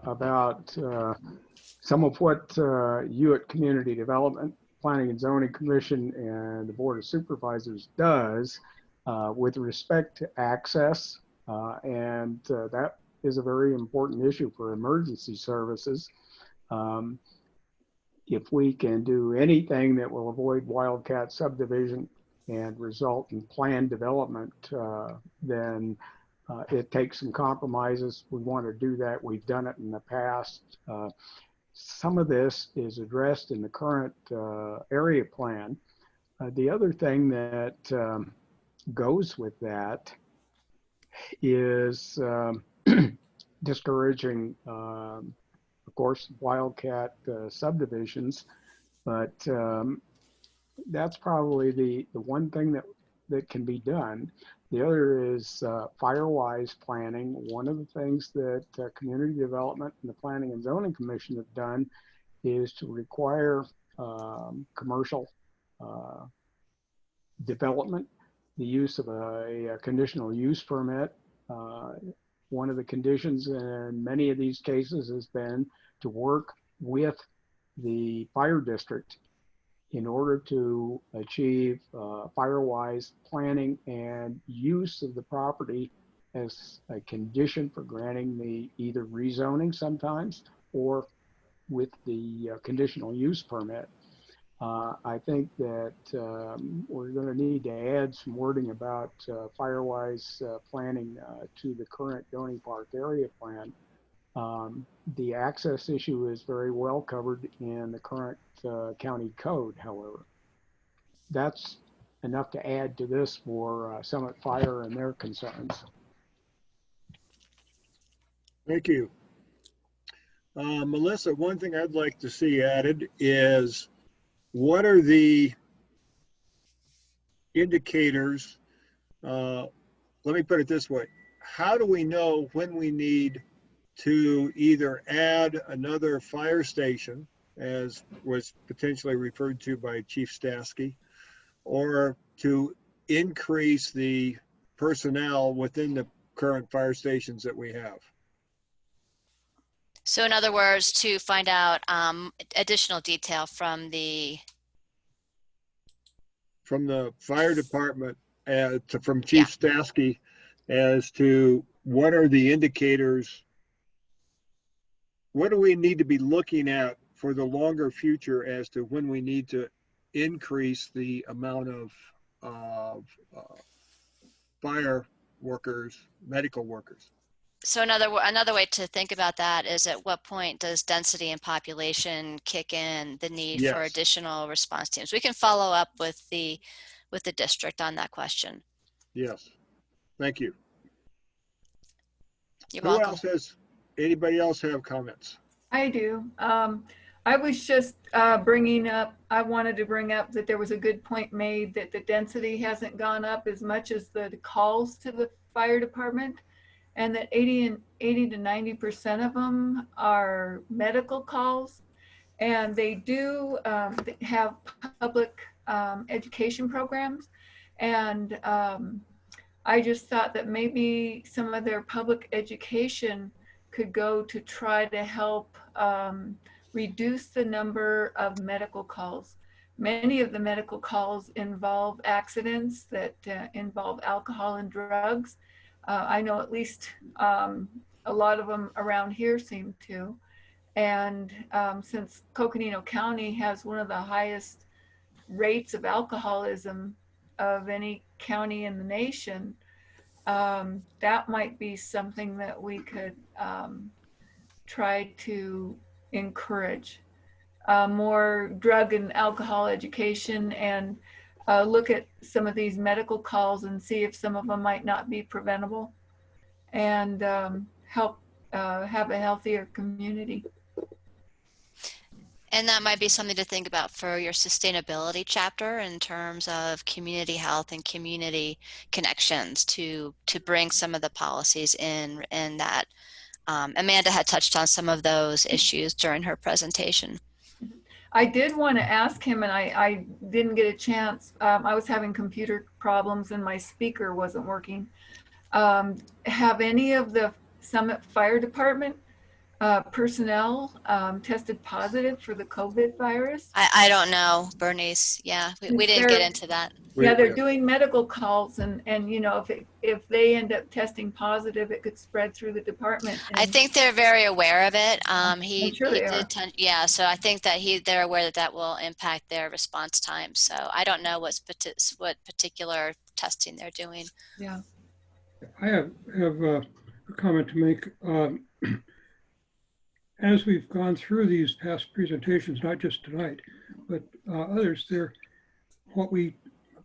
about some of what you at Community Development, Planning and Zoning Commission, and the Board of Supervisors does with respect to access, and that is a very important issue for emergency services. If we can do anything that will avoid wildcat subdivision and result in planned development, then it takes some compromises. We want to do that. We've done it in the past. Some of this is addressed in the current area plan. The other thing that goes with that is discouraging, of course, wildcat subdivisions, but that's probably the one thing that can be done. The other is fire-wise planning. One of the things that Community Development and the Planning and Zoning Commission have done is to require commercial development, the use of a conditional use permit. One of the conditions in many of these cases has been to work with the fire district in order to achieve fire-wise planning and use of the property as a condition for granting the either rezoning sometimes or with the conditional use permit. I think that we're going to need to add some wording about fire-wise planning to the current Doney Park area plan. The access issue is very well covered in the current county code, however. That's enough to add to this for Summit Fire and their concerns. Thank you. Melissa, one thing I'd like to see added is what are the indicators? Let me put it this way. How do we know when we need to either add another fire station, as was potentially referred to by Chief Stasky, or to increase the personnel within the current fire stations that we have? So in other words, to find out additional detail from the fire department, from Chief Stasky, as to what are the indicators, what do we need to be looking at for the longer future as to when we need to increase the amount of fire workers, medical workers? So another way to think about that is at what point does density and population kick in the need for additional response teams? We can follow up with the district on that question. Yes, thank you. You're Who welcome. else has, anybody else have comments? I do. I was just I wanted to bring up that there was a good point made that the density hasn't gone up as much as the calls to the fire department, and that 80 to 90% of them are medical calls. And they do have public education programs. And I just thought that maybe some of their public education could go to try to help reduce the number of medical calls. Many of the medical calls involve accidents that involve alcohol and drugs. I know at least a lot of them around here seem to. And since Coconino County has one of the highest rates of alcoholism of any county in the nation, that might be something that we could try to encourage. More drug and alcohol education, and look at some of these medical calls and see if some of them might not be preventable, and help have a healthier community. And that might be something to think about for your sustainability chapter in terms of community health and community connections to bring some of the policies in that. Amanda had touched on some of those issues during her presentation. I did want to ask him, and I didn't get a chance. I was having computer problems and my speaker wasn't working. Have any of the Summit Fire Department personnel tested positive for the COVID virus? I don't know, Bernice. Yeah, we didn't get into that. Yeah, they're doing medical calls, and you know, if they end up testing positive, it could spread through the department. I think they're very aware of it. He sure they are. Yeah, so I think that they're aware that will impact their response time. So I don't know what particular testing they're doing. Yeah. I have a comment to make. As we've gone through these past presentations, not just tonight, but others, what we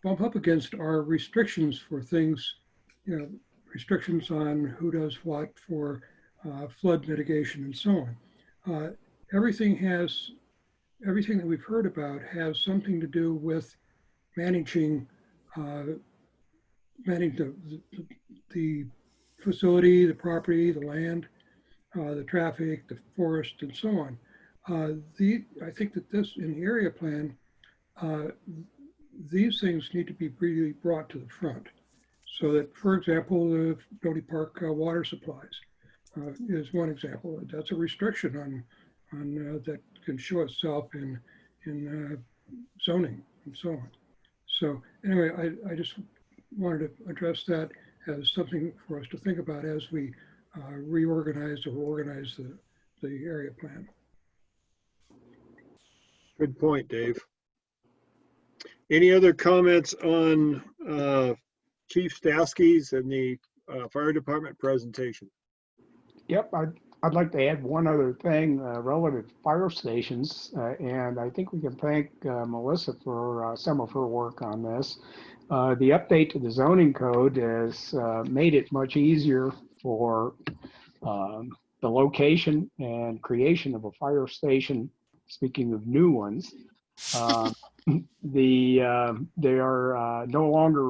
bump up against are restrictions for things, you know, restrictions on who does what for flood mitigation and so on. Everything that we've heard about has something to do with managing the facility, the property, the land, the traffic, the forest, and so on. I think that this, in the area plan, these things need to be really brought to the front. So that, for example, the Doney Park water supplies is one example. That's a restriction on that can show itself in zoning and so on. So anyway, I just wanted to address that as something for us to think about as we reorganize or organize the area plan. Good point, Dave. Any other comments on Chief Stasky's and the fire department presentation? Yep, I'd like to add one other thing relative to fire stations, and I think we can thank Melissa for some of her work on this. The update to the zoning code has made it much easier for the location and creation of a fire station. Speaking of new ones, they are no longer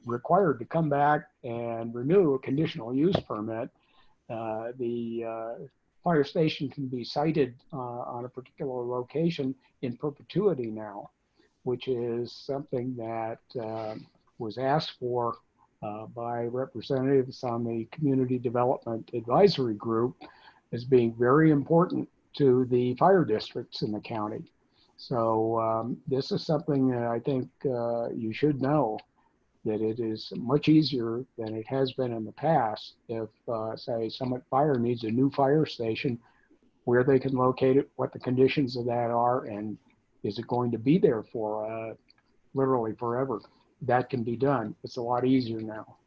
required to come back and renew a conditional use permit. The fire station can be sited on a particular location in perpetuity now, which is something that was asked for by representatives on the Community Development Advisory Group as being very important to the fire districts in the county. So this is something that I think you should know, that it is much easier than it has been in the past if, say, Summit Fire needs a new fire station, where they can locate it, what the conditions of that are, and is it going to be there for literally forever. That can be done. It's a lot easier now.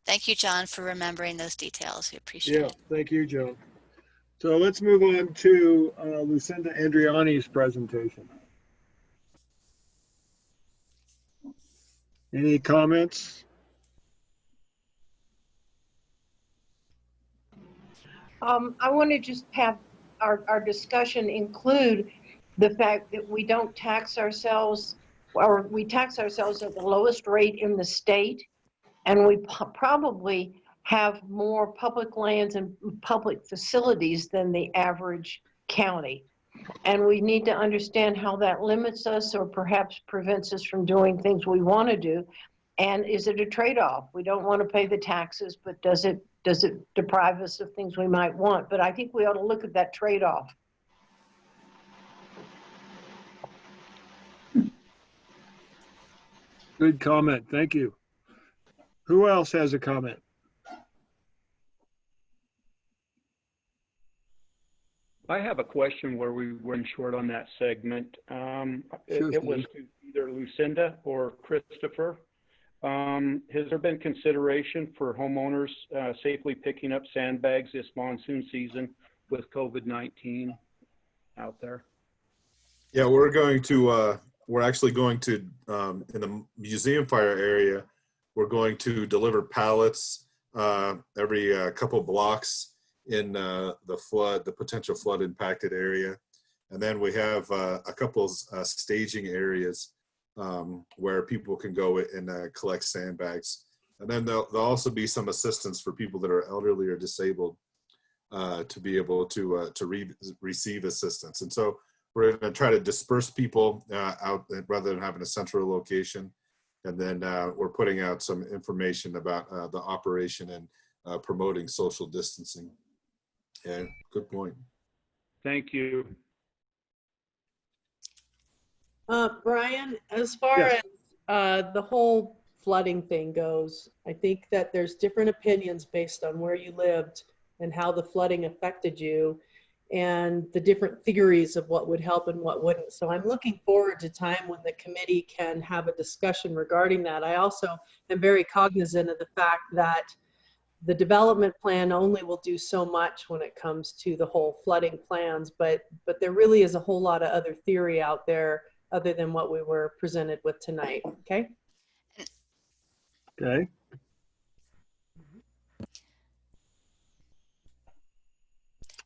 Thank you, John, for remembering those details. We appreciate it. Thank you, John. So let's move on to Lucinda Andriani's presentation. Any comments? I want to just have our discussion include the fact that we don't tax ourselves, or we tax ourselves at the lowest rate in the state, and we probably have more public lands and public facilities than the average county. And we need to understand how that limits us or perhaps prevents us from doing things we want to do. And is it a trade-off? We don't want to pay the taxes, but does it deprive us of things we might want? But I think we ought to look at that trade-off. Good comment. Thank you. Who else has a comment? I have a question where we went short on that segment. It was to either Lucinda or Christopher. Has there been consideration for homeowners safely picking up sandbags this monsoon season with COVID-19 out there? Yeah, we're actually going to, in the museum fire area, we're going to deliver pallets every couple blocks in the potential flood impacted area. And then we have a couple staging areas where people can go and collect sandbags. And then there'll also be some assistance for people that are elderly or disabled to be able to receive assistance. And so we're going to try to disperse people out rather than having a central location. And then we're putting out some information about the operation and promoting social distancing. And good point. Thank you. Brian, as far Yes. as the whole flooding thing goes, I think that there's different opinions based on where you lived and how the flooding affected you and the different theories of what would help and what wouldn't. So I'm looking forward to time when the committee can have a discussion regarding that. I also am very cognizant of the fact that the development plan only will do so much when it comes to the whole flooding plans, but there really is a whole lot of other theory out there other than what we were presented with tonight. Okay. Okay.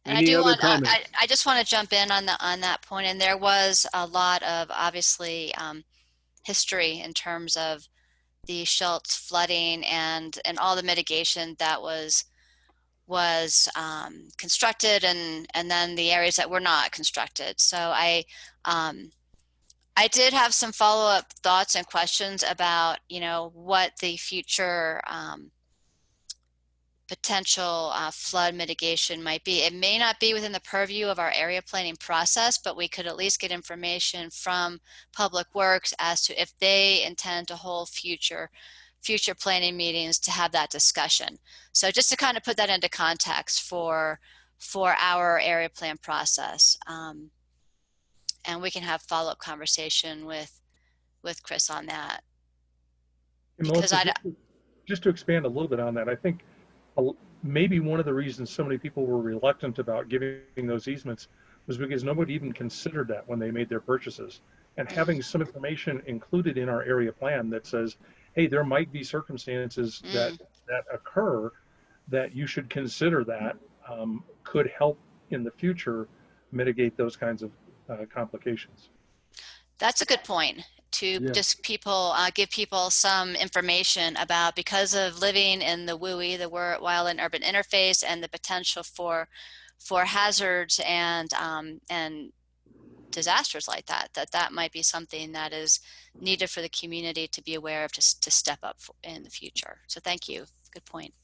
And Any other comments? I just want to jump in on that point. And there was a lot of obviously history in terms of the Schultz flooding and all the mitigation that was constructed and then the areas that were not constructed. So I did have some follow-up thoughts and questions about, you know, what the future potential flood mitigation might be. It may not be within the purview of our area planning process, but we could at least get information from Public Works as to if they intend to hold future planning meetings to have that discussion. So just to kind of put that into context for our area plan process. And we can have follow-up conversation with Chris on that. And Because Melissa, just to expand a little bit on that, I think maybe one of the reasons so many people were reluctant about giving those easements was because nobody even considered that when they made their purchases. And having some information included in our area plan that says, hey, there might be circumstances that occur that you should consider that could help in the future mitigate those kinds of complications. That's a good point to just give people some information about, because of living in the WUI, the wild and urban interface, and the potential for hazards and disasters like that might be something that is needed for the community to be aware of, to step up in the future. So thank you. Good point.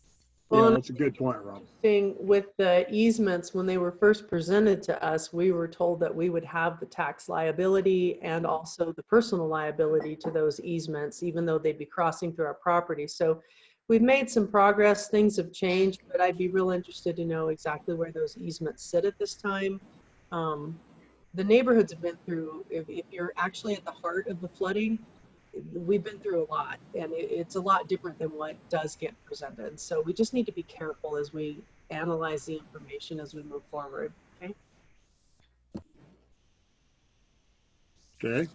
Yeah, that's a good point, Rob. With the easements, when they were first presented to us, we were told that we would have the tax liability and also the personal liability to those easements, even though they'd be crossing through our property. So we've made some progress. Things have changed, but I'd be real interested to know exactly where those easements sit at this time. The neighborhoods have been through, if you're actually at the heart of the flooding, we've been through a lot, and it's a lot different than what does get presented. So we just need to be careful as we analyze the information as we move forward. Okay. Okay.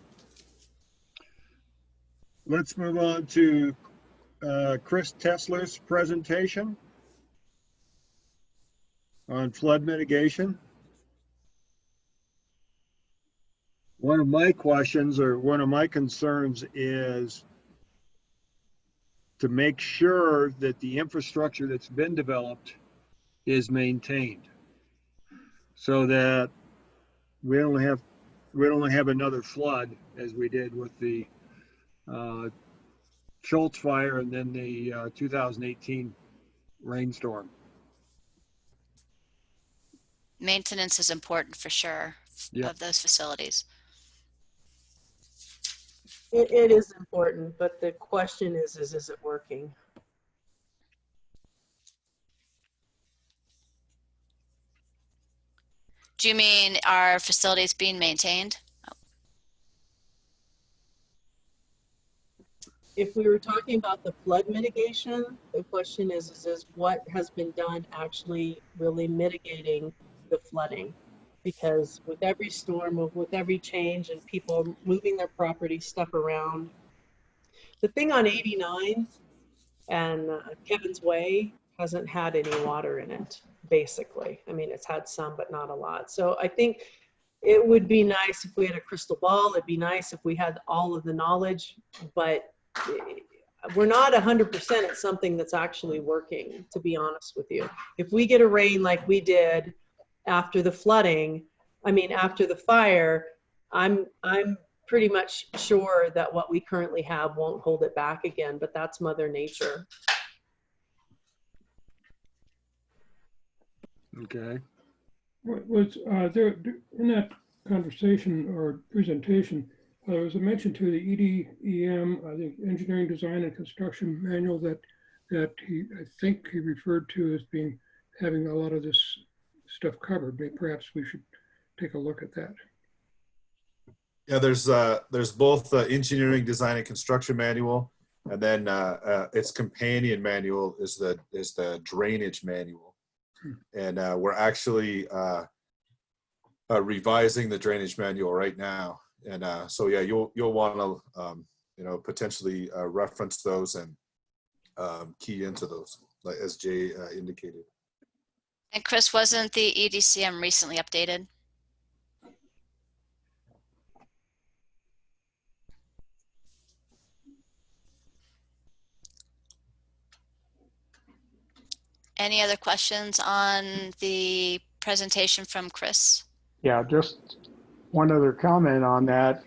Let's move on to Chris Tesler's presentation on flood mitigation. One of my questions, or one of my concerns, is to make sure that the infrastructure that's been developed is maintained, so that we don't have another flood as we did with the Schultz fire and then the 2018 rainstorm. Maintenance is important for sure of those facilities. It is important, but the question is it working? Do you mean are facilities being maintained? If we were talking about the flood mitigation, the question is what has been done actually really mitigating the flooding? Because with every storm, with every change and people moving their property, stuff around, the thing on 89 and Kevin's Way hasn't had any water in it, basically. I mean, it's had some, but not a lot. So I think it would be nice if we had a crystal ball. It'd be nice if we had all of the knowledge, but we're not 100% at something that's actually working, to be honest with you. If we get a rain like we did after the flooding, after the fire, I'm pretty much sure that what we currently have won't hold it back again, but that's Mother Nature. Okay. Was there, in that conversation or presentation, there was a mention to the EDEM, I think Engineering Design and Construction Manual that I think he referred to as having a lot of this stuff covered. Maybe perhaps we should take a look at that. Yeah, there's both the Engineering Design and Construction Manual, and then its companion manual is the Drainage Manual. And we're actually revising the Drainage Manual right now. And so yeah, you'll want to potentially reference those and key into those, like as Jay indicated. And Chris, wasn't the EDCM recently updated? Any other questions on the presentation from Chris? Yeah, just one other comment on that,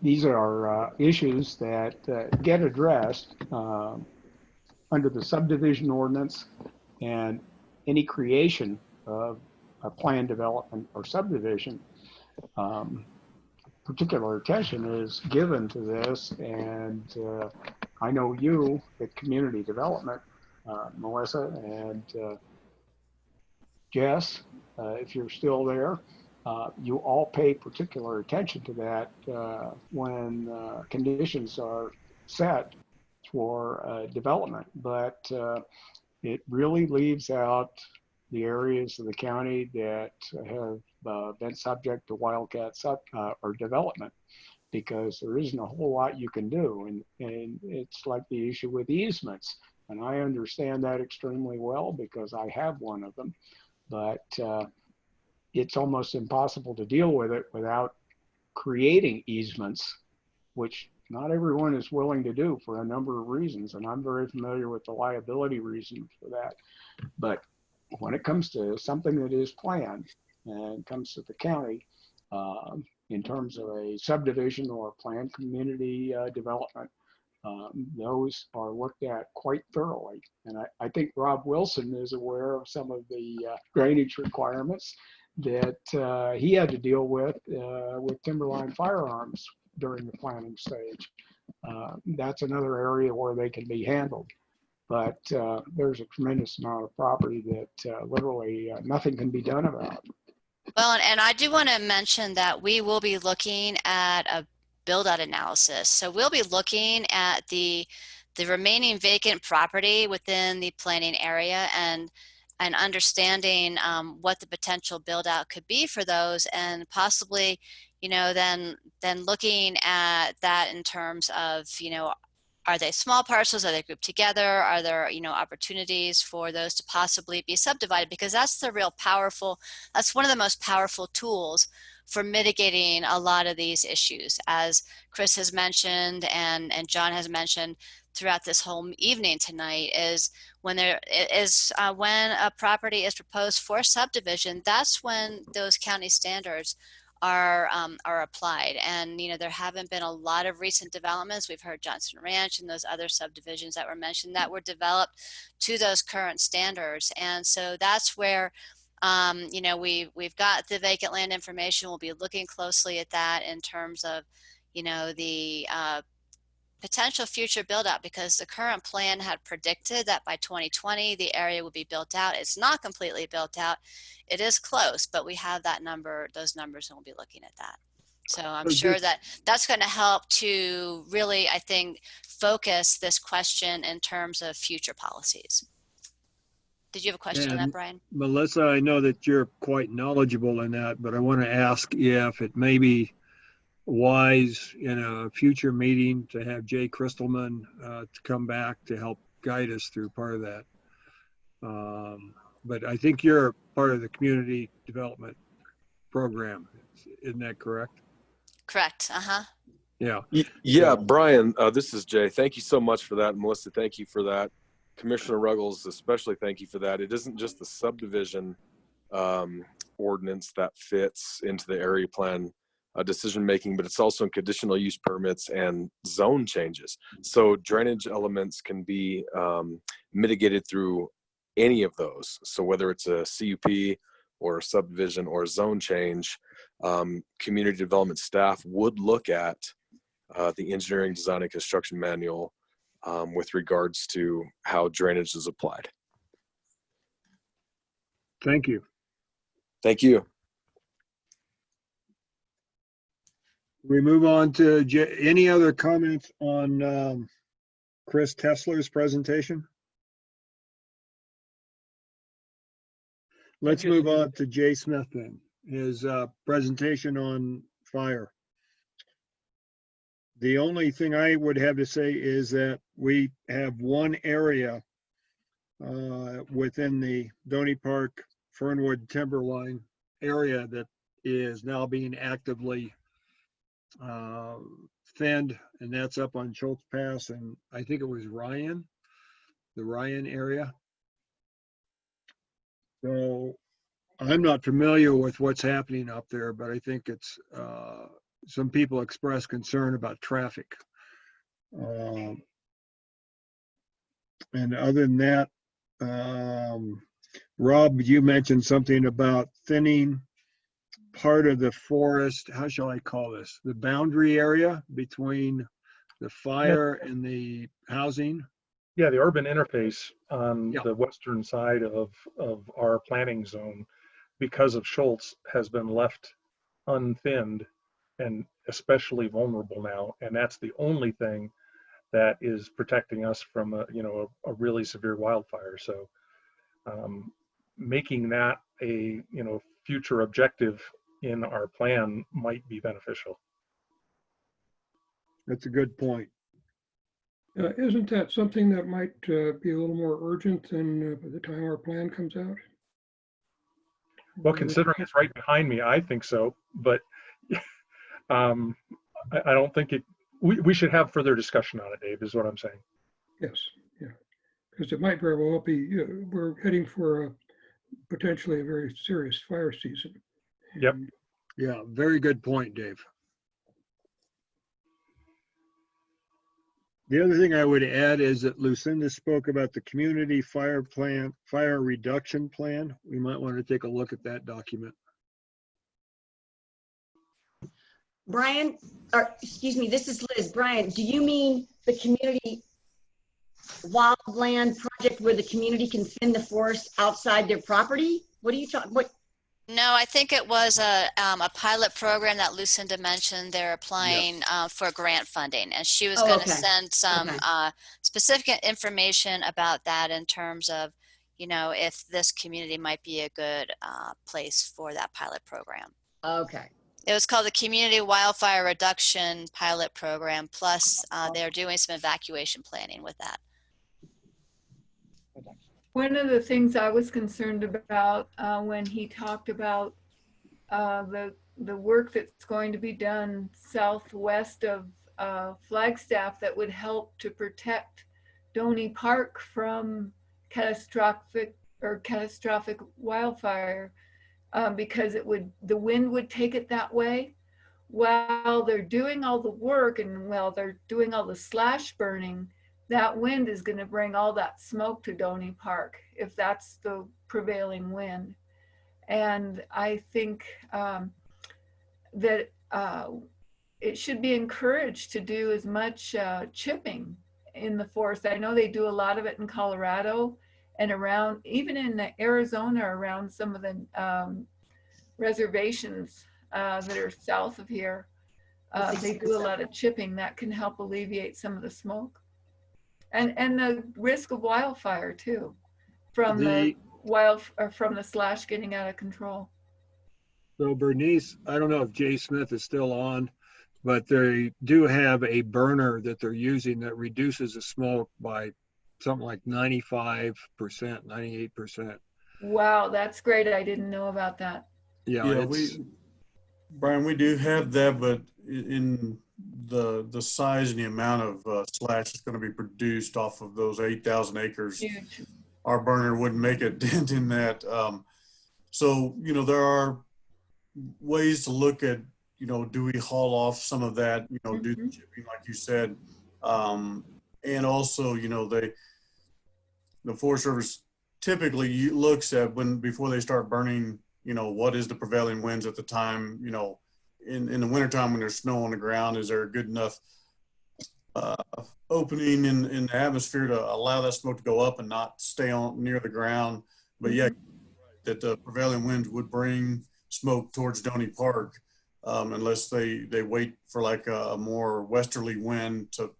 these are issues that get addressed under the subdivision ordinance, and any creation of a planned development or subdivision. Particular attention is given to this, and I know you at Community Development, Melissa and Jess, if you're still there, you all pay particular attention to that when conditions are set for development. But it really leaves out the areas of the county that have been subject to wildcat or development, because there isn't a whole lot you can do. And it's like the issue with easements. And I understand that extremely well because I have one of them. But it's almost impossible to deal with it without creating easements, which not everyone is willing to do for a number of reasons. And I'm very familiar with the liability reason for that. But when it comes to something that is planned and comes to the county, in terms of a subdivision or planned community development, those are looked at quite thoroughly. And I think Rob Wilson is aware of some of the drainage requirements that he had to deal with Timberline firearms during the planning stage. That's another area where they can be handled. But there's a tremendous amount of property that literally nothing can be done about. Well, and I do want to mention that we will be looking at a build-out analysis. So we'll be looking at the remaining vacant property within the planning area and understanding what the potential build-out could be for those, and possibly, then looking at that in terms of, are they small parcels? Are they grouped together? Are there, opportunities for those to possibly be subdivided? Because that's the real powerful, that's one of the most powerful tools for mitigating a lot of these issues. As Chris has mentioned and John has mentioned throughout this whole evening tonight, is when when a property is proposed for subdivision, that's when those county standards are applied. And there haven't been a lot of recent developments. We've heard Johnson Ranch and those other subdivisions that were mentioned that were developed to those current standards. And so that's where we've got the vacant land information. We'll be looking closely at that in terms of the potential future build out, because the current plan had predicted that by 2020 the area would be built out. It's not completely built out. It is close, but we have that number, those numbers, and we'll be looking at that. So I'm sure that that's going to help to really, I think, focus this question in terms of future policies. Did you have a question on that, Brian? Melissa, I know that you're quite knowledgeable in that, but I want to ask if it may be wise in a future meeting to have Jay Crystalman to come back to help guide us through part of that. But I think you're part of the community development program. Isn't that correct? Correct. Uh-huh. Yeah. Yeah, Brian, this is Jay. Thank you so much for that. Melissa, thank you for that. Commissioner Ruggles, especially thank you for that. It isn't just the subdivision ordinance that fits into the area plan decision making, but it's also in conditional use permits and zone changes. So drainage elements can be mitigated through any of those. So whether it's a CUP or a subdivision or a zone change, community development staff would look at the engineering design and construction manual with regards to how drainage is applied. Thank you. Thank you. We move on to any other comments on Chris Tesler's presentation? Let's move on to Jay Smith then, his presentation on fire. The only thing I would have to say is that we have one area within the Doney Park, Fernwood, Timberline area that is now being actively thinned, and that's up on Schultz Pass, and I think it was Ryan, the Ryan area. So I'm not familiar with what's happening up there, but I think it's some people express concern about traffic. And other than that, Rob, you mentioned something about thinning part of the forest. How shall I call this? The boundary area between the fire and the housing. Yeah, the urban interface on the western side of our planning zone, because of Schultz, has been left unthinned and especially vulnerable now. And that's the only thing that is protecting us from a really severe wildfire. So making that a future objective in our plan might be beneficial. That's a good point. Isn't that something that might be a little more urgent than by the time our plan comes out? Well, considering it's right behind me, I think so, but I don't think we should have further discussion on it, Dave, is what I'm saying. Yes, yeah, because it might very well be, we're heading for potentially a very serious fire season. Yep. Yeah, very good point, Dave. The other thing I would add is that Lucinda spoke about the community fire reduction plan. We might want to take a look at that document. Brian, or excuse me, this is Liz. Brian, do you mean the community wildland project where the community can thin the forest outside their property? What are you talking? What? No, I think it was a pilot program that Lucinda mentioned. They're applying for grant funding, and she was going to send some specific information about that in terms of, if this community might be a good place for that pilot program. Okay. It was called the Community Wildfire Reduction Pilot Program, plus they're doing some evacuation planning with that. One of the things I was concerned about when he talked about the work that's going to be done southwest of Flagstaff that would help to protect Doney Park from catastrophic wildfire, because the wind would take it that way. While they're doing all the work and while they're doing all the slash burning, that wind is going to bring all that smoke to Doney Park if that's the prevailing wind. And I think that it should be encouraged to do as much chipping in the forest. I know they do a lot of it in Colorado and around, even in Arizona, around some of the reservations that are south of here. They do a lot of chipping that can help alleviate some of the smoke. And the risk of wildfire too, from the slash getting out of control. So Bernice, I don't know if Jay Smith is still on, but they do have a burner that they're using that reduces the smoke by something like 95%, 98%. Wow, that's great. I didn't know about that. Yeah, Brian, we do have that, but in the size and the amount of slash that's going to be produced off of those 8,000 acres, Huge. our burner wouldn't make a dent in that. So, you know, there are ways to look at, you know, do we haul off some of that, you know, do the shipping like you said. And also, you know, the Forest Service typically looks at before they start burning, you know, what is the prevailing winds at the time, you know, in the wintertime when there's snow on the ground, is there a good enough opening in the atmosphere to allow that smoke to go up and not stay on near the ground. But yeah, that the prevailing winds would bring smoke towards Doney Park unless they wait for like a more westerly wind to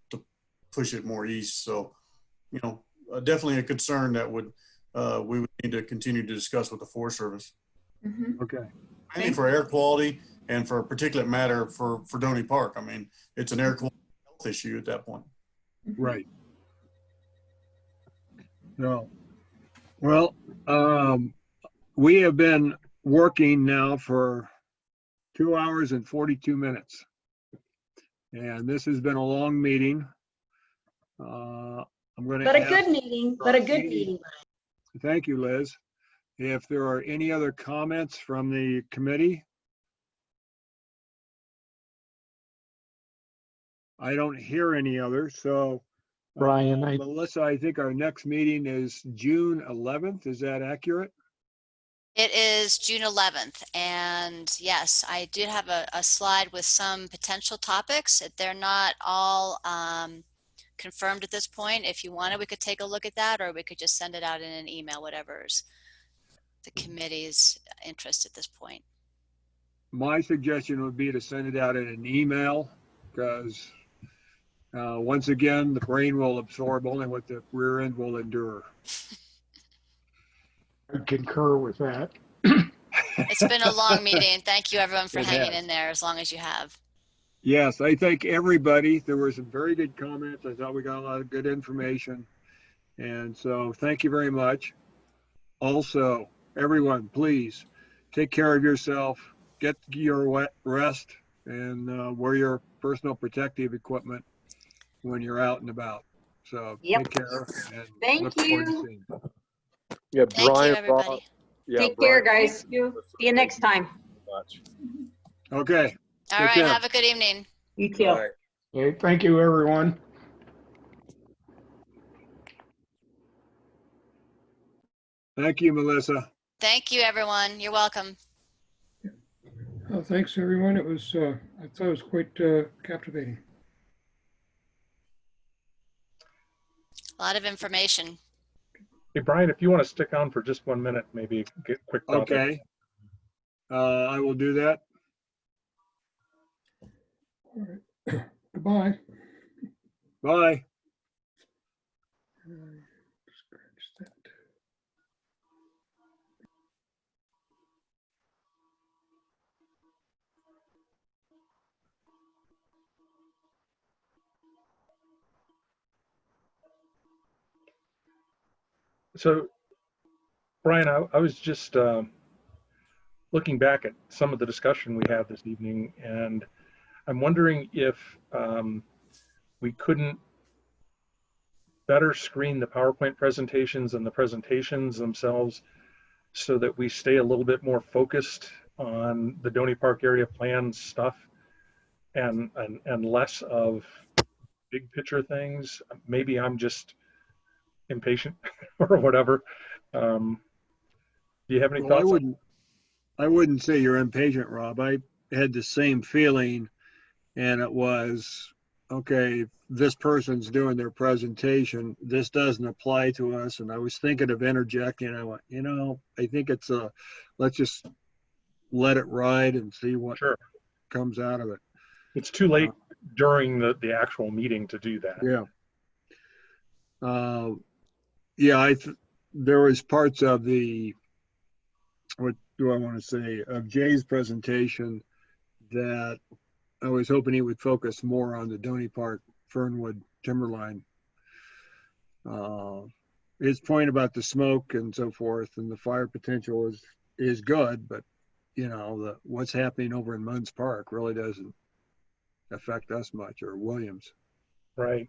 push it more east. So, you know, definitely a concern that we would need to continue to discuss with the Forest Service. Okay. Mainly for air quality and for particulate matter for Doney Park. I mean, it's an air quality health issue at that point. Right. No. Well, we have been working now for 2 hours and 42 minutes. And this has been a long meeting. I'm going to But a good meeting, but a good meeting. Thank you, Liz. If there are any other comments from the committee? I don't hear any others, so. Brian, Melissa, I think our next meeting is June 11th. Is that accurate? It is June 11th. And yes, I did have a slide with some potential topics. They're not all confirmed at this point. If you wanted, we could take a look at that, or we could just send it out in an email, whatever's the committee's interest at this point. My suggestion would be to send it out in an email, because once again, the brain will absorb only what the rear end will endure. I concur with that. It's been a long meeting. Thank you, everyone, for It hanging has. in there as long as you have. Yes, I thank everybody. There were some very good comments. I thought we got a lot of good information. And so thank you very much. Also, everyone, please take care of yourself, get your rest, and wear your personal protective equipment when you're out and about. So take care. And Thank look forward to you. seeing you. Yeah, Thank you, Brian, everybody. yeah, Take Brian, care, guys. See you next time. much. Okay. All Take right. care. Have a good evening. You too. All right. Okay, thank you, everyone. Thank you, Melissa. Thank you, everyone. You're welcome. Thanks, everyone. It was, I thought it was quite captivating. A lot of information. Hey, Brian, if you want to stick on for just 1 minute, maybe get a quick topic. Okay. I will do that. All right. Goodbye. Bye. So, Brian, I was just looking back at some of the discussion we had this evening, and I'm wondering if we couldn't better screen the PowerPoint presentations and the presentations themselves so that we stay a little bit more focused on the Doney Park area plan stuff and less of big picture things. Maybe I'm just impatient or whatever. Do you have any Well, thoughts? I wouldn't say you're impatient, Rob. I had the same feeling, and it was, okay, this person's doing their presentation. This doesn't apply to us. And I was thinking of interjecting. I went, you know, I think it's let's just let it ride and see what comes out of it. It's too late during the actual meeting to do that. Yeah. Yeah, there was parts of what do I want to say, of Jay's presentation that I was hoping he would focus more on the Doney Park, Fernwood, Timberline. His point about the smoke and so forth and the fire potential is good, but what's happening over in Munns Park really doesn't affect us much, or Williams. Right.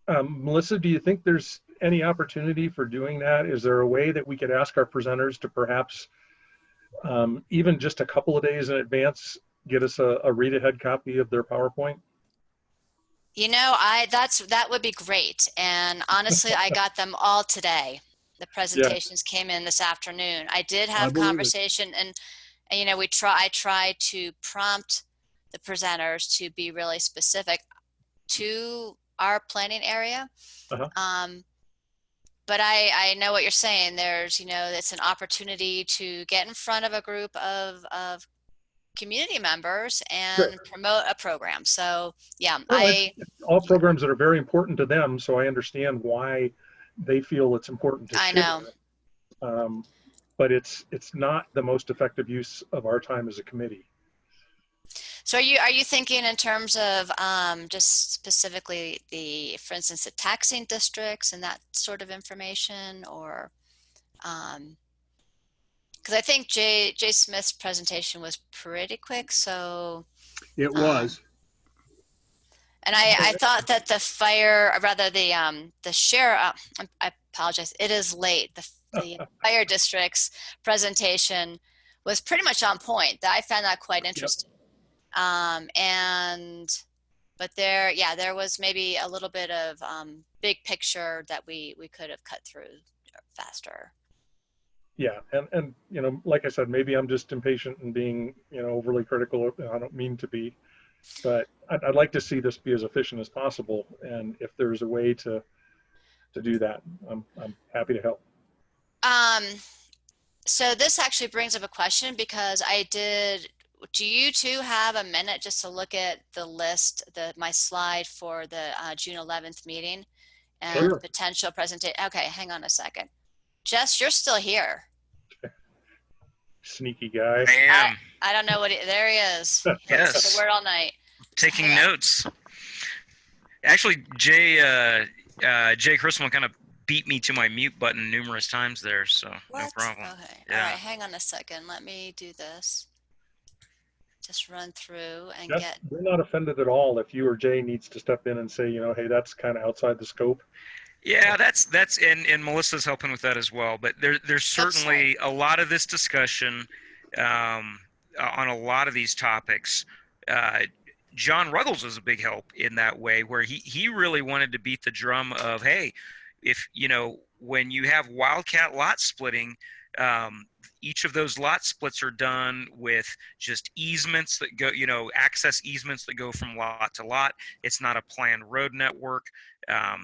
Melissa, do you think there's any opportunity for doing that? Is there a way that we could ask our presenters to perhaps, even just a couple of days in advance, get us a read-ahead copy of their PowerPoint? That would be great. And honestly, I got them all today. The presentations came in this afternoon. I did have conversation, and I tried to prompt the presenters to be really specific to our planning area. But I know what you're saying. There's, it's an opportunity to get in front of a group of community members and promote a program. So yeah, all programs that are very important to them. So I understand why they feel it's important to share. But it's not the most effective use of our time as a committee. So are you thinking in terms of just specifically for instance, the taxing districts and that sort of information, or because I think Jay Smith's presentation was pretty quick, so it was. And I thought that the share. I apologize. It is late. The fire district's presentation was pretty much on point. I found that quite interesting. But there was maybe a little bit of big picture that we could have cut through faster. Yeah, and like I said, maybe I'm just impatient and being overly critical. I don't mean to be, but I'd like to see this be as efficient as possible. And if there's a way to do that, I'm happy to help. So this actually brings up a question, because do you two have a minute just to look at the list, my slide for the June 11th meeting and potential presentation? Okay, hang on a second. Jess, you're still here. Sneaky guy. I am. I don't know there he is. Yes. The word all night. Taking notes. Actually, Jay Christmas kind of beat me to my mute button numerous times there, so no problem. Okay. Yeah. All right, hang on a second. Let me do this. Just run through and We're not offended at all if you or Jay needs to step in and say, hey, that's kind of outside the scope. Yeah, that's and Melissa's helping with that as well. But there's certainly a lot of this discussion on a lot of these topics. John Ruggles was a big help in that way, where he really wanted to beat the drum of, hey, if when you have wildcat lot splitting, each of those lot splits are done with just easements that go, access easements that go from lot to lot. It's not a planned road network.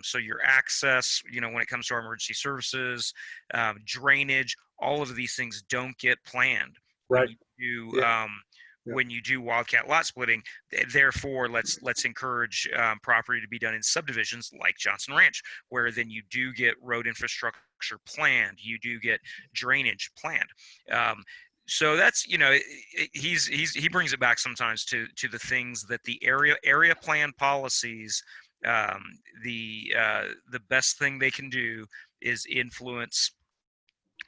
So your access, when it comes to our emergency services, drainage, all of these things don't get planned. Right. When you do wildcat lot splitting. Therefore, let's encourage property to be done in subdivisions like Johnson Ranch, where then you do get road infrastructure planned, you do get drainage planned. So that's he brings it back sometimes to the things that the area plan policies. The best thing they can do is influence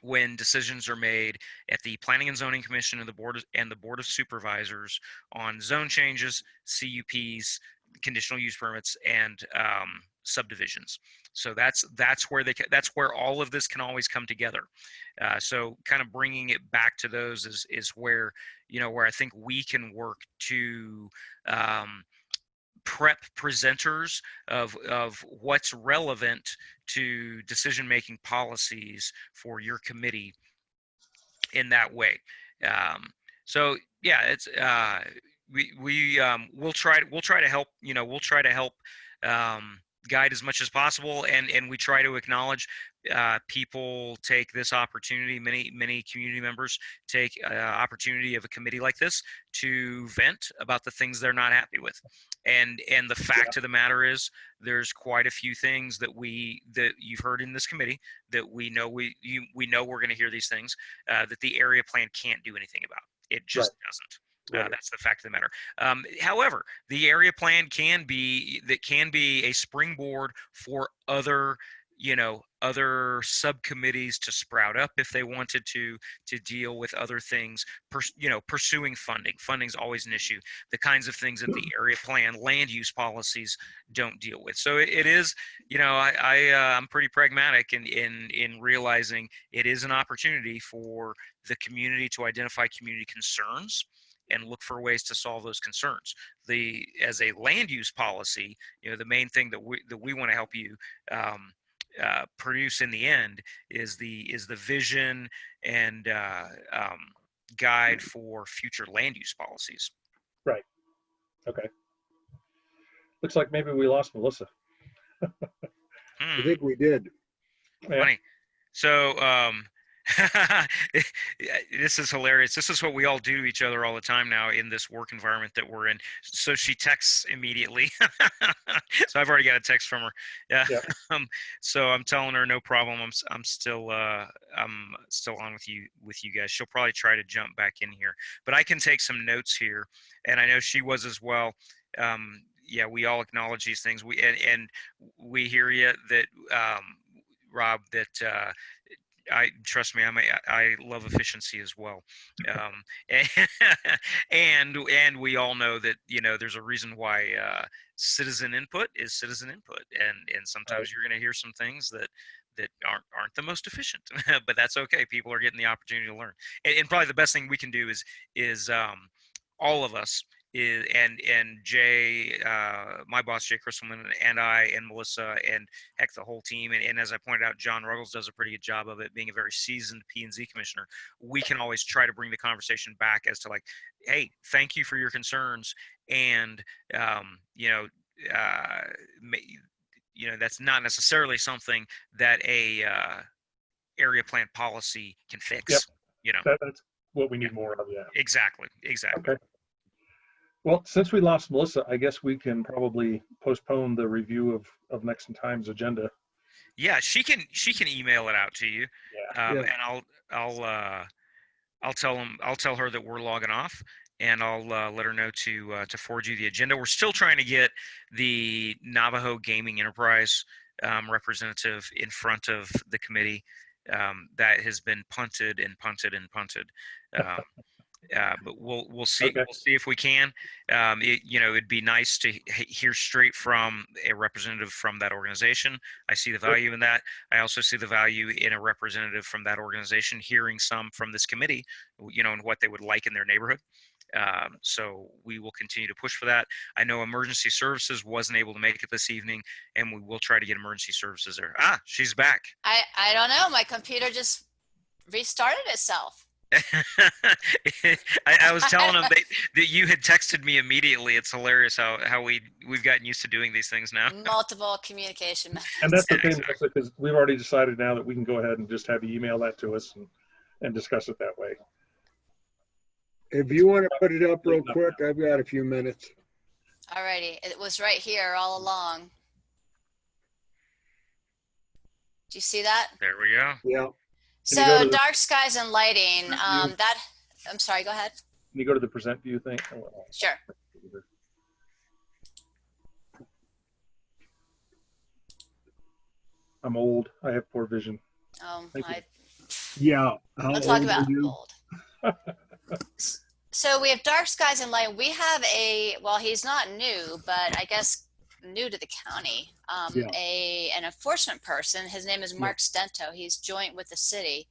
when decisions are made at the Planning and Zoning Commission and the Board of Supervisors on zone changes, CUPs, conditional use permits, and subdivisions. So that's where all of this can always come together. So kind of bringing it back to those is where I think we can work to prep presenters of what's relevant to decision-making policies for your committee in that way. So yeah, it's we'll try to help. We'll try to help guide as much as possible, and we try to acknowledge people take this opportunity. Many community members take opportunity of a committee like this to vent about the things they're not happy with. And the fact of the matter is, there's quite a few things that you've heard in this committee that we know we're going to hear these things that the area plan can't do anything about. It just doesn't. That's the fact of the matter. However, the area plan can be a springboard for other other subcommittees to sprout up if they wanted to deal with other things. Pursuing funding. Funding's always an issue. The kinds of things that the area plan, land use policies don't deal with. So it is, I'm pretty pragmatic in realizing it is an opportunity for the community to identify community concerns and look for ways to solve those concerns. As a land use policy, the main thing that we want to help you produce in the end is the vision and guide for future land use policies. Right. Okay. Looks like maybe we lost Melissa. I think we did. Funny. So this is hilarious. This is what we all do to each other all the time now in this work environment that we're in. So she texts immediately. So I've already got a text from her. Yeah. So I'm telling her no problem. I'm still on with you guys. She'll probably try to jump back in here, but I can take some notes here, and I know she was as well. Yeah, we all acknowledge these things. We hear you that Rob, that trust me, I love efficiency as well, and we all know that there's a reason why citizen input is citizen input, and sometimes you're going to hear some things that aren't the most efficient, but that's okay. People are getting the opportunity to learn, and probably the best thing we can do is all of us. And Jay, my boss, Jay Christelman, and I, and Melissa, and heck, the whole team. And as I pointed out, John Ruggles does a pretty good job of it, being a very seasoned P&Z commissioner. We can always try to bring the conversation back as to like, hey, thank you for your concerns. And, that's not necessarily something that a area plan policy can fix. Yep. That's what we need more of. Yeah. Exactly. Okay. Well, since we lost Melissa, I guess we can probably postpone the review of next time's agenda. Yeah, she can email it out to you, and I'll tell her that we're logging off, and I'll let her know to forward you the agenda. We're still trying to get the Navajo Gaming Enterprise representative in front of the committee. That has been punted and punted and punted. But we'll see. Okay. We'll see if we can. It'd be nice to hear straight from a representative from that organization. I see the value in that. I also see the value in a representative from that organization hearing some from this committee, and what they would like in their neighborhood. So we will continue to push for that. I know emergency services wasn't able to make it this evening, and we will try to get emergency services there. She's back. I don't know. My computer just restarted itself. I was telling them that you had texted me immediately. It's hilarious how we've gotten used to doing these things now. Multiple communication methods. And that's the thing, because we've already decided now that we can go ahead and just have you email that to us and discuss it that way. If you want to put it up real quick, I've got a few minutes. All righty. It was right here all along. Do you see that? There we go. Yeah. So dark skies and lighting, I'm sorry, go ahead. Can you go to the present view thing? Sure. I'm old. I have poor vision. Yeah. We'll talk about old. So we have dark skies and light. We have well, he's not new, but I guess new to the county, an enforcement person. His name is Mark Stento. He's joint with the city,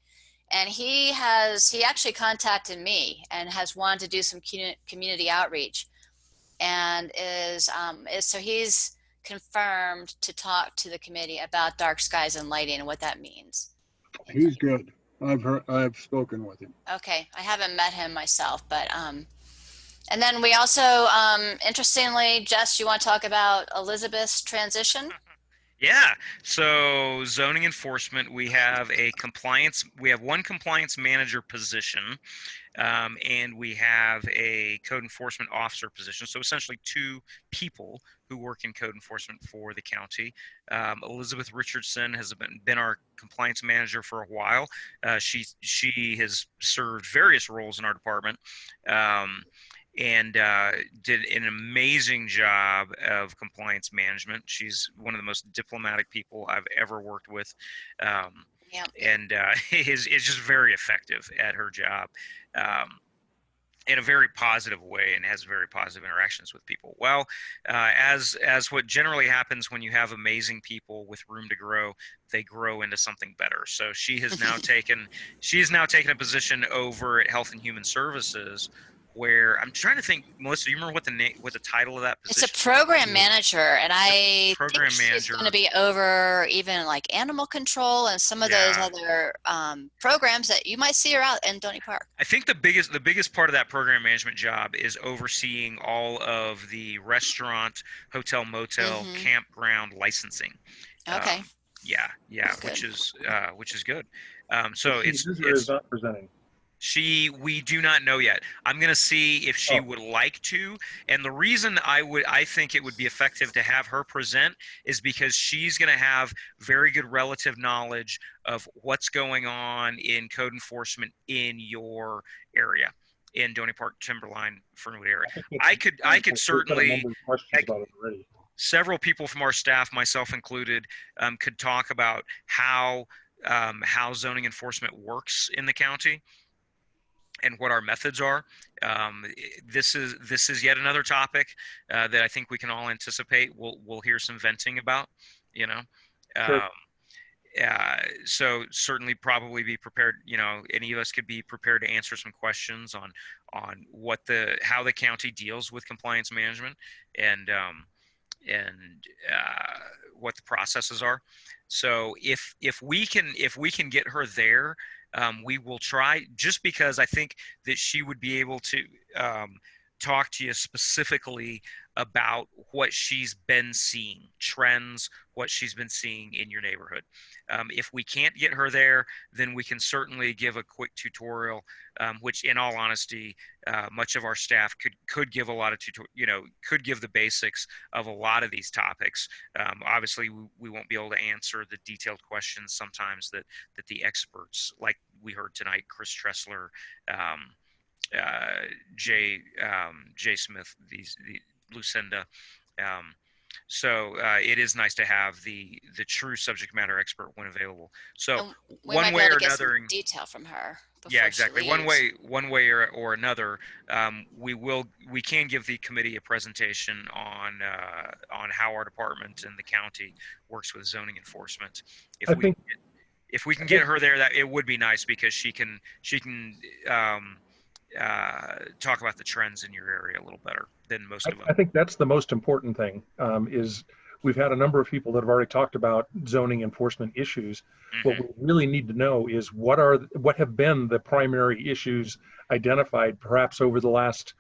and he actually contacted me and has wanted to do some community outreach, and so he's confirmed to talk to the committee about dark skies and lighting and what that means. He's good. I've spoken with him. Okay, I haven't met him myself, but and then we also, interestingly, Jess, you want to talk about Elizabeth's transition? Yeah. So zoning enforcement, we have one compliance manager position, and we have a code enforcement officer position. So essentially 2 people who work in code enforcement for the county. Elizabeth Richardson has been our compliance manager for a while. She has served various roles in our department. and did an amazing job of compliance management. She's one of the most diplomatic people I've ever worked with, and is just very effective at her job. In a very positive way, and has very positive interactions with people. Well, as what generally happens when you have amazing people with room to grow, they grow into something better. So she has now taken a position over at Health and Human Services, where I'm trying to think, Melissa, do you remember what the title of that position? It's a program manager, and I Program think she's manager. going to be over even like animal control and some of those other programs that you might see her out in Doney Park. I think the biggest part of that program management job is overseeing all of the restaurant, hotel, motel, campground licensing. Okay. Yeah, which is good. So it's not presenting. We do not know yet. I'm going to see if she would like to. And the reason I think it would be effective to have her present is because she's going to have very good relative knowledge of what's going on in code enforcement in your area, in Doney Park, Timberline, Fernwood area. I could certainly, several people from our staff, myself included, could talk about how zoning enforcement works in the county and what our methods are. This is yet another topic that I think we can all anticipate. We'll hear some venting about, Sure. So certainly probably be prepared. Any of us could be prepared to answer some questions on how the county deals with compliance management and what the processes are. So if we can get her there, we will try, just because I think that she would be able to talk to you specifically about what she's been seeing, trends, what she's been seeing in your neighborhood. If we can't get her there, then we can certainly give a quick tutorial, which in all honesty, much of our staff could give a lot of could give the basics of a lot of these topics. Obviously, we won't be able to answer the detailed questions sometimes that the experts, like we heard tonight, Chris Tressler, Jay Smith, Lucinda. So it is nice to have the true subject matter expert when available. So one way or another, detail from her. Yeah, exactly. One way or another, we can give the committee a presentation on how our department and the county works with zoning enforcement. If we can get her there, that it would be nice, because she can talk about the trends in your area a little better than most of them. I think that's the most important thing. Is we've had a number of people that have already talked about zoning enforcement issues. What we really need to know is what have been the primary issues identified, perhaps over the last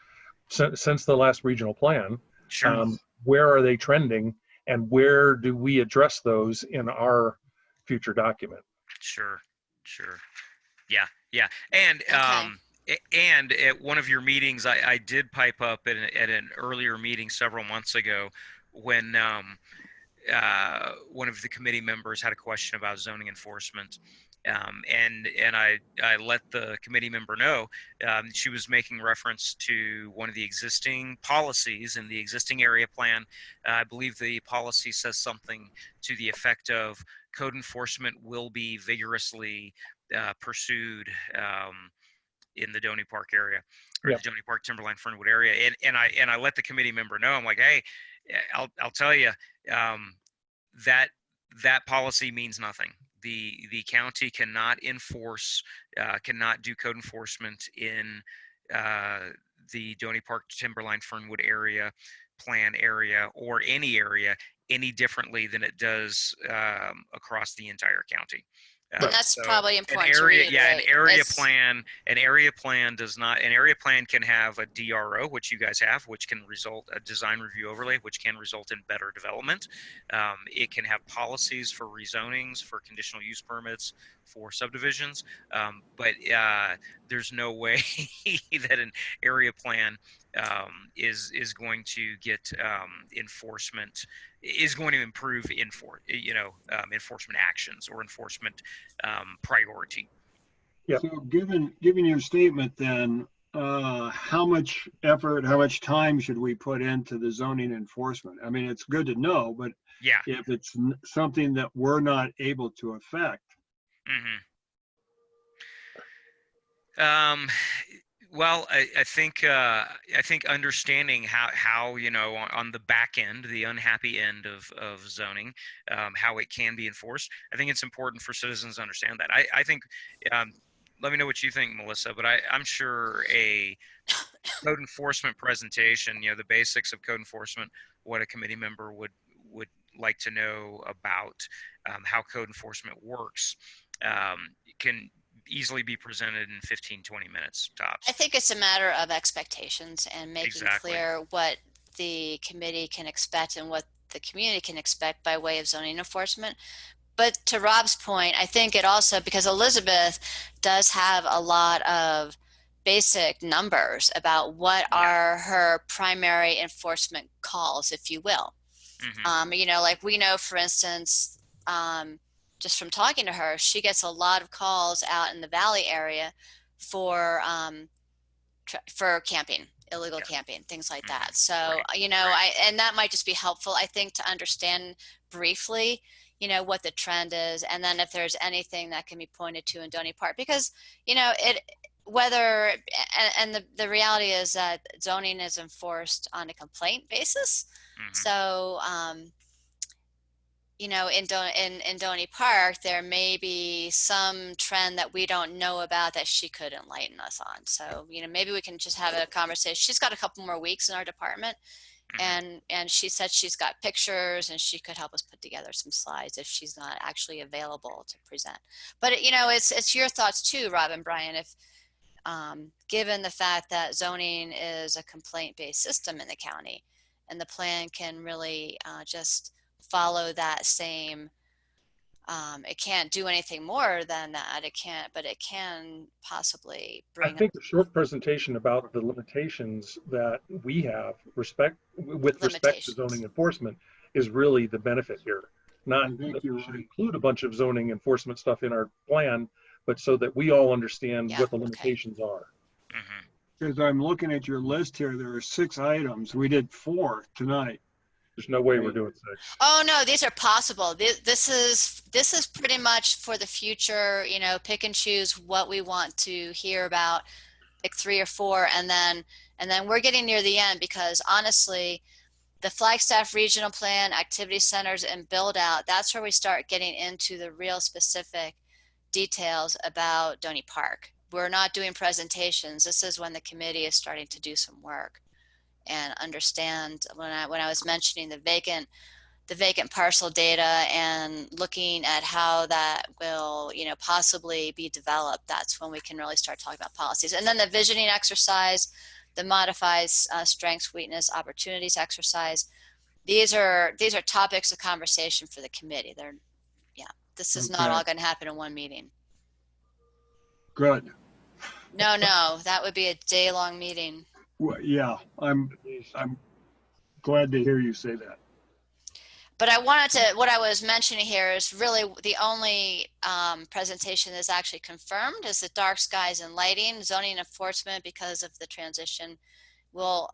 since the last regional plan. Sure. Where are they trending, and where do we address those in our future document? Sure. Yeah. And at one of your meetings, I did pipe up at an earlier meeting several months ago, when one of the committee members had a question about zoning enforcement. And I let the committee member know. She was making reference to one of the existing policies in the existing area plan. I believe the policy says something to the effect of code enforcement will be vigorously pursued in the Doney Park area, or the Doney Park, Timberline, Fernwood area. And I let the committee member know. I'm like, hey, I'll tell you, that policy means nothing. The county cannot do code enforcement in the Doney Park, Timberline, Fernwood area, plan area, or any area any differently than it does across the entire county. And that's probably important. An area plan does not. An area plan can have a DRO, which you guys have, which can result a design review overlay, which can result in better development. It can have policies for rezonings, for conditional use permits, for subdivisions. But there's no way that an area plan is going to get enforcement. Is going to improve enforcement actions or enforcement priority. So given your statement, then how much effort, how much time should we put into the zoning enforcement? I mean, it's good to know, but Yeah. if it's something that we're not able to affect. Well, I think understanding how on the back end, the unhappy end of zoning, how it can be enforced. I think it's important for citizens to understand that. I think, let me know what you think, Melissa, but I'm sure a code enforcement presentation, the basics of code enforcement, what a committee member would like to know about how code enforcement works, can easily be presented in 15-20 minutes tops. I think it's a matter of expectations and making Exactly. clear what the committee can expect and what the community can expect by way of zoning enforcement. But to Rob's point, I think it also, because Elizabeth does have a lot of basic numbers about what are her primary enforcement calls, if you will. Like we know, for instance, just from talking to her, she gets a lot of calls out in the Valley area for camping, illegal camping, things like that. So, and that might just be helpful, I think, to understand briefly, what the trend is. And then if there's anything that can be pointed to in Doney Park, because, the reality is that zoning is enforced on a complaint basis. So, in Doney Park, there may be some trend that we don't know about that she could enlighten us on. So, maybe we can just have a conversation. She's got a couple more weeks in our department, and she said she's got pictures and she could help us put together some slides if she's not actually available to present. But it's your thoughts too, Rob and Brian. If given the fact that zoning is a complaint-based system in the county, and the plan can really just follow that same, it can't do anything more than that. It can't, but it can possibly bring I think a short presentation about the limitations that we have with respect to zoning enforcement is really the benefit here. Not that we should include a bunch of zoning enforcement stuff in our plan, but so that we all understand what the limitations are. Because I'm looking at your list here, there are 6 items. We did 4 tonight. There's no way we're doing 6. Oh no, these are possible. This is pretty much for the future. Pick and choose what we want to hear about, like 3 or 4, and then we're getting near the end, because honestly, the Flagstaff Regional Plan, activity centers, and build out, that's where we start getting into the real specific details about Doney Park. We're not doing presentations. This is when the committee is starting to do some work and understand. When I was mentioning the vacant parcel data and looking at how that will, possibly be developed, that's when we can really start talking about policies. And then the visioning exercise, the modifies strengths, weakness, opportunities exercise. These are topics of conversation for the committee. This is not all going to happen in one meeting. Good. No, that would be a day-long meeting. Well, yeah, I'm glad to hear you say that. But what I was mentioning here is really the only presentation that's actually confirmed is the dark skies and lighting. Zoning enforcement, because of the transition, we'll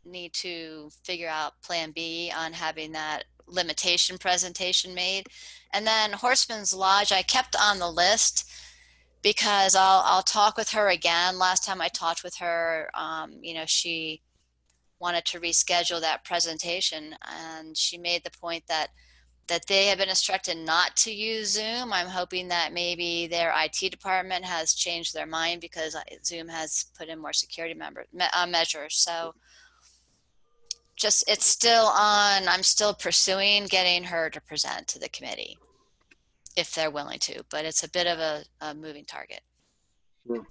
need to figure out plan B on having that limitation presentation made. And then Horseman's Lodge, I kept on the list because I'll talk with her again. Last time I talked with her, she wanted to reschedule that presentation, and she made the point that they have been instructed not to use Zoom. I'm hoping that maybe their IT department has changed their mind, because Zoom has put in more security measures. So it's still on. I'm still pursuing getting her to present to the committee if they're willing to, but it's a bit of a moving target. Sure.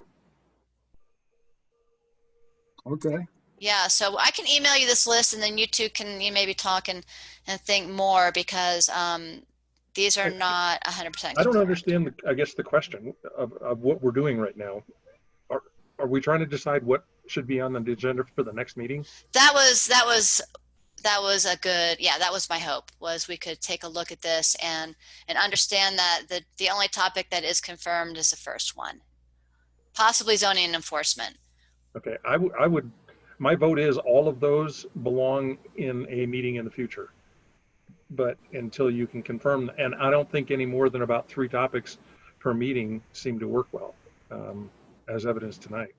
Okay. Yeah, so I can email you this list, and then you two can maybe talk and think more, because these are not 100%. I don't understand, I guess, the question of what we're doing right now. Are we trying to decide what should be on the agenda for the next meeting? That was a good, that was my hope, was we could take a look at this and understand that the only topic that is confirmed is the first one, possibly zoning and enforcement. Okay, I would, my vote is all of those belong in a meeting in the future. But until you can confirm, and I don't think any more than about 3 topics per meeting seem to work well, as evidenced tonight.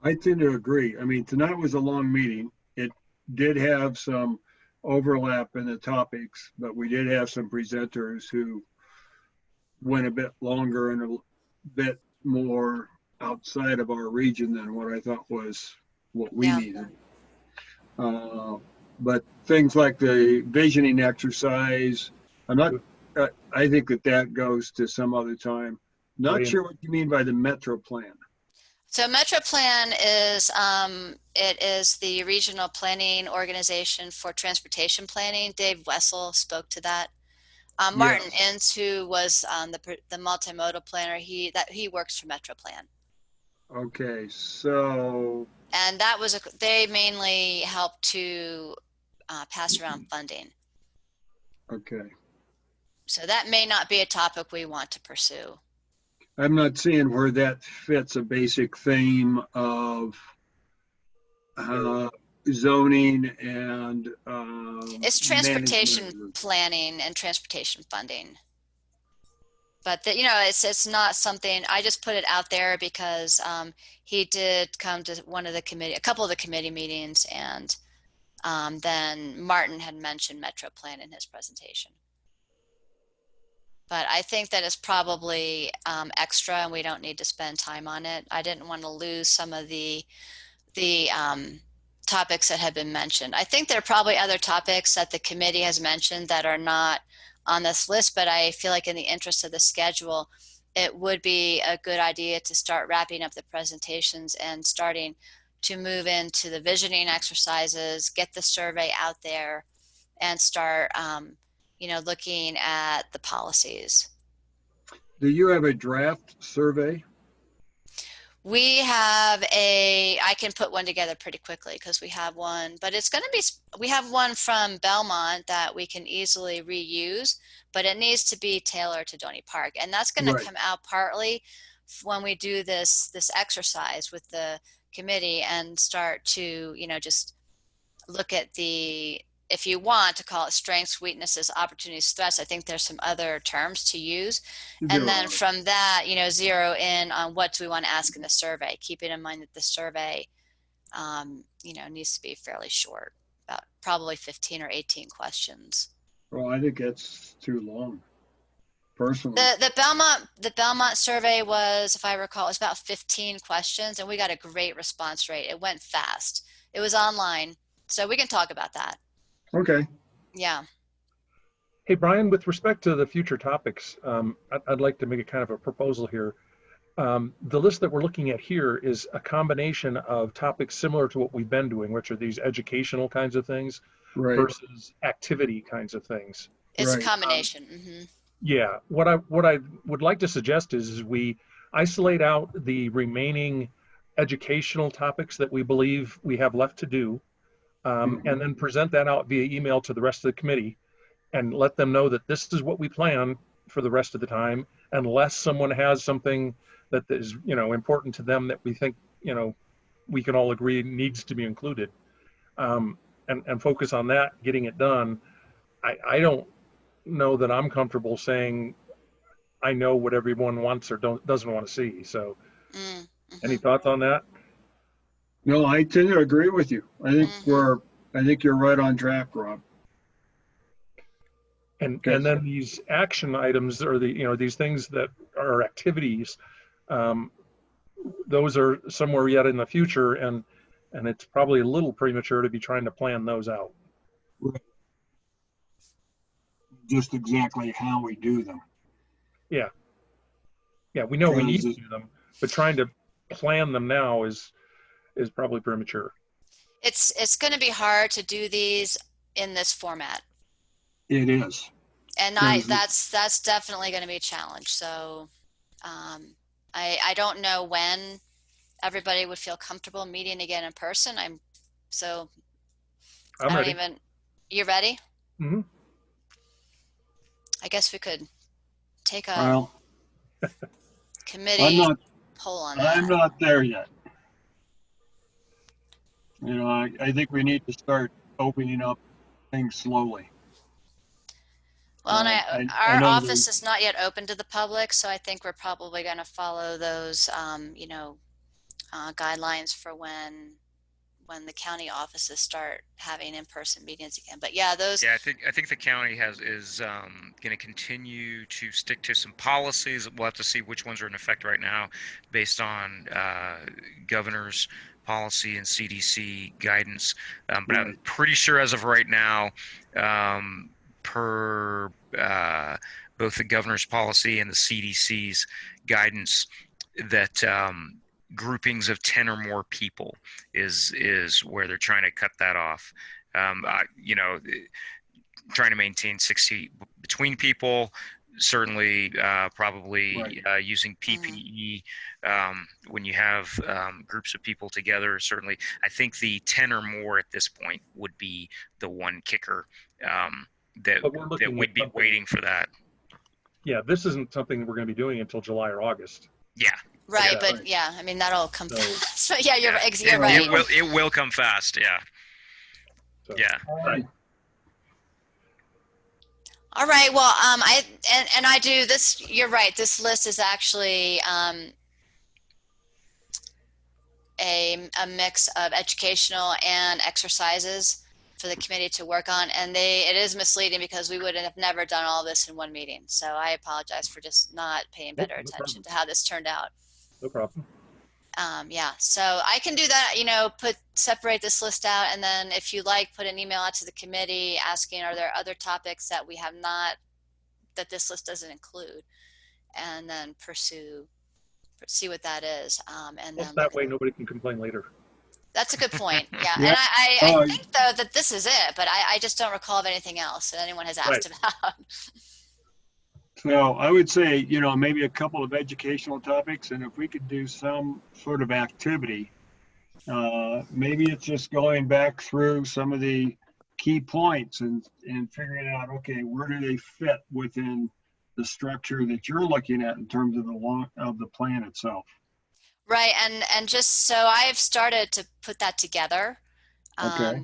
I tend to agree. I mean, tonight was a long meeting. It did have some overlap in the topics, but we did have some presenters who went a bit longer and a bit more outside of our region than what I thought was what we needed. But things like the visioning exercise, I think that goes to some other time. Not sure what you mean by the Metro Plan. So Metro Plan is, it is the regional planning organization for transportation planning. Dave Wessel spoke to that. Martin Ince, who was the multimodal planner, he works for Metro Plan. Okay, so. And that was, they mainly helped to pass around funding. Okay. So that may not be a topic we want to pursue. I'm not seeing where that fits a basic theme of zoning and it's transportation planning and transportation funding. But it's not something, I just put it out there because he did come to a couple of the committee meetings, and then Martin had mentioned Metro Plan in his presentation. But I think that it's probably extra, and we don't need to spend time on it. I didn't want to lose some of the topics that have been mentioned. I think there are probably other topics that the committee has mentioned that are not on this list, but I feel like in the interest of the schedule, it would be a good idea to start wrapping up the presentations and starting to move into the visioning exercises, get the survey out there, and start looking at the policies. Do you have a draft survey? We have I can put one together pretty quickly because we have one, but it's going to be, we have one from Belmont that we can easily reuse, but it needs to be tailored to Doney Park. And that's going to come out partly when we do this exercise with the committee and start to, just look at if you want to call it strengths, weaknesses, opportunities, threats, I think there's some other terms to use. And then from that, zero in on what do we want to ask in the survey, keeping in mind that the survey, needs to be fairly short, about probably 15 or 18 questions. Well, I think that's too long, personally. The Belmont survey was, if I recall, it was about 15 questions, and we got a great response rate. It went fast. It was online, so we can talk about that. Okay. Yeah. Hey, Brian, with respect to the future topics, I'd like to make a kind of a proposal here. The list that we're looking at here is a combination of topics similar to what we've been doing, which are these educational kinds of things versus activity kinds of things. It's a combination. Yeah. What I would like to suggest is we isolate out the remaining educational topics that we believe we have left to do. And then present that out via email to the rest of the committee and let them know that this is what we plan for the rest of the time, unless someone has something that is, important to them that we think, we can all agree needs to be included, and focus on that, getting it done. I don't know that I'm comfortable saying I know what everyone wants or doesn't want to see. So any thoughts on that? No, I tend to agree with you. I think you're right on track, Rob. And then these action items, or these things that are activities, those are somewhere yet in the future, and it's probably a little premature to be trying to plan those out. Just exactly how we do them. Yeah, we know we need to do them, but trying to plan them now is probably premature. It's going to be hard to do these in this format. It is. And that's definitely going to be a challenge. So I don't know when everybody would feel comfortable meeting again in person. I'm ready. You ready? Mm-hmm. I guess we could take a committee poll on that. I'm not there yet. You know, I think we need to start opening up things slowly. Well, and I our know office there's- is not yet open to the public, so I think we're probably going to follow those, guidelines for when the county offices start having in-person meetings again. But yeah, those. Yeah, I think the county is going to continue to stick to some policies. We'll have to see which ones are in effect right now, based on governor's policy and CDC guidance. But I'm pretty sure as of right now, per both the governor's policy and the CDC's guidance, that groupings of 10 or more people is where they're trying to cut that off. Trying to maintain 6 feet between people, certainly probably using PPE when you have groups of people together. Certainly, I think the 10 or more at this point would be the one kicker, that we'd be waiting for that. Yeah, this isn't something we're going to be doing until July or August. Yeah. Right, Yeah. but yeah, I mean, that'll come fast. So yeah, you're right. It will come fast. Yeah. So, yeah. Right. All right. Well, I do this. You're right. This list is actually a mix of educational and exercises for the committee to work on, and it is misleading because we would have never done all this in one meeting. So I apologize for just not paying better attention to how this turned out. No problem. Yeah, so I can do that, separate this list out, and then if you like, put an email out to the committee asking, are there other topics that we have not, that this list doesn't include, and then see what that is. And then That way nobody can complain later. that's a good point. Yeah, Yeah. and I think though that this is it, but I just don't recall of anything else that anyone has asked about. So I would say, maybe a couple of educational topics, and if we could do some sort of activity, maybe it's just going back through some of the key points and figuring out, okay, where do they fit within the structure that you're looking at in terms of the plan itself. Right, and just so I've started to put that together. Okay.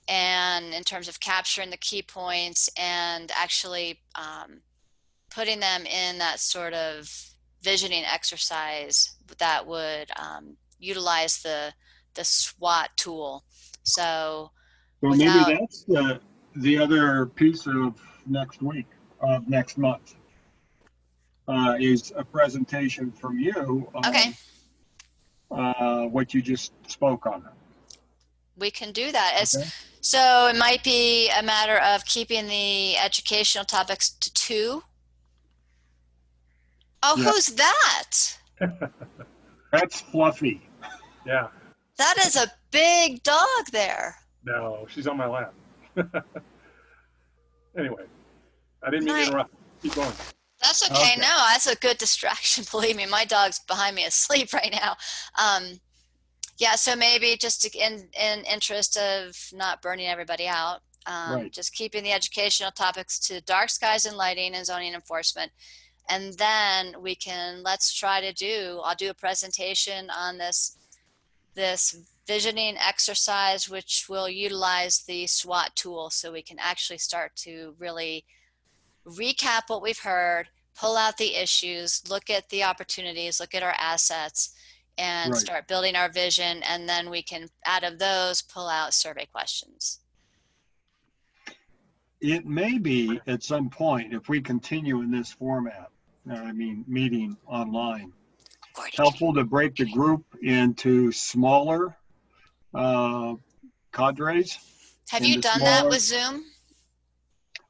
And in terms of capturing the key points and actually putting them in that sort of visioning exercise that would utilize the SWOT tool. So maybe that's the other piece of next month. Is a presentation from you on what you just spoke on. We can do that. Okay. So it might be a matter of keeping the educational topics to 2. Oh, Yeah. Who's that? That's Fluffy. Yeah. That is a big dog there. No, she's on my lap. Anyway, I didn't mean to interrupt. Keep going. That's okay. No, that's a good distraction. Believe me, my dog's behind me asleep right now. Yeah, so maybe just in interest of not burning everybody out, just keeping the educational topics to dark skies and lighting and zoning enforcement. And then I'll do a presentation on this visioning exercise, which will utilize the SWOT tool, so we can actually start to really recap what we've heard, pull out the issues, look at the opportunities, look at our assets, and start building our vision. And then we can, out of those, pull out survey questions. It may be at some point, if we continue in this format, meeting online, helpful to break the group into smaller cadres. Have you done that with Zoom?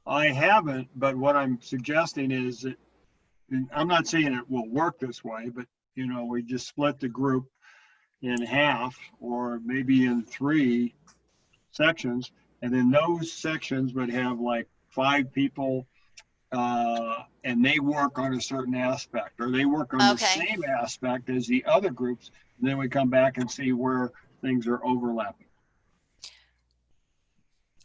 I haven't, but what I'm suggesting is that, I'm not saying it will work this way, but we just split the group in half or maybe in 3 sections, and then those sections would have like 5 people and they work on a certain aspect, or they work on the same aspect as the other groups, and then we come back and see where things are overlapping.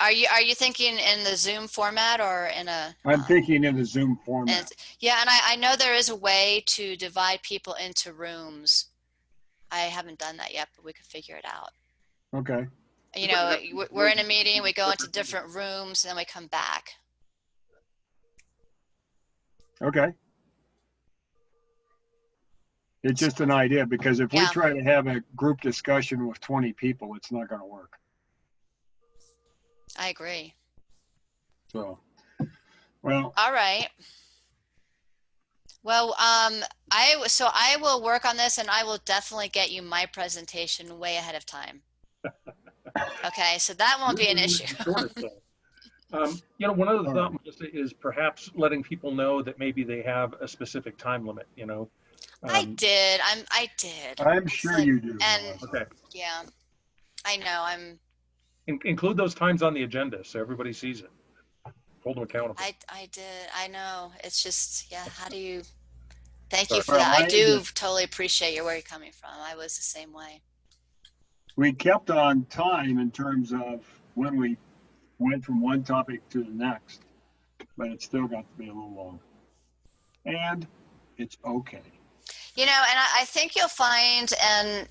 Are you thinking in the Zoom format or in a? I'm thinking in the Zoom format. And, yeah, and I know there is a way to divide people into rooms. I haven't done that yet, but we could figure it out. Okay. You know, we're in a meeting, we go into different rooms, and then we come back. Okay. It's just an idea, because if we try to have a group discussion with 20 people, it's not going to work. I agree. So, well. All right. Well, I will work on this, and I will definitely get you my presentation way ahead of time. Okay, so that won't be an issue. You know, one other thought is perhaps letting people know that maybe they have a specific time limit, you know. I did. I did. I'm sure you do. And okay. Yeah, I know. Include those times on the agenda so everybody sees it. Hold them accountable. I did. I know. It's just, yeah. How do you? Thank Sorry. you for that. I do totally appreciate where you're coming from. I was the same way. We kept on time in terms of when we went from one topic to the next, but it still got to be a little long. And it's okay. You know, and I think you'll find, and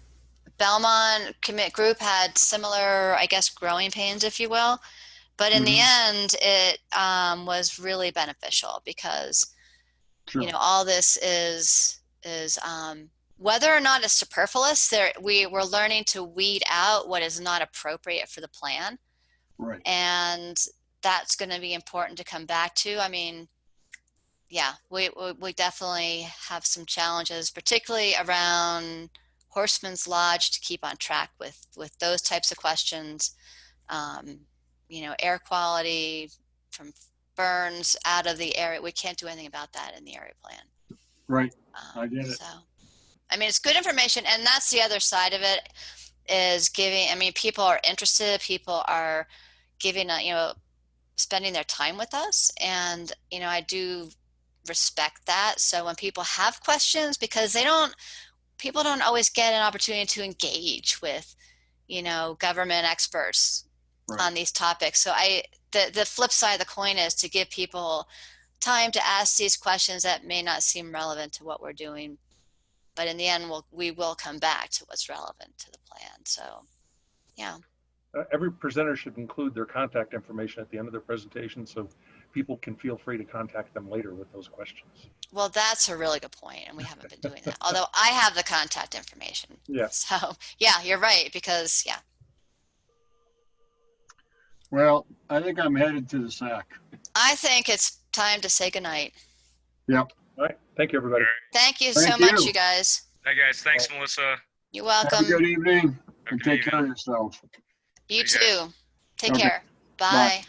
Belmont Commit Group had similar, I guess, growing pains, if you will. But in the end, it was really beneficial because, you know, all this is whether or not it's superfluous, we're learning to weed out what is not appropriate for the plan. Right. And that's going to be important to come back to. I mean, yeah, we definitely have some challenges, particularly around Horseman's Lodge, to keep on track with those types of questions. You know, air quality from burns out of the area. We can't do anything about that in the area plan. Right. I get it. So, I mean, it's good information, and that's the other side of it, is giving. I mean, people are interested. People are giving, you know, spending their time with us, and you know, I do respect that. So when people have questions, because people don't always get an opportunity to engage with, you know, government experts on these topics. So the flip side of the coin is to give people time to ask these questions that may not seem relevant to what we're doing, but in the end, we will come back to what's relevant to the plan. So, yeah. Every presenter should include their contact information at the end of their presentation so people can feel free to contact them later with those questions. Well, that's a really good point, and we haven't been doing that. Although I have the contact information. Yeah. So, yeah, you're right, because, yeah. Well, I think I'm headed to the sack. I think it's time to say goodnight. Yep. All right. Thank you, everybody. Thank you so much, you guys. Hi, guys. Thanks, Melissa. You're welcome. Have a good evening, and take care of yourself. You too. Take care. Bye. Bye.